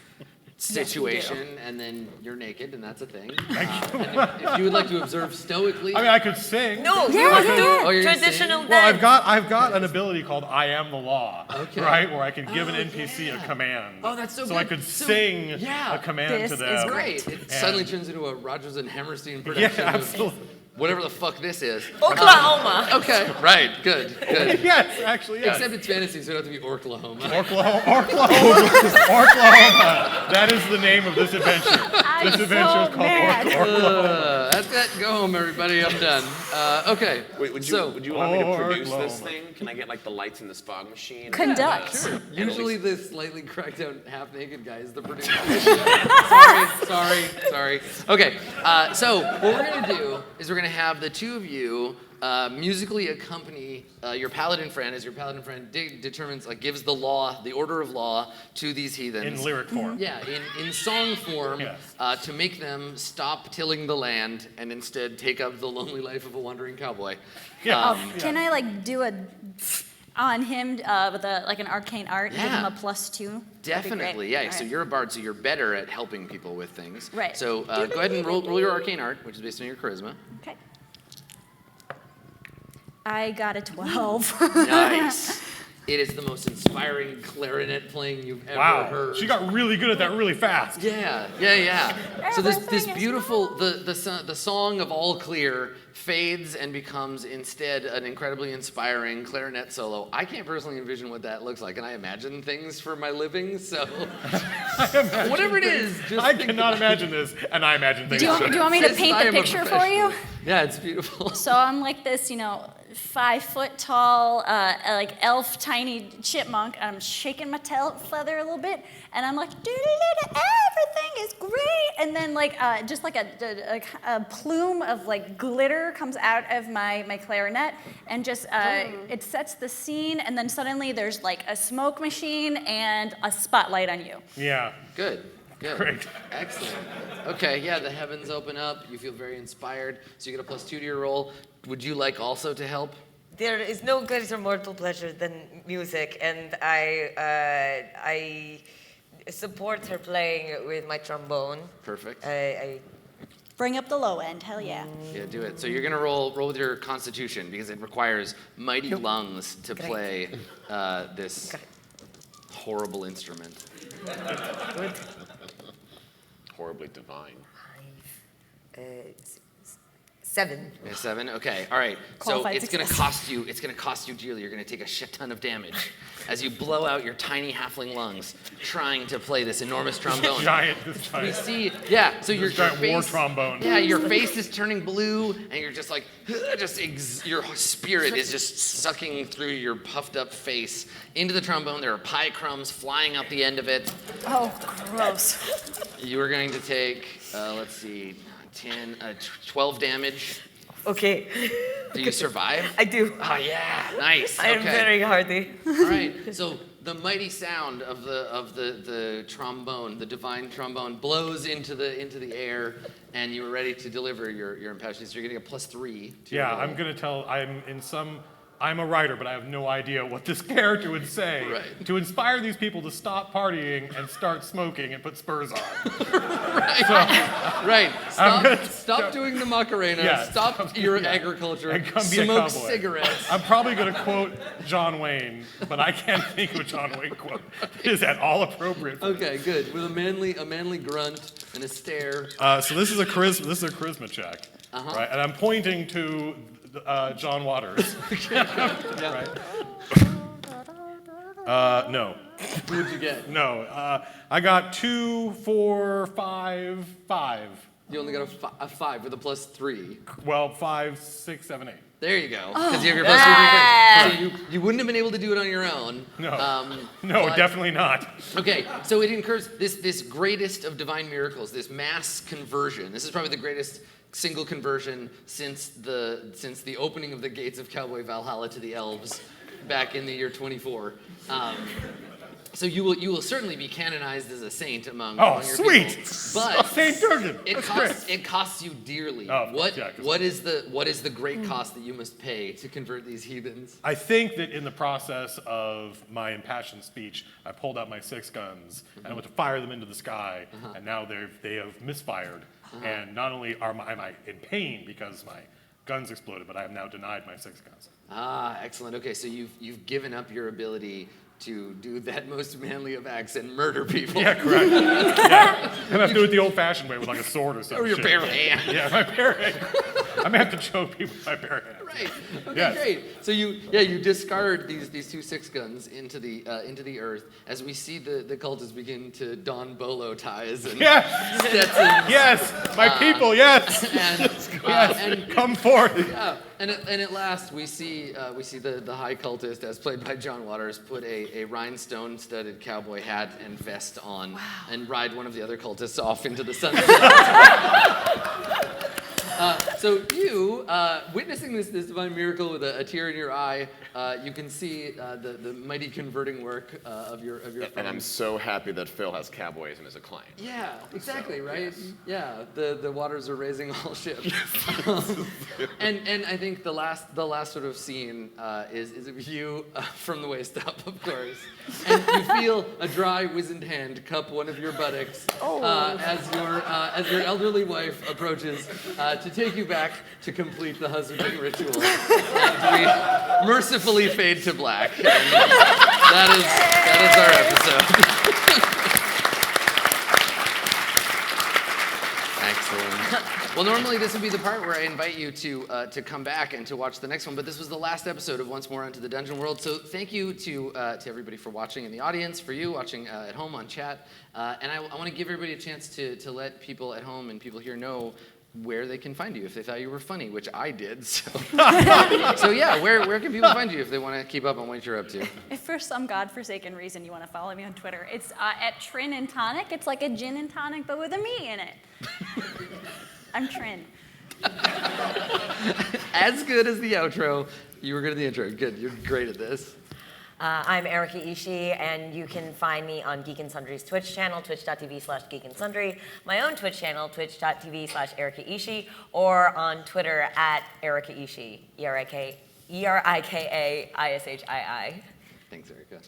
situation, and then you're naked, and that's a thing. And if you would like to observe stoically, I mean, I could sing. No, Yeah, you yeah, do yeah. Oh, you're gonna traditional sing? Well, dance. I've got an ability called I am the law, Okay. right? Where I can give an NPC a command. Oh, that's so So I good. could So, sing yeah. a command This to is them. great. It And- suddenly turns into a Rodgers and Hammerstein Yeah, production of absolutely. whatever the fuck this is. Oklahoma. Okay, right, good. Yes, actually, yes. Except it's fantasy, so it doesn't have to be Orklahoma. Oklahoma. That is the name of this adventure. I'm This adventure so is called mad. Oklahoma. That's it. Go home, everybody. I'm done. Okay. Wait, would you allow me to produce this thing? Can I get like the lights in the fog machine? Conduct. And Usually, this slightly cracked out, half-naked guy is the producer. sorry. Okay. So what we're gonna do is we're gonna have the two of you musically accompany your paladin friend as your paladin friend determines, like, gives the law, the order of law to these heathens. In lyric form. Yeah, in song form, Yes. to make them stop tilling the land and instead take up the lonely life of a wandering cowboy. Yeah. Can I like do a on him with an arcane art and give him Yeah. a +2? That'd be great. Definitely, yeah. All So right. you're a bard, so you're better at helping people with things. Right. So go ahead and roll your arcane art, which is based on your charisma. Okay. I got a 12. Nice. It is the most inspiring clarinet playing you've ever Wow. heard. She got really good at that really fast. Yeah. So this Everything is beautiful the song of All Clear fades and becomes instead an incredibly inspiring clarinet solo. I can't personally envision what that looks like, and I imagine things for my living. So whatever it is, just I think cannot about imagine this, and I imagine things. Do you want me to Yes, paint I the am a picture for you? Yeah, it's beautiful. So I'm like this, 5 foot tall, like elf, tiny chipmunk. And I'm shaking my tail feather a little bit, and I'm like, everything is great. And then just like a plume of like glitter comes out of my clarinet, and just it sets the scene. And then suddenly there's like a smoke machine and a spotlight on you. Yeah. Good. Good. Great. Excellent. Okay, yeah, the heavens open up. You feel very inspired. So you get a +2 to your roll. Would you like also to help? There is no greater mortal pleasure than music, and I support her playing with my trombone. Perfect. I Bring up the low end, hell yeah. Yeah, do it. So you're gonna roll with your constitution because it requires mighty lungs to Great. play this horrible instrument. good. Horribly divine. 7. Okay, 7. Okay, all right. So Qualified it's gonna success. cost you. It's gonna cost you dearly. You're gonna take a shit ton of damage as you blow out your tiny halfling lungs trying to play this enormous trombone. This We giant. see, yeah. So your giant war face, trombone. Yeah, your face is turning blue, and you're just like, your spirit is just sucking through your puffed up face into the trombone. There are pie crumbs flying out the end of it. Oh, gross. You are going to take, let's see, 12 damage. Okay. Do you survive? I do. Oh yeah, nice. I am Okay. very hardy. All right. So the mighty sound of the trombone, the divine trombone, blows into the air, and you are ready to deliver your impassioned. So you're getting a +3. To your Yeah, roll. I'm gonna tell. I'm a writer, but I have no idea what this character would say Right. to inspire these people to stop partying and start smoking and put spurs on. Right. Stop doing the Macarena. Yeah, Stop your yeah. agriculture. And come be a Smoke cowboy. cigarettes. I'm probably gonna quote John Wayne, but I can't think of a John Wayne quote. Is that all appropriate? Okay, good. With a manly grunt and a stare. So this is a charisma check, right? And I'm pointing to John Waters. Right? No. What did you get? No. I got 2, 4, 5, 5. You only got a 5 with a +3. Well, 5, 6, 7, 8. There you go. Because you have your +3. So you wouldn't have been able to do it on your own. No. No, but- definitely not. Okay, so it incurs this greatest of divine miracles, this mass conversion. This is probably the greatest single conversion since the opening of the gates of Cowboy Valhalla to the elves back in the year 24. So you will certainly be canonized as a saint among your sweet. people. But St. Durgan. it costs you dearly. Oh, what yeah, 'cause- what is the great cost that you must pay to convert these heathens? I think that in the process of my impassioned speech, I pulled out my 6 guns and I went to fire them into the sky, and now they have misfired. And not only am I in pain because my guns exploded, but I have now denied my 6 guns. Ah, excellent. Okay, so you've given up your ability to do that most manly of acts and murder people. Yeah, correct. Yeah. I'm gonna have to do it the old-fashioned way with like a sword or something. Or your bare hand. Yeah, my bare hand. I'm gonna have to choke people with my bare hand. Right. Okay, Yes. great. So you discard these 2 6-guns into the earth as we see the cultists begin to don bolo ties and Yes, Stetsons. yes, my people, yes, And come forth. yeah, and at last we see the high cultist, as played by John Waters, put a rhinestone-studded cowboy hat and vest on, and ride one of the other cultists off into the sunset. So you, witnessing this divine miracle with a tear in your eye, you can see the mighty converting work of your friend. And I'm so happy that Phil has cowboyism as a client. Yeah, exactly, So, right? yes. Yeah, the waters are raising all ships. And I think the last sort of scene is of you from the waist up, of course. And you feel a dry, wizened hand cup one of your buttocks as your elderly wife approaches to take you back to complete the husbanding ritual. And we mercifully fade to black. And that is our episode. Excellent. Well, normally this would be the part where I invite you to come back and to watch the next one, but this was the last episode of Once More Into the Dungeon World. So thank you to everybody for watching in the audience, for you watching at home on chat, and I want to give everybody a chance to let people at home and people here know where they can find you if they thought you were funny, which I did. So, so yeah, where can people find you if they want to keep up on what you're up to? If for some godforsaken reason you want to follow me on Twitter, it's at Trin and Tonic. It's like a gin and tonic, but with a me in it. I'm Trin. As good as the outro, you were good at the intro. Good, you're great at this. I'm Erica Ishii, and you can find me on Geek and Sundry's Twitch channel, twitch.tv/Geek and Sundry, my own Twitch channel, twitch.tv/Erica Ishii, or on Twitter at Erica Ishii, ERIKAISHII. Thanks, Erica.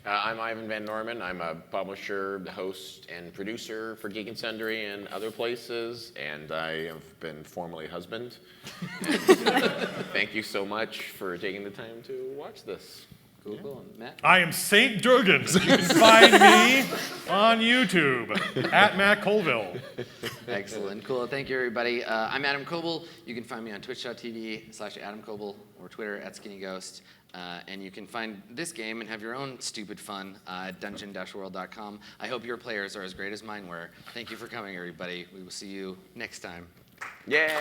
I'm Ivan Van Norman. I'm a publisher, host, and producer for Geek and Sundry and other places, and I have been formerly husband. Thank you so much for taking the time to watch this. Cool, cool. And Matt? I am Saint Durgan. You can find me on YouTube at Matt Colville. Excellent, cool. Thank you, everybody. I'm Adam Koebel. You can find me on twitch.tv/Adam Koebel or Twitter at Skinny Ghost. And you can find this game and have your own stupid fun at dungeon-world.com. I hope your players are as great as mine were. Thank you for coming, everybody. We will see you next time. Yay!